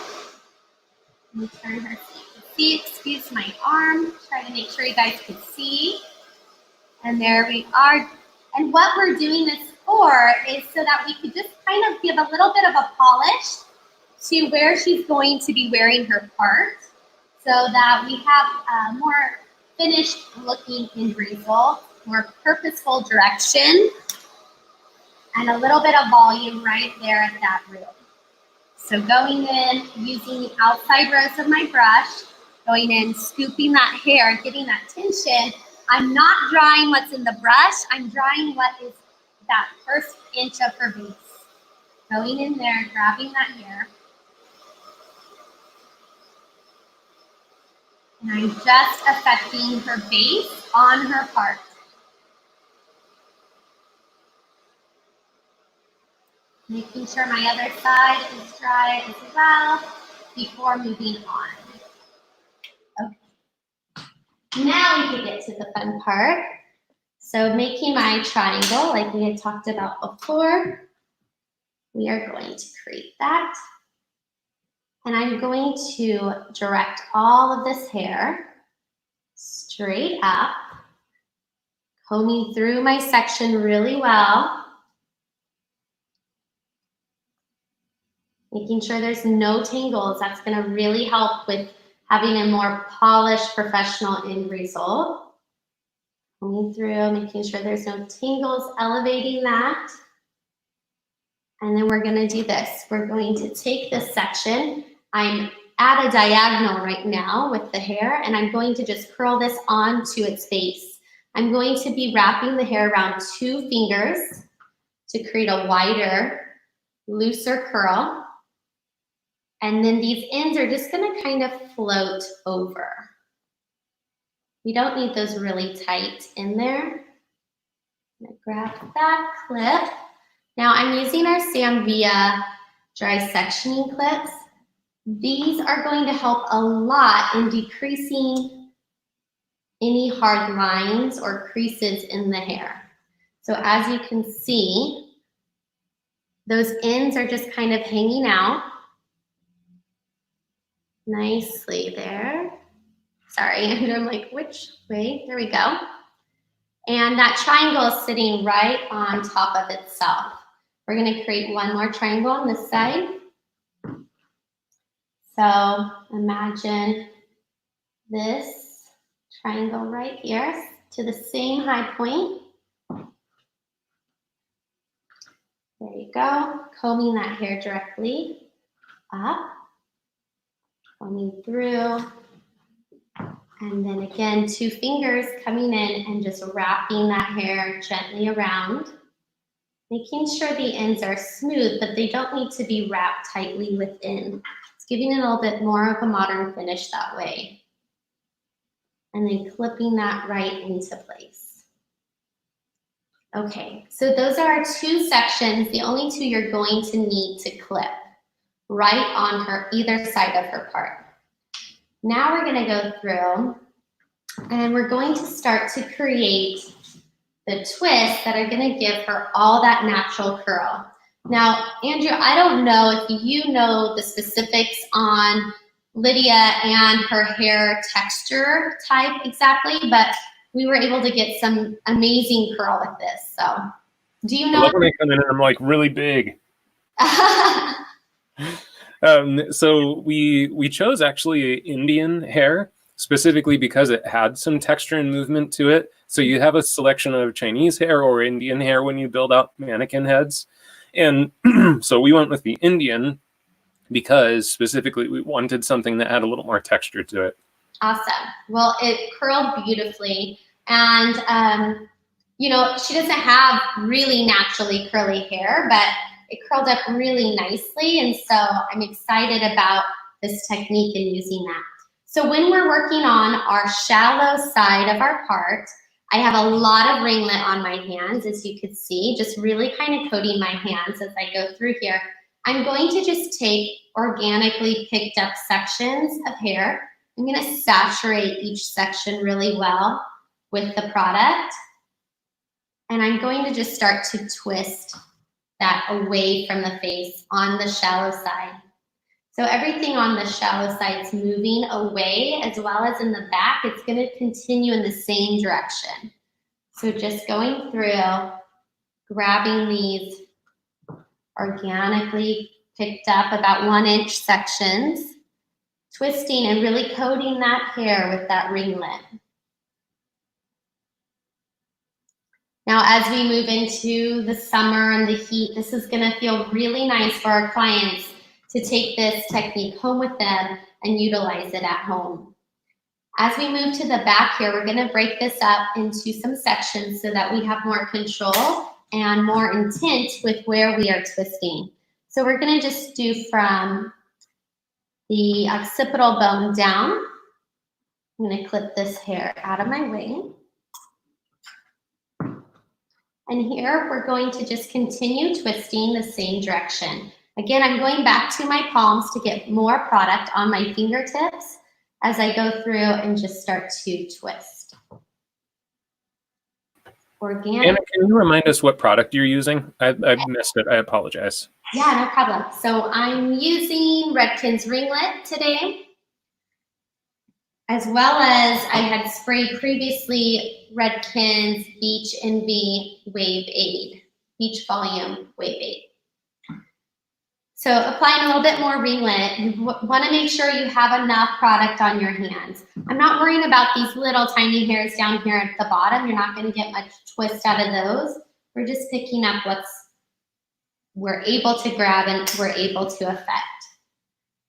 Let me turn her so you can see. Excuse my arm. Try to make sure you guys can see. And there we are. And what we're doing this for is so that we could just kind of give a little bit of a polish to where she's going to be wearing her part, so that we have a more finished looking end result, more purposeful direction, and a little bit of volume right there at that root. So going in, using the outside rows of my brush, going in, scooping that hair, getting that tension. I'm not drying what's in the brush, I'm drying what is that first inch of her base. Going in there, grabbing that hair. And I'm just affecting her base on her part. Making sure my other side is dry as well before moving on. Okay. Now we can get to the fun part. So making my triangle like we had talked about before, we are going to create that. And I'm going to direct all of this hair straight up, combing through my section really well, making sure there's no tangles. That's going to really help with having a more polished professional end result. Combing through, making sure there's no tangles, elevating that. And then we're going to do this. We're going to take this section. I'm at a diagonal right now with the hair, and I'm going to just curl this onto its base. I'm going to be wrapping the hair around 2 fingers to create a wider, looser curl. And then these ends are just going to kind of float over. We don't need those really tight in there. I'm going to grab that clip. Now I'm using our Samvia dry sectioning clips. These are going to help a lot in decreasing any hard lines or creases in the hair. So as you can see, those ends are just kind of hanging out nicely there. Sorry, I'm like, which way? There we go. And that triangle is sitting right on top of itself. We're going to create one more triangle on this side. So imagine this triangle right here to the same high point. There you go. Combing that hair directly up, combing through. And then again, 2 fingers coming in and just wrapping that hair gently around, making sure the ends are smooth, but they don't need to be wrapped tightly within. It's giving it a little bit more of a modern finish that way. and then clipping that right into place. Okay, so those are our 2 sections, the only 2 you're going to need to clip right on her either side of her part. Now we're going to go through and we're going to start to create the twists that are going to give her all that natural curl. Now, Andrew, I don't know if you know the specifics on Lydia and her hair texture type exactly, but we were able to get some amazing curl with this. So, do you know? I love when they come in and I'm like really big. So we chose actually Indian hair specifically because it had some texture and movement to it. So you have a selection of Chinese hair or Indian hair when you build out mannequin heads. And so we went with the Indian because specifically we wanted something that had a little more texture to it. Awesome. Well, it curled beautifully. And, you know, she doesn't have really naturally curly hair, but it curled up really nicely. And so I'm excited about this technique and using that. So when we're working on our shallow side of our part, I have a lot of ringlet on my hands, as you could see, just really kind of coating my hands as I go through here. I'm going to just take organically picked up sections of hair. I'm going to saturate each section really well with the product. And I'm going to just start to twist that away from the face on the shallow side. So everything on the shallow side is moving away, as well as in the back, it's going to continue in the same direction. So just going through, grabbing these organically picked up about 1-inch sections, twisting and really coating that hair with that ringlet. Now, as we move into the summer and the heat, this is going to feel really nice for our clients to take this technique home with them and utilize it at home. As we move to the back here, we're going to break this up into some sections so that we have more control and more intent with where we are twisting. So we're going to just do from the occipital bone down. I'm going to clip this hair out of my way. And here we're going to just continue twisting the same direction. Again, I'm going back to my palms to get more product on my fingertips as I go through and just start to twist. Organic. Anna, can you remind us what product you're using? I missed it. I apologize. Yeah, no problem. So I'm using Redken's ringlet today, as well as I had sprayed previously Redken's Beach Envy Wave Aid, Beach Volume Wave Aid. So applying a little bit more ringlet, you want to make sure you have enough product on your hands. I'm not worrying about these little tiny hairs down here at the bottom. You're not going to get much twist out of those. We're just picking up what's we're able to grab and we're able to affect.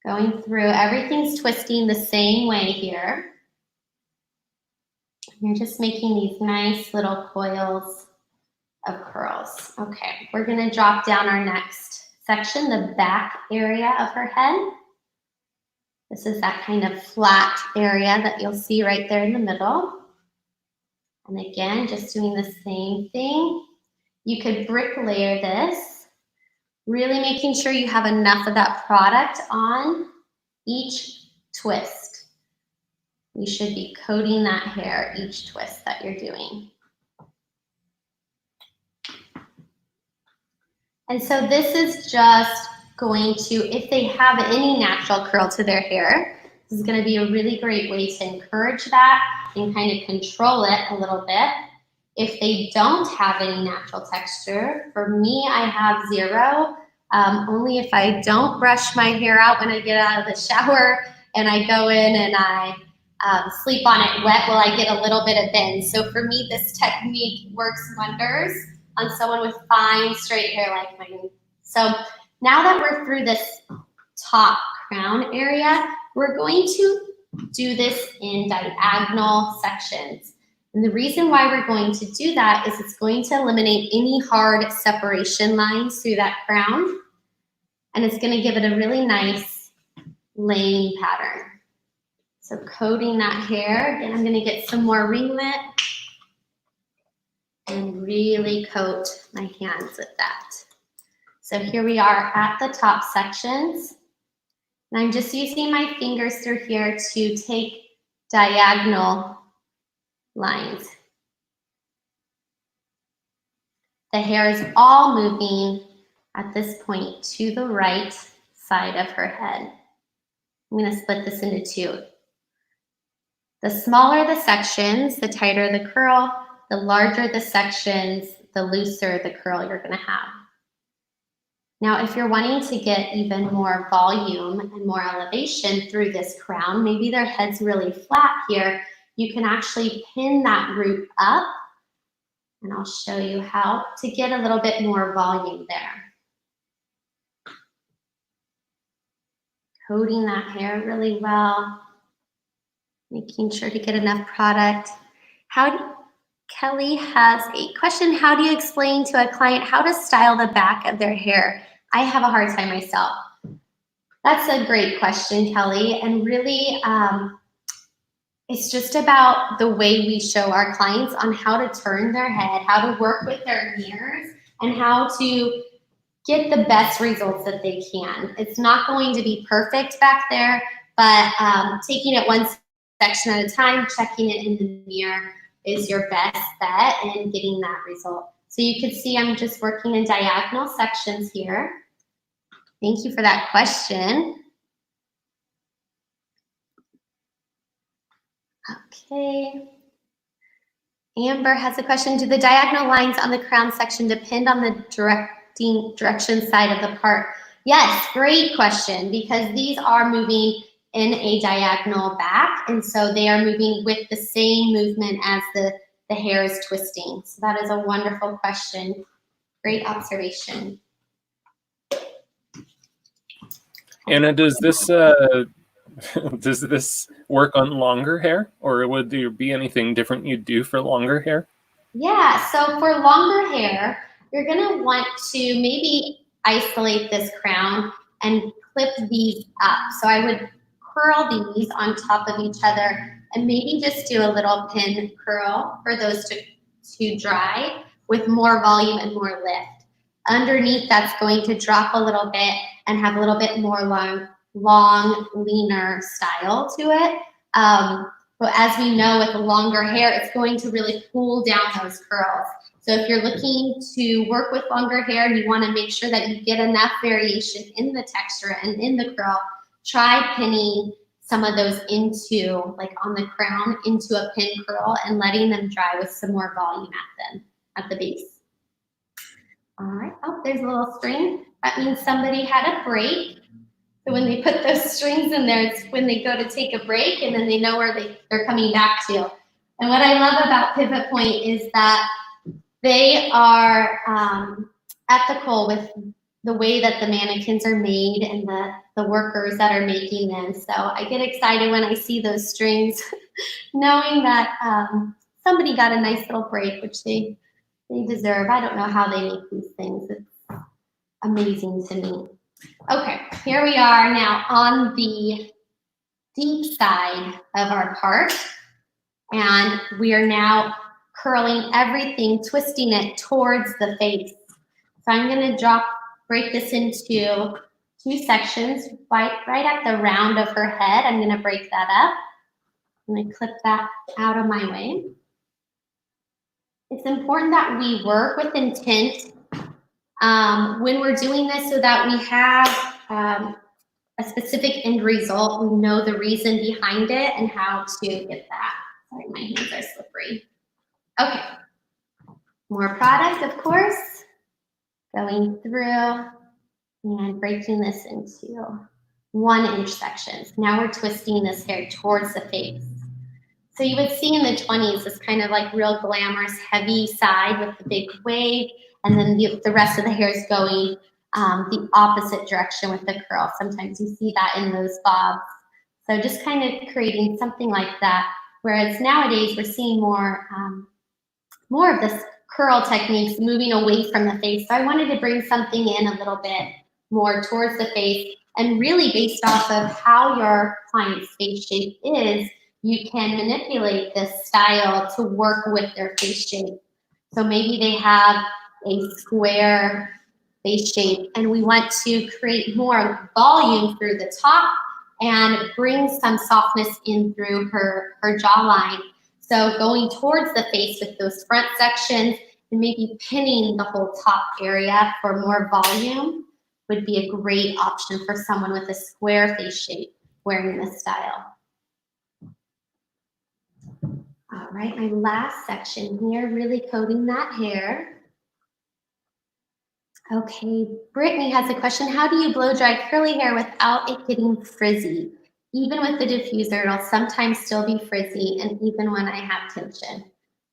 Going through, everything's twisting the same way here. You're just making these nice little coils of curls. Okay, we're going to drop down our next section, the back area of her head. This is that kind of flat area that you'll see right there in the middle. And again, just doing the same thing. You could brick layer this, really making sure you have enough of that product on each twist. You should be coating that hair each twist that you're doing. And so this is just going to, if they have any natural curl to their hair, this is going to be a really great way to encourage that and kind of control it a little bit. If they don't have any natural texture, for me, I have zero. Only if I don't brush my hair out when I get out of the shower and I go in and I sleep on it wet, will I get a little bit of bend. So for me, this technique works wonders on someone with fine, straight hair like mine. So now that we're through this top crown area, we're going to do this in diagonal sections. And the reason why we're going to do that is it's going to eliminate any hard separation lines through that crown. And it's going to give it a really nice lane pattern. So coating that hair. Again, I'm gonna get some more ringlet and really coat my hands with that. So here we are at the top sections. And I'm just using my fingers through here to take diagonal lines. The hair is all moving at this point to the right side of her head. I'm going to split this into two. The smaller the sections, the tighter the curl. The larger the sections, the looser the curl you're going to have. Now, if you're wanting to get even more volume and more elevation through this crown, maybe their head's really flat here, you can actually pin that root up, and I'll show you how to get a little bit more volume there. Coating that hair really well, making sure to get enough product. Kelly has a question. How do you explain to a client how to style the back of their hair? I have a hard time myself. That's a great question, Kelly. And really, it's just about the way we show our clients on how to turn their head, how to work with their mirrors, and how to get the best results that they can. It's not going to be perfect back there, but taking it one section at a time, checking it in the mirror is your best bet and getting that result. So you can see I'm just working in diagonal sections here. Thank you for that question. Okay. Amber has a question. Do the diagonal lines on the crown section depend on the direction side of the part? Yes, great question, because these are moving in a diagonal back, and so they are moving with the same movement as the hair is twisting. So that is a wonderful question. Great observation. Anna, does this work on longer hair, or would there be anything different you'd do for longer hair? Yeah, so for longer hair, you're gonna want to maybe isolate this crown and clip these up. So I would curl these on top of each other and maybe just do a little pin curl for those to dry with more volume and more lift. Underneath, that's going to drop a little bit and have a little bit more long, leaner style to it. But as we know, with the longer hair, it's going to really pull down those curls. So if you're looking to work with longer hair and you want to make sure that you get enough variation in the texture and in the curl, try pinning some of those into, like on the crown, into a pin curl and letting them dry with some more volume at the base. All right, oh, there's a little string. That means somebody had a break. So when they put those strings in there, it's when they go to take a break and then they know where they're coming back to. And what I love about Pivot Point is that they are ethical with the way that the mannequins are made and the workers that are making them. So I get excited when I see those strings, knowing that somebody got a nice little break, which they deserve. I don't know how they make these things. It's amazing to me. Okay, here we are now on the deep side of our part, and we are now curling everything, twisting it towards the face. So I'm going to break this into two sections, right at the round of her head. I'm going to break that up. I'm going to clip that out of my way. It's important that we work with intent when we're doing this so that we have a specific end result. We know the reason behind it and how to get that. Sorry, my hands are slippery. Okay, more product, of course, going through and breaking this into 1-inch sections. Now we're twisting this hair towards the face. So you would see in the 20s this kind of like real glamorous heavy side with the big wave, and then the rest of the hair is going the opposite direction with the curl. Sometimes you see that in those bobs. So just kind of creating something like that. Whereas nowadays we're seeing more of this curl techniques moving away from the face. So I wanted to bring something in a little bit more towards the face And really based off of how your client's face shape is, you can manipulate this style to work with their face shape. So maybe they have a square face shape and we want to create more volume through the top and bring some softness in through her jawline. So going towards the face with those front sections and maybe pinning the whole top area for more volume would be a great option for someone with a square face shape wearing this style. All right, my last section here, really coating that hair. Okay, Brittany has a question. How do you blow dry curly hair without it getting frizzy? Even with the diffuser, it'll sometimes still be frizzy, and even when I have tension.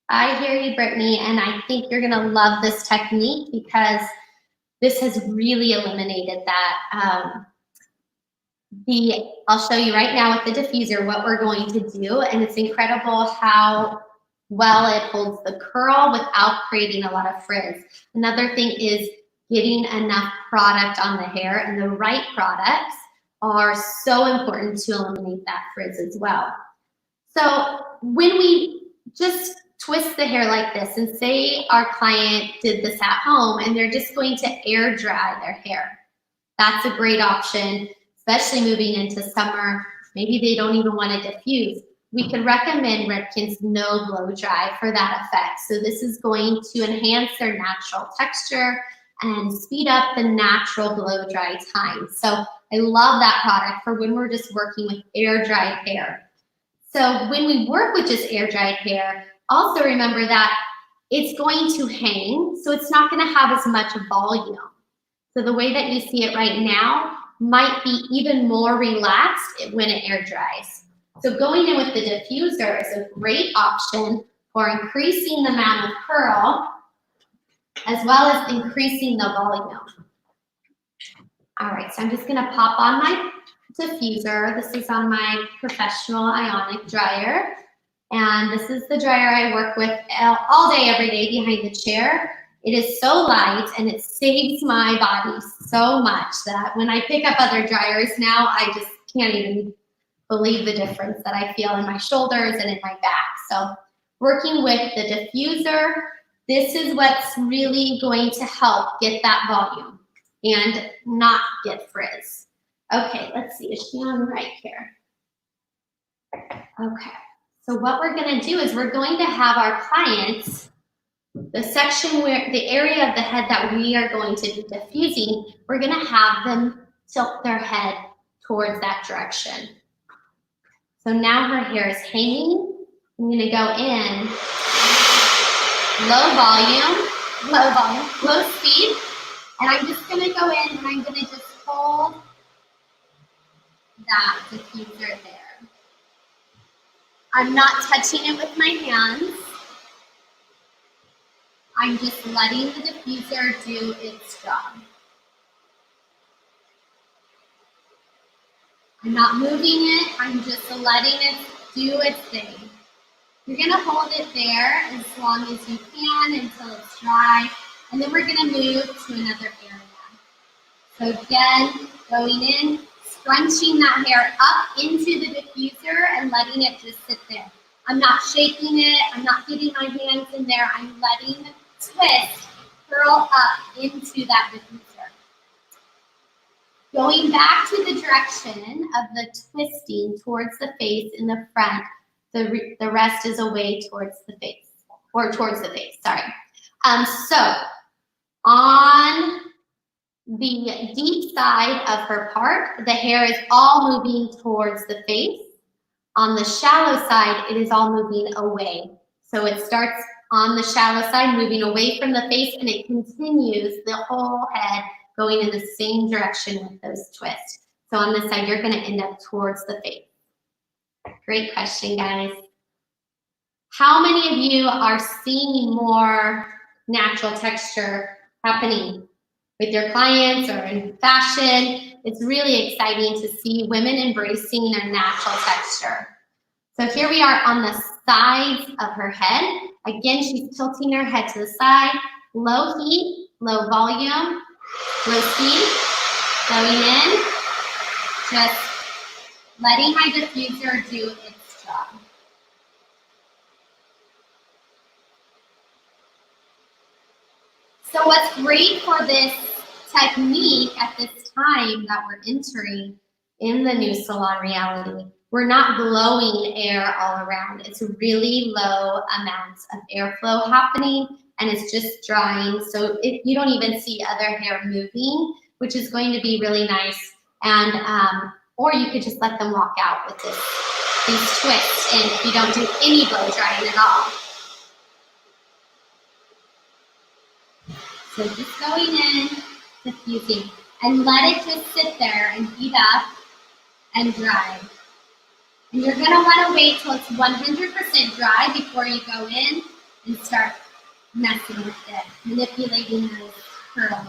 I hear you, Brittany, and I think you're gonna love this technique because this has really eliminated that. I'll show you right now with the diffuser what we're going to do, and it's incredible how well it holds the curl without creating a lot of frizz. Another thing is getting enough product on the hair, and the right products are so important to eliminate that frizz as well. So when we just twist the hair like this, and say our client did this at home and they're just going to air dry their hair, that's a great option, especially moving into summer. Maybe they don't even want to diffuse. We could recommend Redken's no blow dry for that effect. So this is going to enhance their natural texture and speed up the natural blow dry time. So I love that product for when we're just working with air dried hair. So when we work with just air dried hair, also remember that it's going to hang, so it's not going to have as much volume. So the way that you see it right now might be even more relaxed when it air dries. So going in with the diffuser is a great option for increasing the amount of curl as well as increasing the volume. All right, so I'm just gonna pop on my diffuser. This is on my professional ionic dryer. And this is the dryer I work with all day, every day behind the chair. It is so light and it saves my body so much that when I pick up other dryers now, I just can't even believe the difference that I feel in my shoulders and in my back. So working with the diffuser, this is what's really going to help get that volume and not get frizz. Okay, let's see, is she on right here? Okay, so what we're gonna do is we're going to have our clients, the section where, the area of the head that we are going to be diffusing, we're gonna have them tilt their head towards that direction. So now her hair is hanging. I'm gonna go in low speed, and I'm just gonna go in and I'm gonna just hold that diffuser there. I'm not touching it with my hands. I'm just letting the diffuser do its job. I'm not moving it, I'm just letting it do its thing. You're gonna hold it there as long as you can until it's dry, and then we're gonna move to another area. So again, going in, scrunching that hair up into the diffuser and letting it just sit there. I'm not shaking it, I'm not getting my hands in there, I'm letting the twist curl up into that diffuser. Going back to the direction of the twisting towards the face in the front, the rest is away towards the face, or towards the face, sorry. So on the deep side of her part, the hair is all moving towards the face. On the shallow side, it is all moving away. So it starts on the shallow side, moving away from the face, and it continues the whole head going in the same direction with those twists. So on this side, you're gonna end up towards the face. Great question, guys. How many of you are seeing more natural texture happening with your clients or in fashion? It's really exciting to see women embracing their natural texture. So here we are on the sides of her head. Again, she's tilting her head to the side, low heat, low volume, low speed, going in, just letting my diffuser do its job. So what's great for this technique at this time that we're entering in the new Salon Reality, we're not blowing air all around. It's really low amounts of airflow happening, and it's just drying. So you don't even see other hair moving, which is going to be really nice. And or you could just let them walk out with these twists, and if you don't do any blow drying at all. So just going in, diffusing, and let it just sit there and heat up and dry. And you're gonna wanna wait till it's 100% dry before you go in and start messing with it, manipulating those curls.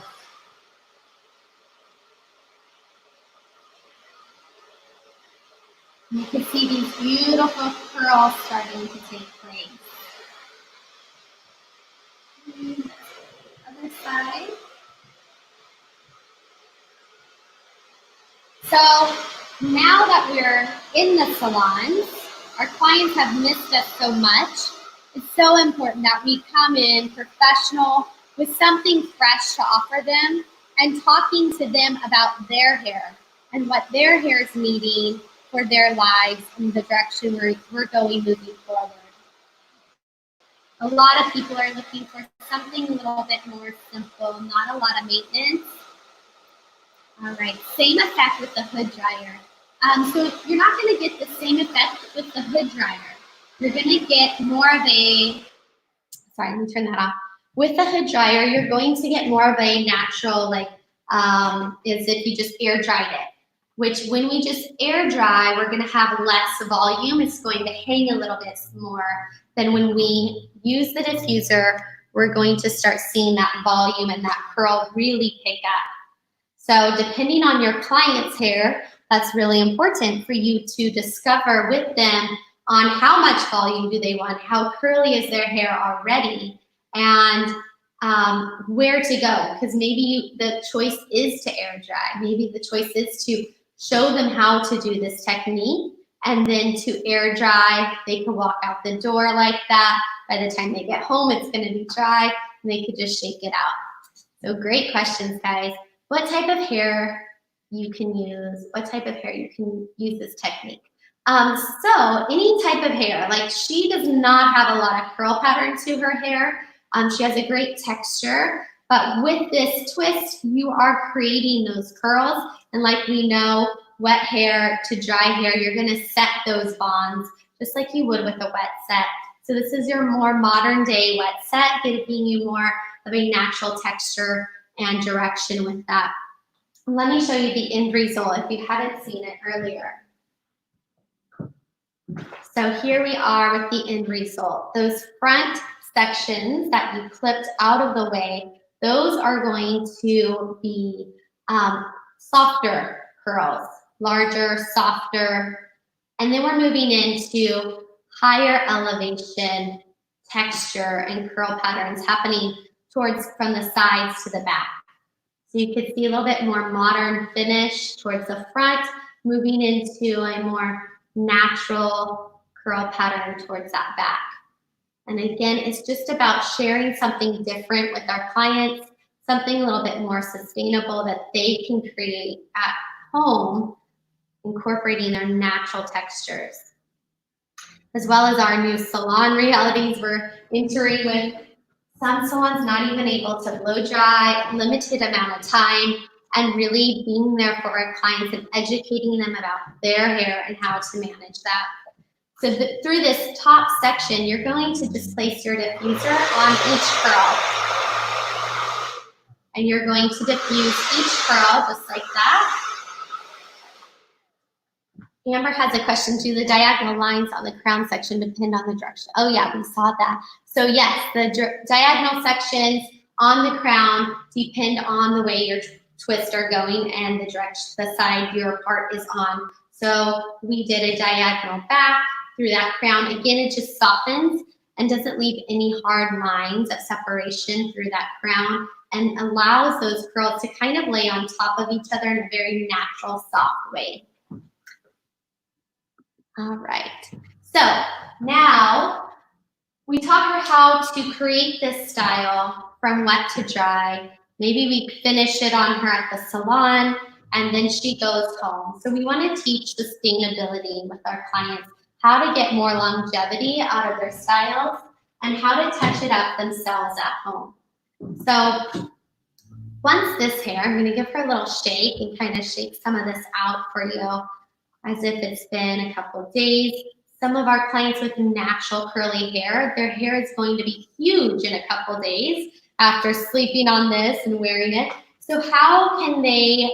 And you can see these beautiful curls starting to take place. Other side. So now that we're in the salons, our clients have missed us so much. It's so important that we come in professional with something fresh to offer them and talking to them about their hair and what their hair is needing for their lives and the direction we're going moving forward. A lot of people are looking for something a little bit more simple, not a lot of maintenance. All right, same effect with the hood dryer. So you're not going to get the same effect with the hood dryer. You're going to get more of a, sorry, let me turn that off. With the hood dryer, you're going to get more of a natural, like, as if you just air dried it. Which when we just air dry, we're going to have less volume. It's going to hang a little bit more than when we use the diffuser. We're going to start seeing that volume and that curl really pick up. So depending on your client's hair, that's really important for you to discover with them on how much volume do they want, how curly is their hair already, and where to go. Because maybe the choice is to air dry. Maybe the choice is to show them how to do this technique, and then to air dry. They can walk out the door like that. By the time they get home, it's going to be dry, and they could just shake it out. So great questions, guys. What type of hair you can use? What type of hair you can use this technique? So any type of hair, like she does not have a lot of curl pattern to her hair. She has a great texture, but with this twist, you are creating those curls. And like we know, wet hair to dry hair, you're gonna set those bonds just like you would with a wet set. So this is your more modern day wet set, giving you more of a natural texture and direction with that. Let me show you the end result if you hadn't seen it earlier. So here we are with the end result. Those front sections that you clipped out of the way, those are going to be softer curls, larger, softer, and then we're moving into higher elevation, texture, and curl patterns happening from the sides to the back. So you could see a little bit more modern finish towards the front, moving into a more natural curl pattern towards that back. And again, it's just about sharing something different with our clients, something a little bit more sustainable that they can create at home, incorporating their natural textures. As well as our new salon realities we're entering with. Some salons not even able to blow dry, limited amount of time, and really being there for our clients and educating them about their hair and how to manage that. So through this top section, you're going to just place your diffuser on each curl. And you're going to diffuse each curl just like that. Amber has a question. Do the diagonal lines on the crown section depend on the direction? Oh yeah, we saw that. So yes, the diagonal sections on the crown depend on the way your twists are going and the direction, the side your part is on. So we did a diagonal back through that crown. Again, it just softens and doesn't leave any hard lines of separation through that crown. and allows those curls to kind of lay on top of each other in a very natural, soft way. All right, so now we talked about how to create this style from wet to dry. Maybe we finish it on her at the salon and then she goes home. So we want to teach sustainability with our clients, how to get more longevity out of their styles and how to touch it up themselves at home. So once this hair, I'm going to give her a little shake and kind of shake some of this out for you as if it's been a couple of days. Some of our clients with natural curly hair, their hair is going to be huge in a couple of days after sleeping on this and wearing it. So how can they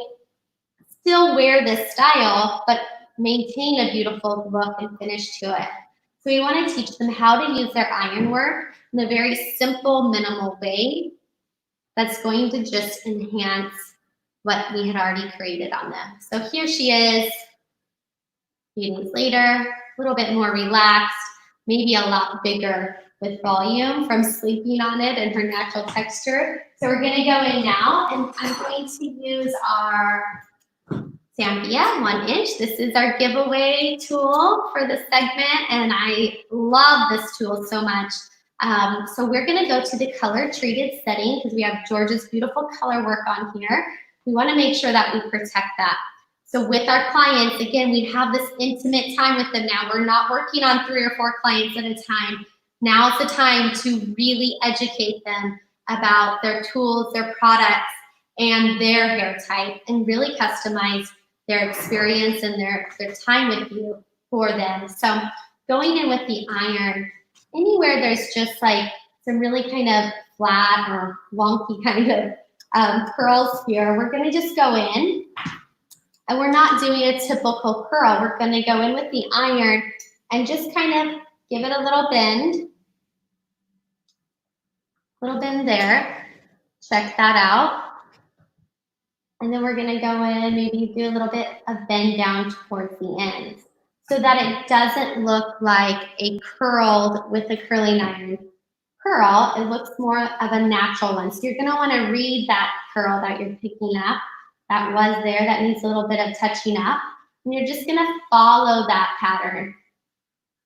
still wear this style, but maintain a beautiful look and finish to it? So we want to teach them how to use their iron work in a very simple, minimal way that's going to just enhance what we had already created on them. So here she is, a few days later, a little bit more relaxed, maybe a lot bigger with volume from sleeping on it and her natural texture. So we're going to go in now, and I'm going to use our Sampia 1 inch. This is our giveaway tool for this segment, and I love this tool so much. So we're going to go to the color treated setting because we have George's beautiful color work on here. We want to make sure that we protect that. So with our clients, again, we have this intimate time with them now. We're not working on 3 or 4 clients at a time. Now is the time to really educate them about their tools, their products, and their hair type, and really customize their experience and their time with you for them. So going in with the iron, anywhere there's just like some really kind of flat or wonky kind of curls here, we're going to just go in. And we're not doing a typical curl. We're going to go in with the iron and just kind of give it a little bend. Little bend there. Check that out. And then we're going to go in, maybe do a little bit of bend down towards the end so that it doesn't look like a curled with a curling iron curl. It looks more of a natural one. So you're going to want to read that curl that you're picking up. That was there, that needs a little bit of touching up. And you're just gonna follow that pattern.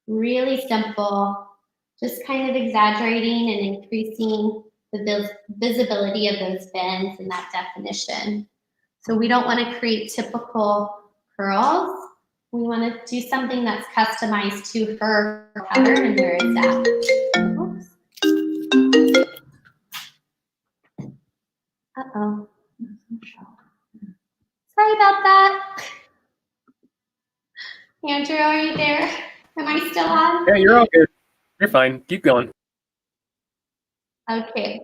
Really simple, just kind of exaggerating and increasing the visibility of those bends and that definition. So we don't wanna create typical curls. We wanna do something that's customized to her pattern and where it's at. Oops. Uh-oh. Sorry about that. Andrew, are you there? Am I still on? Yeah, you're all good. You're fine. Keep going. Okay.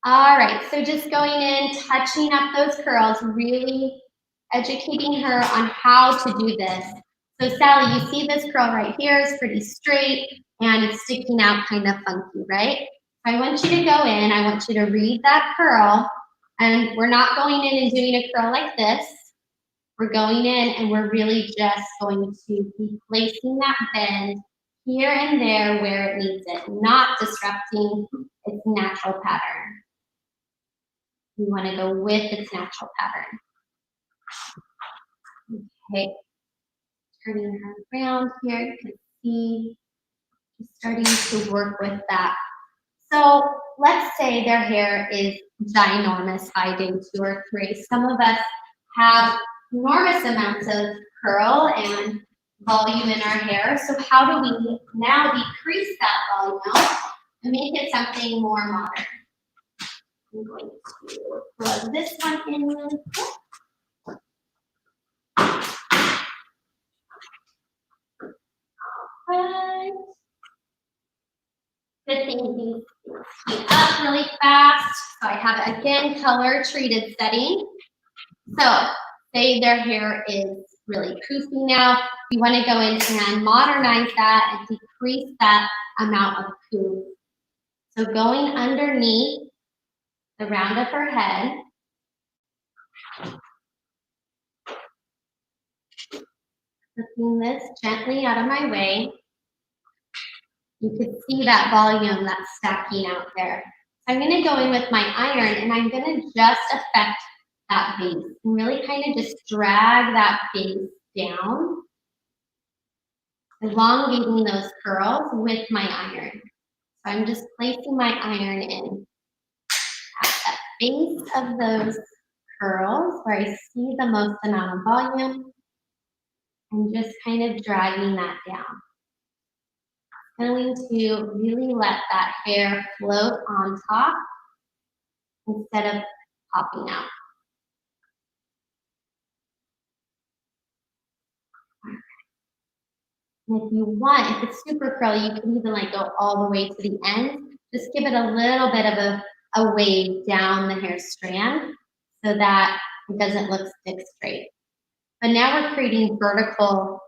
All right, so just going in, touching up those curls, really educating her on how to do this. So Sally, you see this curl right here is pretty straight and it's sticking out kind of funky, right? I want you to go in, I want you to read that curl, and we're not going in and doing a curl like this. We're going in and we're really just going to be placing that bend here and there where it needs it, not disrupting its natural pattern. We want to go with its natural pattern. Okay, turning her around here, you can see she's starting to work with that. So let's say their hair is ginormous, high day 2 or 3. Some of us have enormous amounts of curl and volume in our hair. So how do we now decrease that volume and make it something more modern? I'm going to plug this one in really quick. Right. Good thing these heat up really fast. So I have, again, color treated setting. So say their hair is really poofy now. You want to go in and modernize that and decrease that amount of poof. So going underneath the round of her head. Flipping this gently out of my way. You could see that volume that's stacking out there. I'm going to go in with my iron and I'm going to just affect that base and really kind of just drag that base down, elongating those curls with my iron. So I'm just placing my iron in at that base of those curls where I see the most amount of volume and just kind of dragging that down. Going to really let that hair float on top instead of popping out. And if you want, if it's super curly, you can even like go all the way to the end. Just give it a little bit of a wave down the hair strand so that it doesn't look stick straight. But now we're creating vertical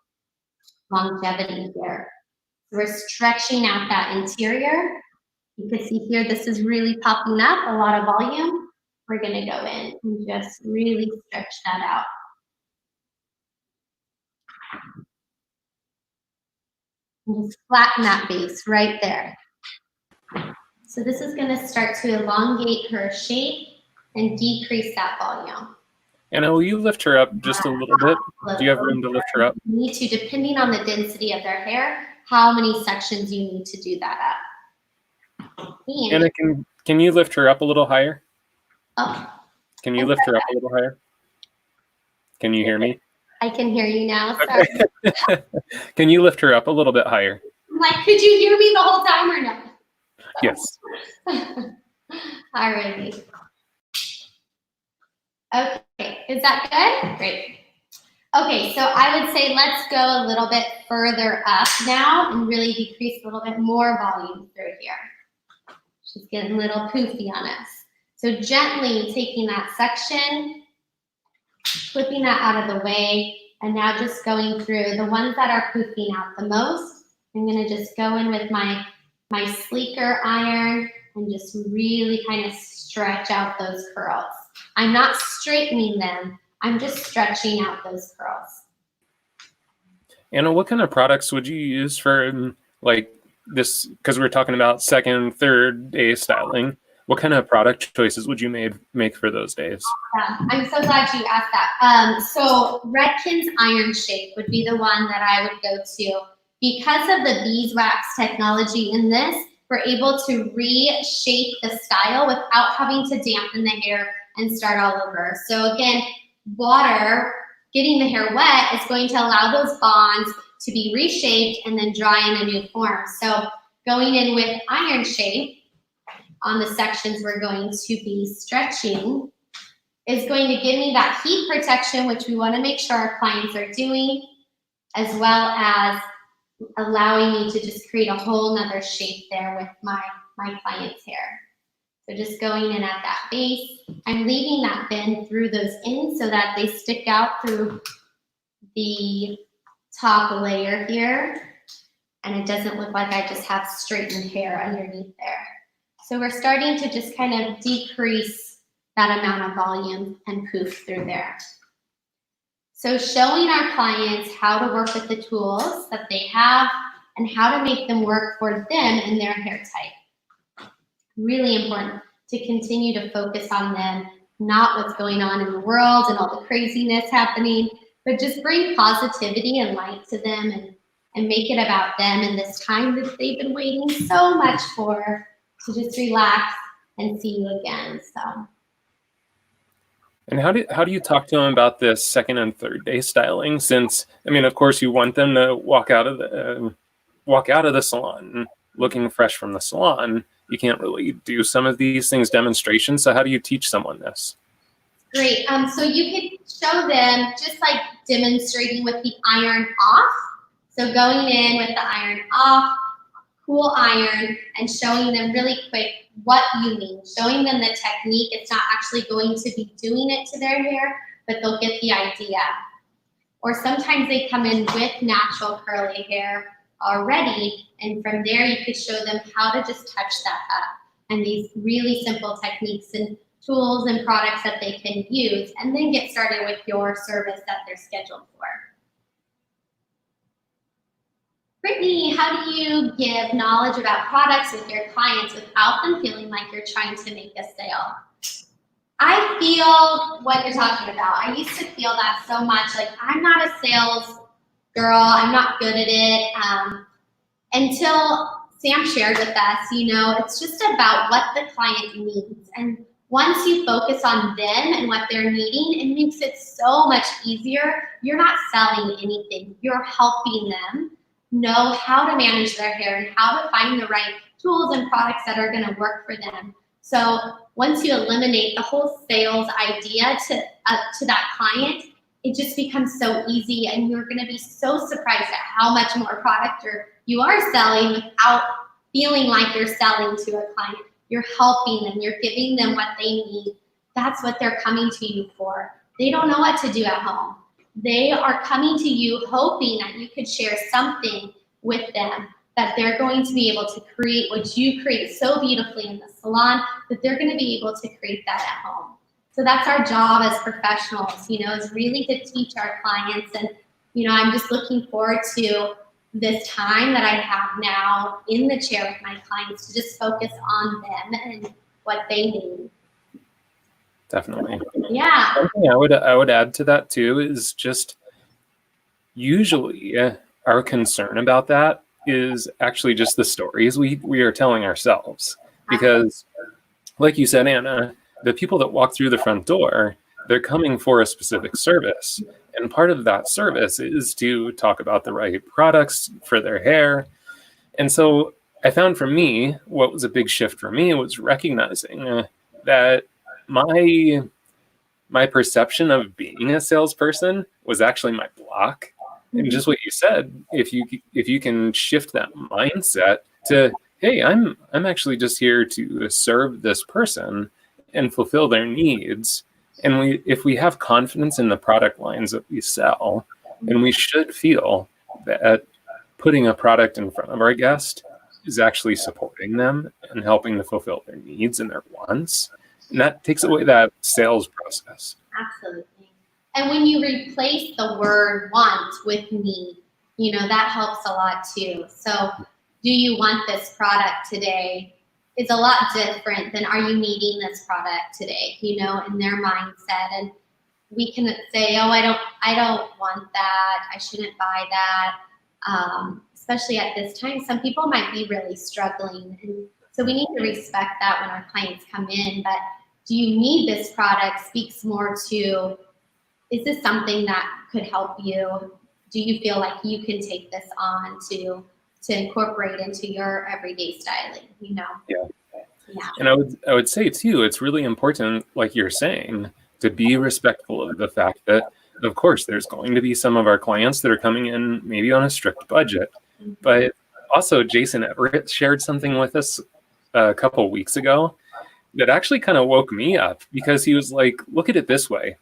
longevity here. So we're stretching out that interior. You can see here, this is really popping up, a lot of volume. We're gonna go in and just really stretch that out. And just flatten that base right there. So this is gonna start to elongate her shape and decrease that volume. Anna, will you lift her up just a little bit? Do you have room to lift her up? You need to, depending on the density of their hair, how many sections you need to do that up. And Anna, can you lift her up a little higher? oh, Can you lift her up a little higher? Can you hear me? I can hear you now. Sorry. Okay. Can you lift her up a little bit higher? I'm like, could you hear me the whole time or no? Yes. Alrighty. Okay, is that good? Great. Okay, so I would say let's go a little bit further up now and really decrease a little bit more volume through here. She's getting a little poofy on us. So gently taking that section, flipping that out of the way, and now just going through the ones that are poofing out the most. I'm gonna just go in with my sleeker iron and just really kind of stretch out those curls. I'm not straightening them, I'm just stretching out those curls. Anna, what kind of products would you use for like this? Because we're talking about second, third day styling. What kind of product choices would you make for those days? Yeah, I'm so glad you asked that. So Redken's Iron Shape would be the one that I would go to. Because of the beeswax technology in this, we're able to reshape the style without having to dampen the hair and start all over. So again, water, getting the hair wet is going to allow those bonds to be reshaped and then dry in a new form. So going in with Iron Shape on the sections we're going to be stretching is going to give me that heat protection, which we want to make sure our clients are doing, as well as allowing me to just create a whole nother shape there with my client's hair. So just going in at that base, I'm leaving that bend through those ends so that they stick out through the top layer here, and it doesn't look like I just have straightened hair underneath there. So we're starting to just kind of decrease that amount of volume and poof through there. So showing our clients how to work with the tools that they have and how to make them work for them and their hair type. Really important to continue to focus on them, not what's going on in the world and all the craziness happening, but just bring positivity and light to them and make it about them and this time that they've been waiting so much for, to just relax and see you again. So. And how do you talk to them about this second and third day styling? Since, I mean, of course, you want them to walk out of the salon looking fresh from the salon. You can't really do some of these things demonstrations. So how do you teach someone this? Great. So you could show them just like demonstrating with the iron off. So going in with the iron off, cool iron, and showing them really quick what you mean, showing them the technique. It's not actually going to be doing it to their hair, but they'll get the idea. Or sometimes they come in with natural curly hair already, and from there you could show them how to just touch that up, and these really simple techniques and tools and products that they can use, and then get started with your service that they're scheduled for. Brittany, how do you give knowledge about products with your clients without them feeling like you're trying to make a sale? I feel what you're talking about. I used to feel that so much. Like, I'm not a sales girl. I'm not good at it. Until Sam shared with us, it's just about what the client needs. And once you focus on them and what they're needing, it makes it so much easier. You're not selling anything. You're helping them know how to manage their hair and how to find the right tools and products that are going to work for them. So once you eliminate the whole sales idea to that client, it just becomes so easy, and you're going to be so surprised at how much more product you are selling without feeling like you're selling to a client. You're helping them. You're giving them what they need. That's what they're coming to you for. They don't know what to do at home. They are coming to you hoping that you could share something with them, that they're going to be able to create what you create so beautifully in the salon, that they're going to be able to create that at home. So that's our job as professionals, is really to teach our clients. And, I'm just looking forward to this time that I have now in the chair with my clients to just focus on them and what they need. Definitely. Yeah. One thing I would add to that too is just usually our concern about that is actually just the stories we are telling ourselves. Because like you said, Anna, the people that walk through the front door, they're coming for a specific service. And part of that service is to talk about the right products for their hair. And so I found for me, what was a big shift for me was recognizing that my perception of being a salesperson was actually my block. And just what you said, if you can shift that mindset to, hey, I'm actually just here to serve this person and fulfill their needs. And if we have confidence in the product lines that we sell, then we should feel that putting a product in front of our guest is actually supporting them and helping to fulfill their needs and their wants. And that takes away that sales process. Absolutely. And when you replace the word want with need, that helps a lot too. So do you want this product today is a lot different than are you needing this product today, in their mindset. And we can say, oh, I don't want that. I shouldn't buy that. Especially at this time, some people might be really struggling. And so we need to respect that when our clients come in. But do you need this product speaks more to, is this something that could help you? Do you feel like you can take this on to incorporate into your everyday styling, Yeah. Yeah. And I would say too, it's really important, like you're saying, to be respectful of the fact that, of course, there's going to be some of our clients that are coming in maybe on a strict budget. But also Jason Everett shared something with us a couple weeks ago that actually kind of woke me up, because he was like, look at it this way.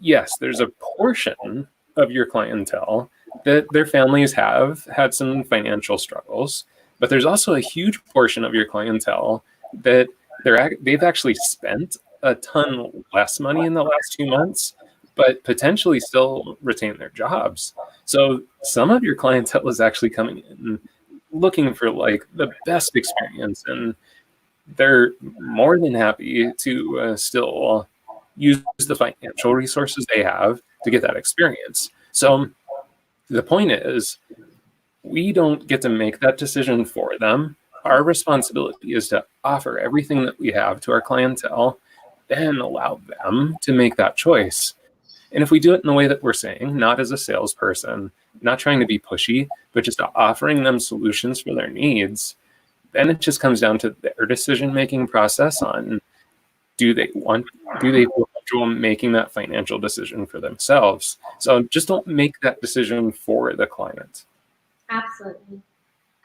Yes, there's a portion of your clientele that their families have had some financial struggles, but there's also a huge portion of your clientele that they've actually spent a ton less money in the last 2 months, but potentially still retain their jobs. So some of your clientele is actually coming in looking for like the best experience, and they're more than happy to still use the financial resources they have to get that experience. So the point is, we don't get to make that decision for them. Our responsibility is to offer everything that we have to our clientele, then allow them to make that choice. And if we do it in the way that we're saying, not as a salesperson, not trying to be pushy, but just offering them solutions for their needs, then it just comes down to their decision-making process on, do they feel comfortable making that financial decision for themselves? So just don't make that decision for the client. Absolutely.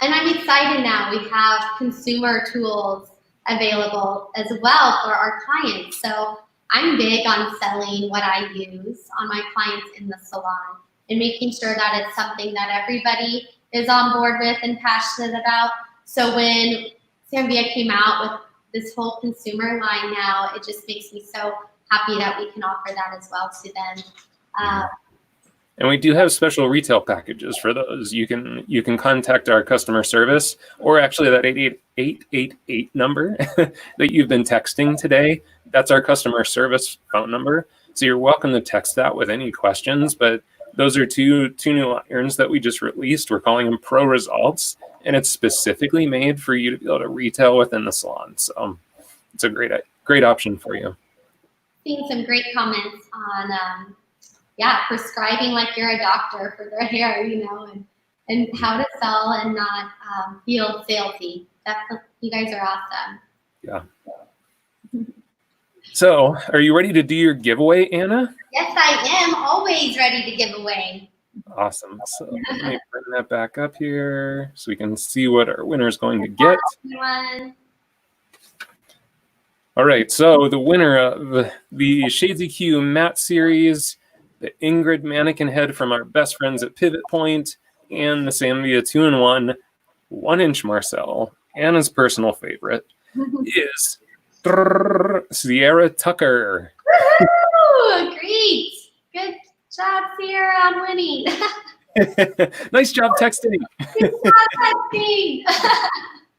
And I'm excited now. We have consumer tools available as well for our clients. So I'm big on selling what I use on my clients in the salon and making sure that it's something that everybody is on board with and passionate about. So when Zambia came out with this whole consumer line now, it just makes me so happy that we can offer that as well to them. And we do have special retail packages for those. You can contact our customer service, or actually that 888 number that you've been texting today. That's our customer service phone number. So you're welcome to text that with any questions. But those are two new irons that we just released. We're calling them Pro Results, and it's specifically made for you to be able to retail within the salon. So it's a great option for you. Seeing some great comments on prescribing like you're a doctor for their hair, and how to sell and not feel salesy. You guys are awesome. Yeah. So, are you ready to do your giveaway, Anna? Yes, I am. Always ready to give away. Awesome. So let me bring that back up here so we can see what our winner is going to get. All right. So the winner of the Shades EQ Matte Series, the Ingrid Mannequin Head from our best friends at Pivot Point, and the Sanvia 2-in-1 1-inch Marcel, Anna's personal favorite, is Sierra Tucker. Woo-hoo! Great. Good job, Sierra, on winning. Nice job texting. Good job texting.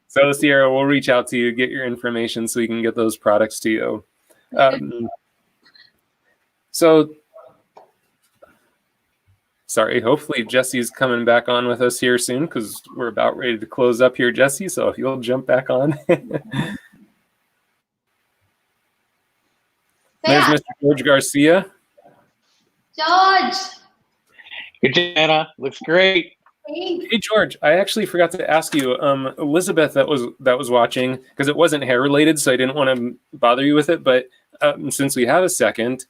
So Sierra, we'll reach out to you, get your information so we can get those products to you. Sorry, hopefully Jesse's coming back on with us here soon because we're about ready to close up here, Jesse. So if you'll jump back on. There's Mr. George Garcia. George. Good job, Anna. Looks great. Thanks. Hey George, I actually forgot to ask you, Elizabeth that was watching, because it wasn't hair related, so I didn't want to bother you with it. But since we have a second,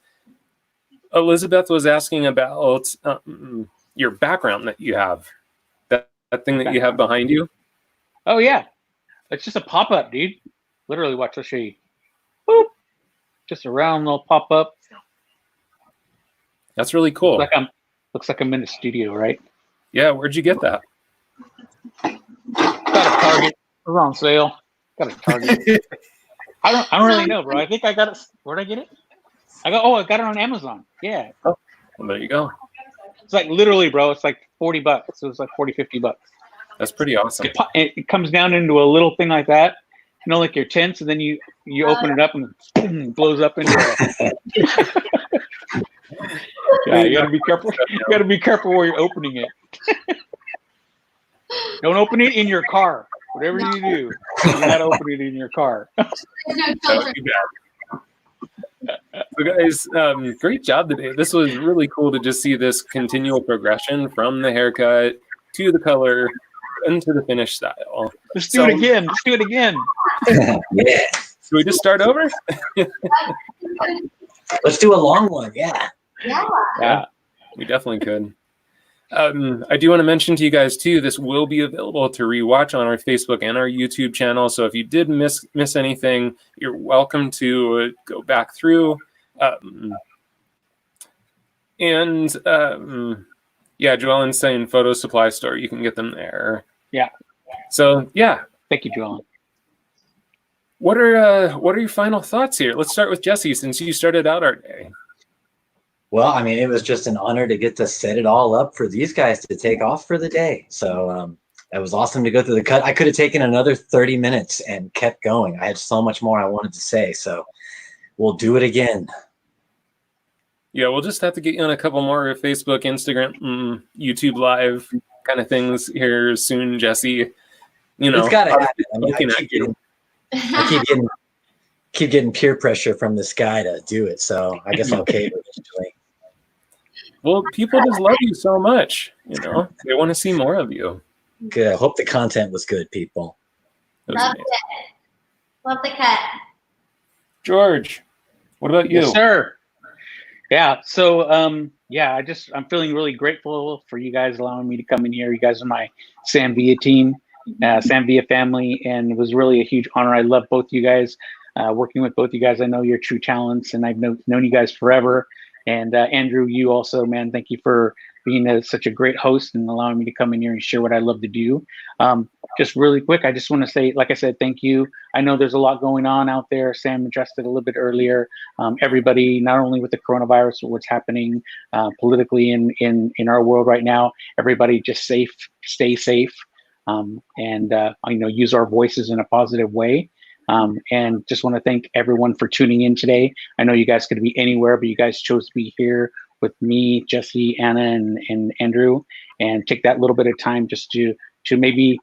Elizabeth was asking about your background that you have, that thing that you have behind you. Oh yeah, it's just a pop-up, dude. Literally, watch. I'll show you. Boop. Just a round little pop-up. That's really cool. Looks like I'm in the studio, right? Yeah, where'd you get that? Got a Target. It was on sale. Got a Target. I don't really know, bro. I think I got it. Where'd I get it? I got it on Amazon. Yeah. Oh, well, there you go. It's like literally, bro. It's like $40. So it's like $40-$50. That's pretty awesome. It comes down into a little thing like that. Like your tents, and then you open it up and it blows up into a yeah, you gotta be careful. You gotta be careful where you're opening it. Don't open it in your car. Whatever you do, you gotta open it in your car. So guys, great job today. This was really cool to just see this continual progression from the haircut to the color into the finish style. Let's do it again. Let's do it again. Yeah. Should we just start over? Let's do a long one. Yeah. Yeah, we definitely could. I do want to mention to you guys too, this will be available to rewatch on our Facebook and our YouTube channel. So if you did miss anything, you're welcome to go back through. Yeah, Joellen's saying Photo Supply Store. You can get them there. Yeah. So yeah. Thank you, Joellen. What are your final thoughts here? Let's start with Jesse, since you started out our day. Well, I mean, it was just an honor to get to set it all up for these guys to take off for the day. So it was awesome to go through the cut. I could have taken another 30 minutes and kept going. I had so much more I wanted to say. So we'll do it again. Yeah, we'll just have to get you on a couple more Facebook, Instagram, YouTube Live kind of things here soon, Jesse. It's got to happen. I mean, I keep getting peer pressure from this guy to do it. So I guess I'll cave eventually. Well, people just love you so much. They want to see more of you. Good. I hope the content was good, people. Loved it. Love the cut. George, what about you? Yes, sir. Yeah. So, I'm feeling really grateful for you guys allowing me to come in here. You guys are my Sanvia team, Sanvia family, and it was really a huge honor. I love both you guys. Working with both you guys, I know you're true talents, and I've known you guys forever. And Andrew, you also, man, thank you for being such a great host and allowing me to come in here and share what I love to do. Just really quick, I just want to say, like I said, thank you. I know there's a lot going on out there. Sam addressed it a little bit earlier. Everybody, not only with the coronavirus, but what's happening politically in our world right now, everybody just stay safe, and use our voices in a positive way. And just want to thank everyone for tuning in today. I know you guys could be anywhere, but you guys chose to be here with me, Jesse, Anna, and Andrew, and take that little bit of time just to maybe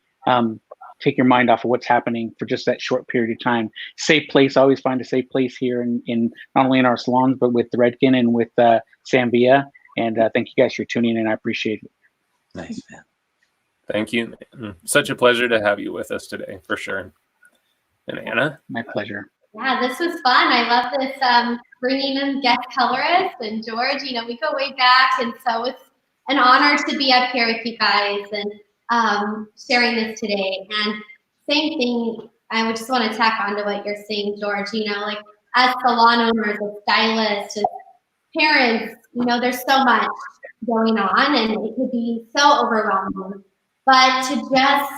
take your mind off of what's happening for just that short period of time. Safe place. I always find a safe place here in not only in our salons, but with Redken and with Sam Villa. And thank you guys for tuning in. I appreciate it. Nice, man. Thank you. Such a pleasure to have you with us today, for sure. And Anna? My pleasure. Yeah, this was fun. I love this bringing in guest colorists and George. You know, we go way back, and so it's an honor to be up here with you guys and sharing this today. And same thing, I would just want to tack on to what you're saying, George. You know, like as salon owners, as stylists, as parents, you know, there's so much going on, and it could be so overwhelming. But to just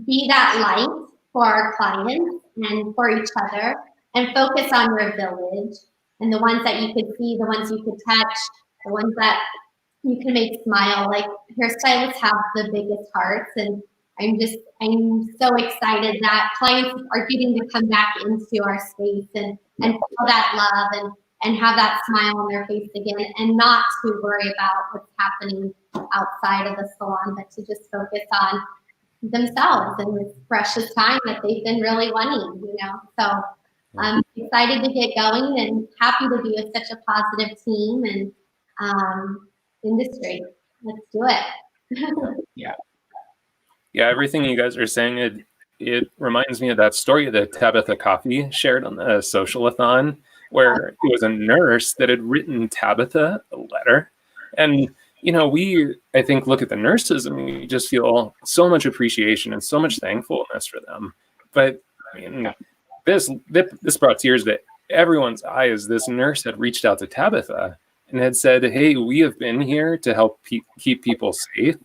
be that light for our clients and for each other, and focus on your village and the ones that you could see, the ones you could touch, the ones that you can make smile. Like hairstylists have the biggest hearts, and I'm so excited that clients are getting to come back into our space and feel that love and have that smile on their face again, and not to worry about what's happening outside of the salon, but to just focus on themselves and this precious time that they've been really wanting, you know. So I'm excited to get going and happy to be with such a positive team and industry. Let's do it. Yeah. Yeah, everything you guys are saying, it reminds me of that story that Tabitha Coffey shared on the Social-a-thon, where it was a nurse that had written Tabitha a letter. And, you know, I think, look at the nurses and we just feel so much appreciation and so much thankfulness for them. But, I mean, this brought tears to everyone's eyes. This nurse had reached out to Tabitha and had said, hey, we have been here to help keep people safe.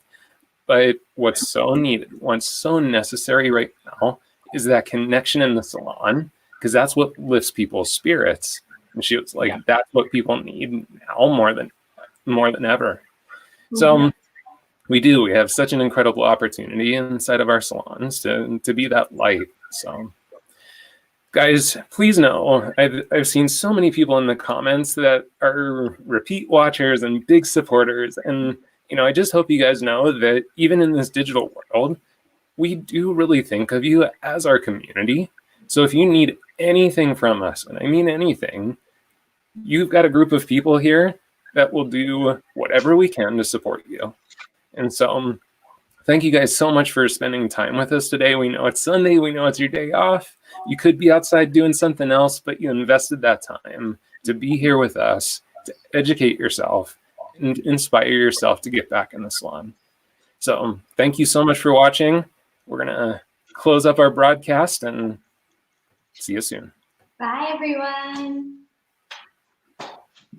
But what's so needed, what's so necessary right now is that connection in the salon, because that's what lifts people's spirits. And she was like, that's what people need now more than ever. Mm-hmm. So we have such an incredible opportunity inside of our salons to be that light. So guys, please know, I've seen so many people in the comments that are repeat watchers and big supporters. And, you know, I just hope you guys know that even in this digital world, we do really think of you as our community. So if you need anything from us, and I mean anything, you've got a group of people here that will do whatever we can to support you. And so thank you guys so much for spending time with us today. We know it's Sunday. We know it's your day off. You could be outside doing something else, but you invested that time to be here with us, to educate yourself and inspire yourself to get back in the salon. So thank you so much for watching. We're going to close up our broadcast and see you soon. Bye, everyone.